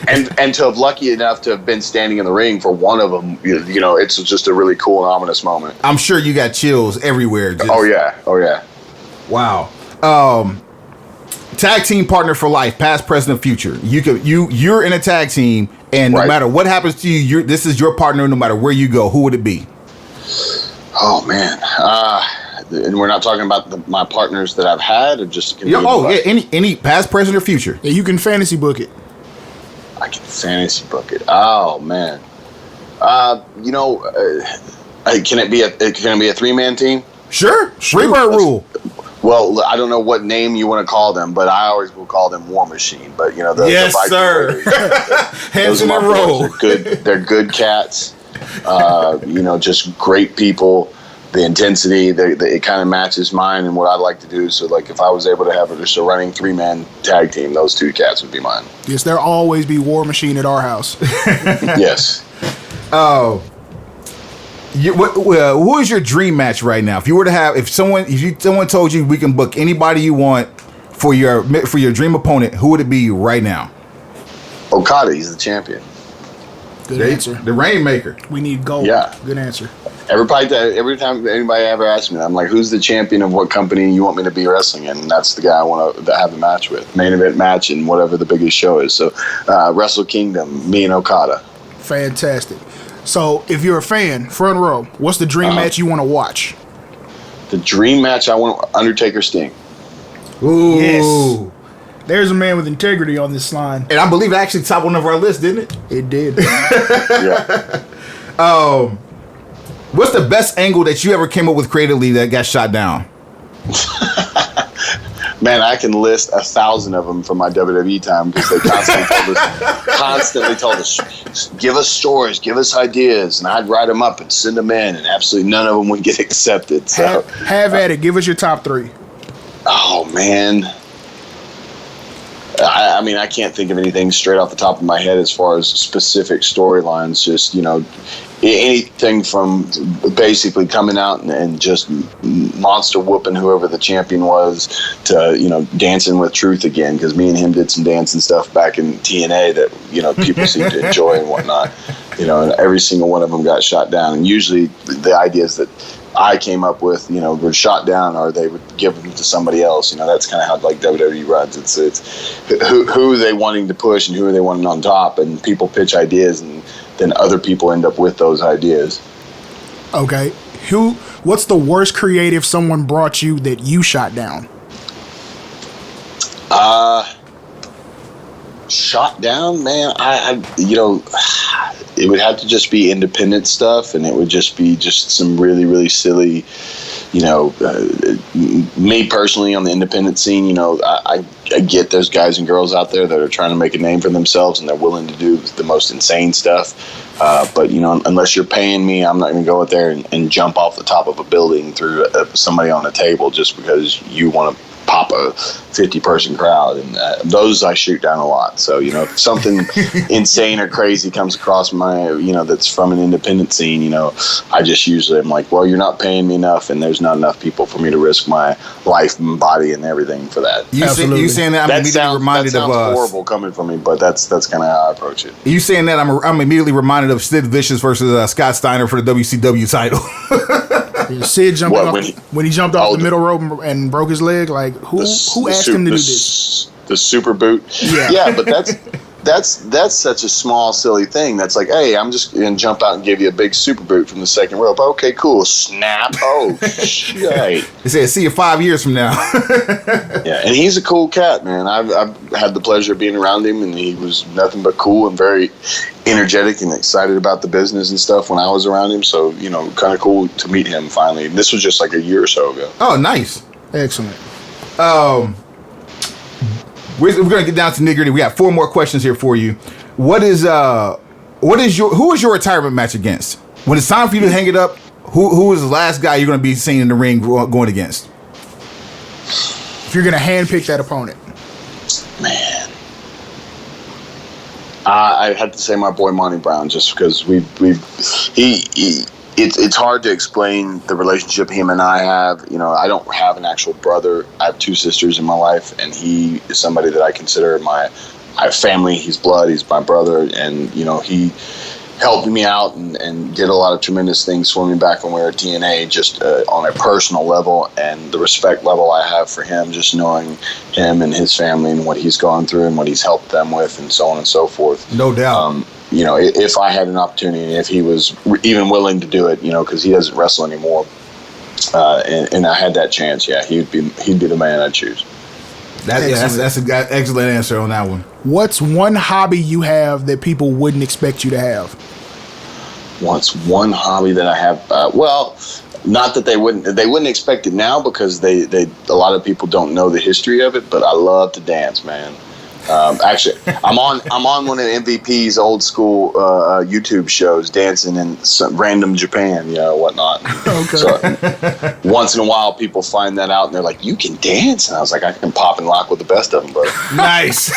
and to have lucky enough to have been standing in the ring for one of them, you know, it's just a really cool and ominous moment. I'm sure you got chills everywhere. Oh yeah. Wow. Tag team partner for life, past, present, future. You're in a tag team, and no matter what happens to you, this is your partner. No matter where you go, who would it be? Oh man. And we're not talking about my partners that I've had, or just any past, present, or future. Yeah, you can fantasy book it. I can fantasy book it. Oh man. Can it be a 3-man team? Sure. Freebird rule. Well, I don't know what name you want to call them, but I always will call them War Machine. But you know, the sir. Hands in a row. They're good cats. You know, just great people. The intensity, it kind of matches mine and what I like to do. So, like, if I was able to have just a running 3-man tag team, those two cats would be mine. Yes, there'll always be War Machine at our house. Yes. Oh. Who is your dream match right now? If someone told you we can book anybody you want for your dream opponent, who would it be right now? Okada, he's the champion. Good answer. The Rainmaker. We need gold. Yeah. Good answer. Every time anybody ever asks me, I'm like, who's the champion of what company you want me to be wrestling in? And that's the guy I want to have a match with. Main event match and whatever the biggest show is. So, Wrestle Kingdom, me and Okada. Fantastic. So, if you're a fan, front row, what's the dream match you want to watch? The dream match I want, Undertaker Sting. Ooh. Yes. There's a man with integrity on this line. And I believe it actually topped one of our lists, didn't it? It did. Yeah. What's the best angle that you ever came up with creatively that got shot down? Man, I can list 1,000 of them from my WWE time because they constantly told us, give us stories, give us ideas, and I'd write them up and send them in, and absolutely none of them would get accepted. So have at it. Give us your top 3. Oh man, I mean, I can't think of anything straight off the top of my head as far as specific storylines. Just, you know, anything from basically coming out and just monster whooping whoever the champion was to, you know, dancing with Truth again, because me and him did some dancing stuff back in TNA that, you know, people seem to enjoy and whatnot. You know, and every single one of them got shot down. And usually the ideas that I came up with, you know, were shot down or they would give them to somebody else. You know, that's kind of how like WWE runs. It's who are they wanting to push and who are they wanting on top, and people pitch ideas, and then other people end up with those ideas. Okay. What's the worst creative someone brought you that you shot down? Shot down, man. I it would have to just be independent stuff, and it would just be some really, really silly, me personally on the independent scene, I get there's guys and girls out there that are trying to make a name for themselves and they're willing to do the most insane stuff. But, unless you're paying me, I'm not going to go out there and jump off the top of a building through somebody on a table just because you want to pop a 50-person crowd, and those I shoot down a lot. So if something insane or crazy comes across my that's from an independent scene, I just usually am like, well, you're not paying me enough, and there's not enough people for me to risk my life and body and everything for that. You saying that? I'm immediately reminded of horrible coming from me, but that's kind of how I approach it. You saying that? I'm immediately reminded of Sid Vicious versus Scott Steiner for the WCW title. Sid jumping when he jumped off the middle rope and broke his leg. Like who asked him to do this? The super boot. Yeah, but that's such a small, silly thing. That's like, hey, I'm just gonna jump out and give you a big super boot from the second rope. Okay, cool. Snap. Oh shit. They said, see you 5 years from now. Yeah, and he's a cool cat, man. I've had the pleasure of being around him, and he was nothing but cool and very energetic and excited about the business and stuff when I was around him. So, kind of cool to meet him finally. And this was just like a year or so ago. Oh, nice. Excellent. We're going to get down to nitty-gritty. We got 4 more questions here for you. Who is your retirement match against? When it's time for you to hang it up, who is the last guy you're going to be seeing in the ring going against? If you're going to handpick that opponent. Man. I had to say my boy Monty Brown, just because it's hard to explain the relationship him and I have. I don't have an actual brother. I have 2 sisters in my life, and he is somebody that I consider I have family. He's blood. He's my brother, and he helped me out and did a lot of tremendous things for me back when we were at TNA, just on a personal level, and the respect level I have for him, just knowing him and his family and what he's gone through and what he's helped them with, and so on and so forth. No doubt. If I had an opportunity, and if he was even willing to do it, because he doesn't wrestle anymore, and I had that chance, yeah, he'd be the man I'd choose. That's an excellent answer on that one. What's one hobby you have that people wouldn't expect you to have? What's one hobby that I have? Well, not that they wouldn't expect it now, because a lot of people don't know the history of it, but I love to dance, man. Actually, I'm on one of MVP's old school YouTube shows, dancing in some random Japan, whatnot. Okay. So once in a while, people find that out, and they're like, "You can dance?" And I was like, "I can pop and lock with the best of them, brother." Nice.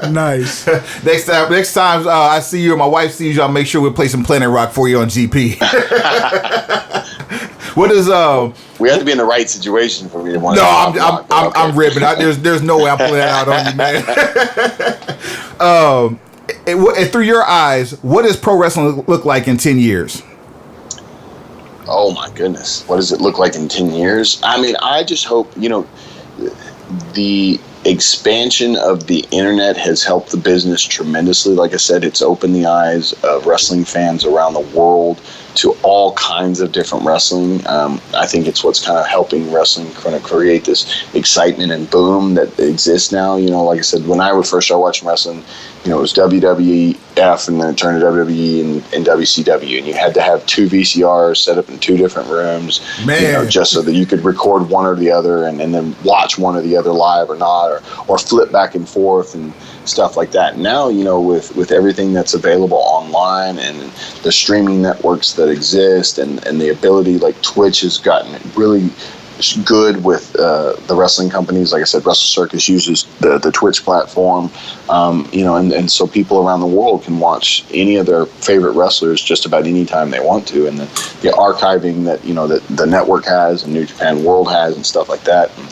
Nice. Next time I see you or my wife sees you, I'll make sure we play some Planet Rock for you on GP. What is We have to be in the right situation for me to want. No, I'm ripping. There's no way I'm pulling that out on you, man. Through your eyes, what does pro wrestling look like in 10 years? Oh my goodness, what does it look like in 10 years? I mean, I just hope the expansion of the internet has helped the business tremendously. Like I said, it's opened the eyes of wrestling fans around the world to all kinds of different wrestling. I think it's what's kind of helping wrestling kind of create this excitement and boom that exists now. Like I said, when I would first start watching wrestling, it was WWF, and then it turned to WWE and WCW, and you had to have 2 VCRs set up in 2 different rooms, man, just so that you could record one or the other and then watch one or the other live or not, or flip back and forth and stuff like that. Now, with everything that's available online and the streaming networks that exist, and the ability, like Twitch has gotten really good with the wrestling companies. Like I said, Wrestle Circus uses the Twitch platform, and so people around the world can watch any of their favorite wrestlers just about any time they want to, and the archiving that that the network has and New Japan World has and stuff like that. And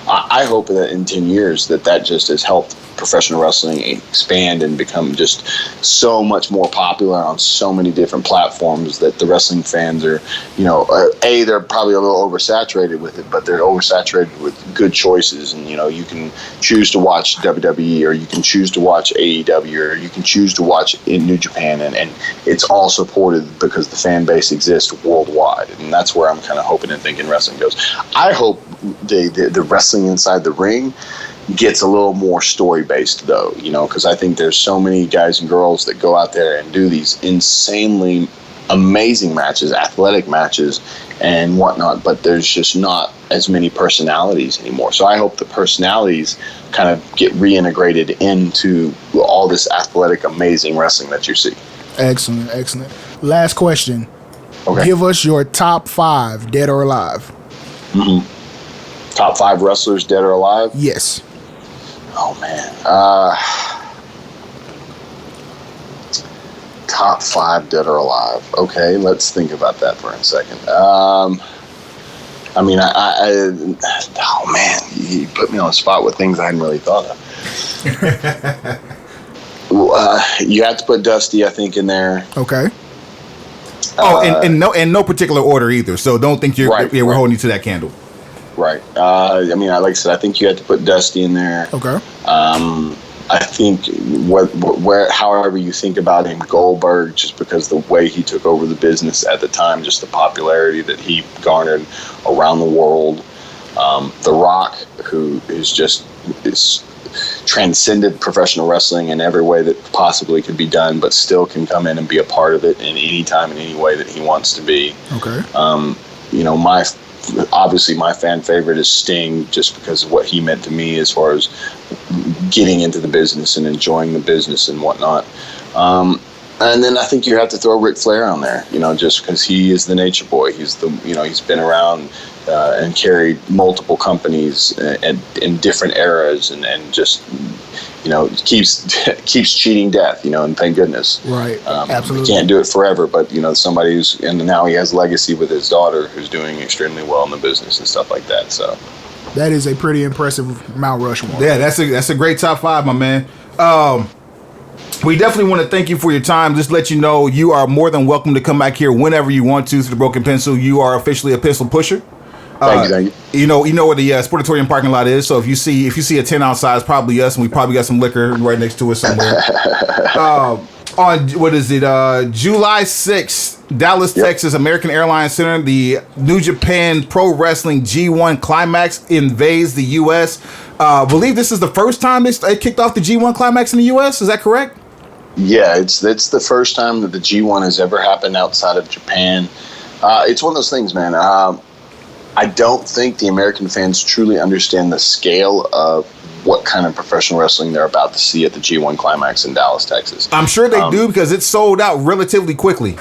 I hope that in 10 years that just has helped professional wrestling expand and become just so much more popular on so many different platforms that the wrestling fans are, they're probably a little oversaturated with it, but they're oversaturated with good choices. And, you can choose to watch WWE, or you can choose to watch AEW, or you can choose to watch in New Japan. And it's all supported because the fan base exists worldwide. And that's where I'm kind of hoping and thinking wrestling goes. I hope the wrestling inside the ring gets a little more story-based, though, because I think there's so many guys and girls that go out there and do these insanely amazing matches, athletic matches and whatnot, but there's just not as many personalities anymore. So I hope the personalities kind of get reintegrated into all this athletic, amazing wrestling that you see. Excellent, excellent. Last question. Okay. Give us your top 5, dead or alive. Top 5 wrestlers, dead or alive? Yes. Oh, man. Top 5 dead or alive. Okay, let's think about that for a second. Oh, man, you put me on the spot with things I hadn't really thought of. You have to put Dusty, I think, in there. Okay. In no particular order either. So don't think we're holding you to that candle. Right. Like I said, I think you had to put Dusty in there. Okay. I think however you think about him, Goldberg, just because the way he took over the business at the time, just the popularity that he garnered around the world. The Rock, who is transcended professional wrestling in every way that possibly could be done, but still can come in and be a part of it in any time, in any way that he wants to be. Okay. Obviously my fan favorite is Sting, just because of what he meant to me as far as getting into the business and enjoying the business and whatnot. And then I think you have to throw Ric Flair on there, just because he is the nature boy. He's he's been around and carried multiple companies in different eras and just, keeps cheating death, and thank goodness. Right. Absolutely. He can't do it forever, but, somebody and now he has legacy with his daughter who's doing extremely well in the business and stuff like that. So that is a pretty impressive Mount Rushmore. Yeah, that's a great top 5, my man. We definitely want to thank you for your time. Just let you know you are more than welcome to come back here whenever you want to the Broken Pencil. You are officially a pencil pusher. Thank you. You know where the Sportatorium parking lot is. So if you see a 10 ounce size, probably us, and we probably got some liquor right next to us somewhere. On July 6th, Dallas, Texas, American Airlines Center, the New Japan Pro Wrestling G1 Climax invades the U.S. I believe this is the first time they kicked off the G1 Climax in the U.S. Is that correct? Yeah, it's the first time that the G1 has ever happened outside of Japan. It's one of those things, man. I don't think the American fans truly understand the scale of what kind of professional wrestling they're about to see at the G1 Climax in Dallas, Texas. I'm sure they do, because it sold out relatively quickly.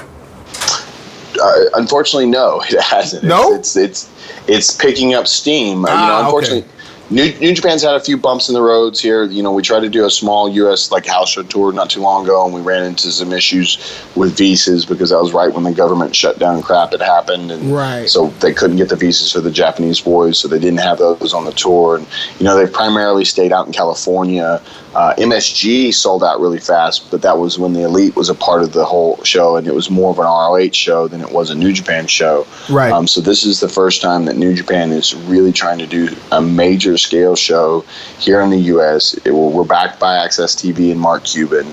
Unfortunately, no, it hasn't. No? It's picking up steam. Unfortunately. Okay. New Japan's had a few bumps in the roads here. We tried to do a small U.S. house show tour not too long ago, and we ran into some issues with visas because that was right when the government shutdown crap had happened, and right. So they couldn't get the visas for the Japanese boys, so they didn't have those on the tour. And they've primarily stayed out in California. MSG sold out really fast, but that was when the Elite was a part of the whole show, and it was more of an ROH show than it was a New Japan show. Right. So this is the first time that New Japan is really trying to do a major scale show here in the U.S. We're backed by Access TV and Mark Cuban.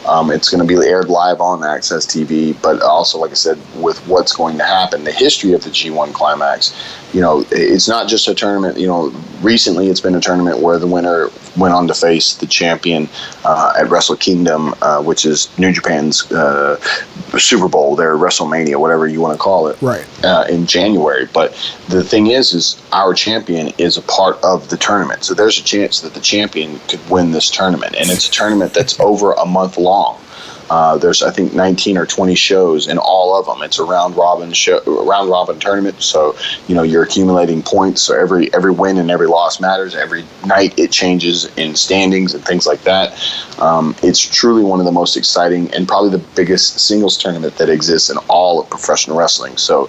It's going to be aired live on Access TV, but also, like I said, with what's going to happen, the history of the G1 Climax, it's not just a tournament. Recently it's been a tournament where the winner went on to face the champion at Wrestle Kingdom, which is New Japan's Super Bowl, their WrestleMania, whatever you want to call it, right, in January. But the thing is our champion is a part of the tournament, so there's a chance that the champion could win this tournament, and it's a tournament that's over a month long. There's, I think, 19 or 20 shows in all of them. It's a round robin tournament. So, you're accumulating points. So every win and every loss matters. Every night it changes in standings and things like that. It's truly one of the most exciting and probably the biggest singles tournament that exists in all of professional wrestling. So,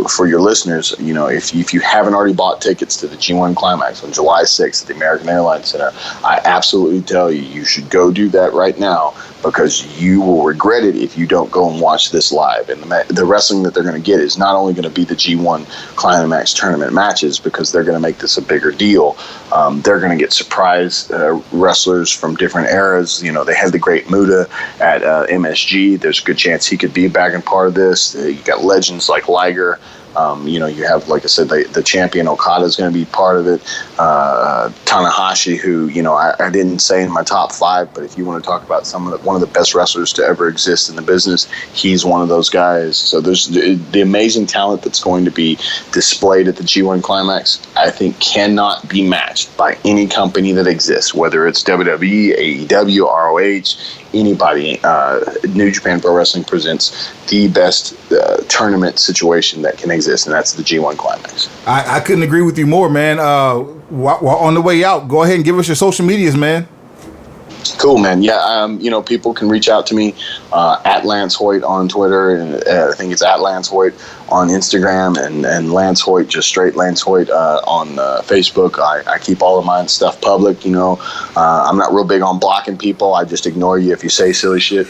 for your listeners, if you haven't already bought tickets to the G1 Climax on July 6th at the American Airlines Center, I absolutely tell you should go do that right now, because you will regret it if you don't go and watch this live. And the wrestling that they're going to get is not only going to be the G1 Climax tournament matches, because they're going to make this a bigger deal. They're going to get surprise wrestlers from different eras. They had the great Muda at MSG. There's a good chance he could be back and part of this. You got legends like Liger. You have, like I said, the champion Okada is going to be part of it. Tanahashi, who, I didn't say in my top 5, but if you want to talk about one of the best wrestlers to ever exist in the business, he's one of those guys. So there's the amazing talent that's going to be displayed at the G1 Climax, I think cannot be matched by any company that exists, whether it's WWE, AEW, ROH, anybody. New Japan Pro Wrestling presents the best tournament situation that can exist, and that's the G1 Climax. I couldn't agree with you more, man. On the way out, go ahead and give us your social medias, man. Cool, man. Yeah, people can reach out to me at Lance Hoyt on Twitter, and I think it's at Lance Hoyt on Instagram, and Lance Hoyt, just straight Lance Hoyt on Facebook. I keep all of my stuff public. I'm not real big on blocking people. I just ignore you if you say silly shit.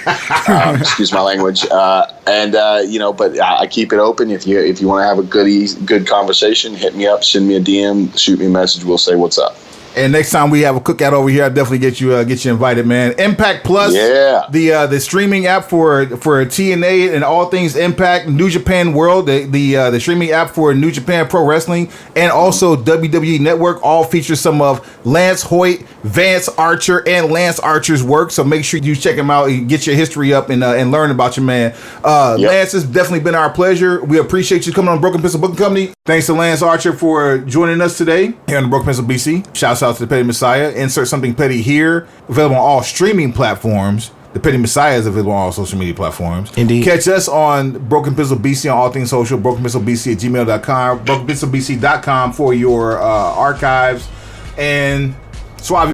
Excuse my language. But I keep it open. If you want to have a good conversation, hit me up, send me a DM, shoot me a message. We'll say what's up. And next time we have a cookout over here, I'll definitely get you invited, man. Impact Plus, yeah, the streaming app for TNA and all things Impact, New Japan World, the streaming app for New Japan Pro Wrestling, and also WWE Network, all feature some of Lance Hoyt, Vance Archer, and Lance Archer's work. So make sure you check them out and get your history up and learn about your man. Yep. Lance, it's definitely been our pleasure. We appreciate you coming on Broken Pencil Booking Company. Thanks to Lance Archer for joining us today here on the Broken Pencil BC. Shouts out to the Petty Messiah. Insert something petty here. Available on all streaming platforms. The Petty Messiah is available on all social media platforms. Indeed. Catch us on Broken Pencil BC on all things social. BrokenpencilBC at gmail.com. BrokenpencilBC.com for your archives. And Suave.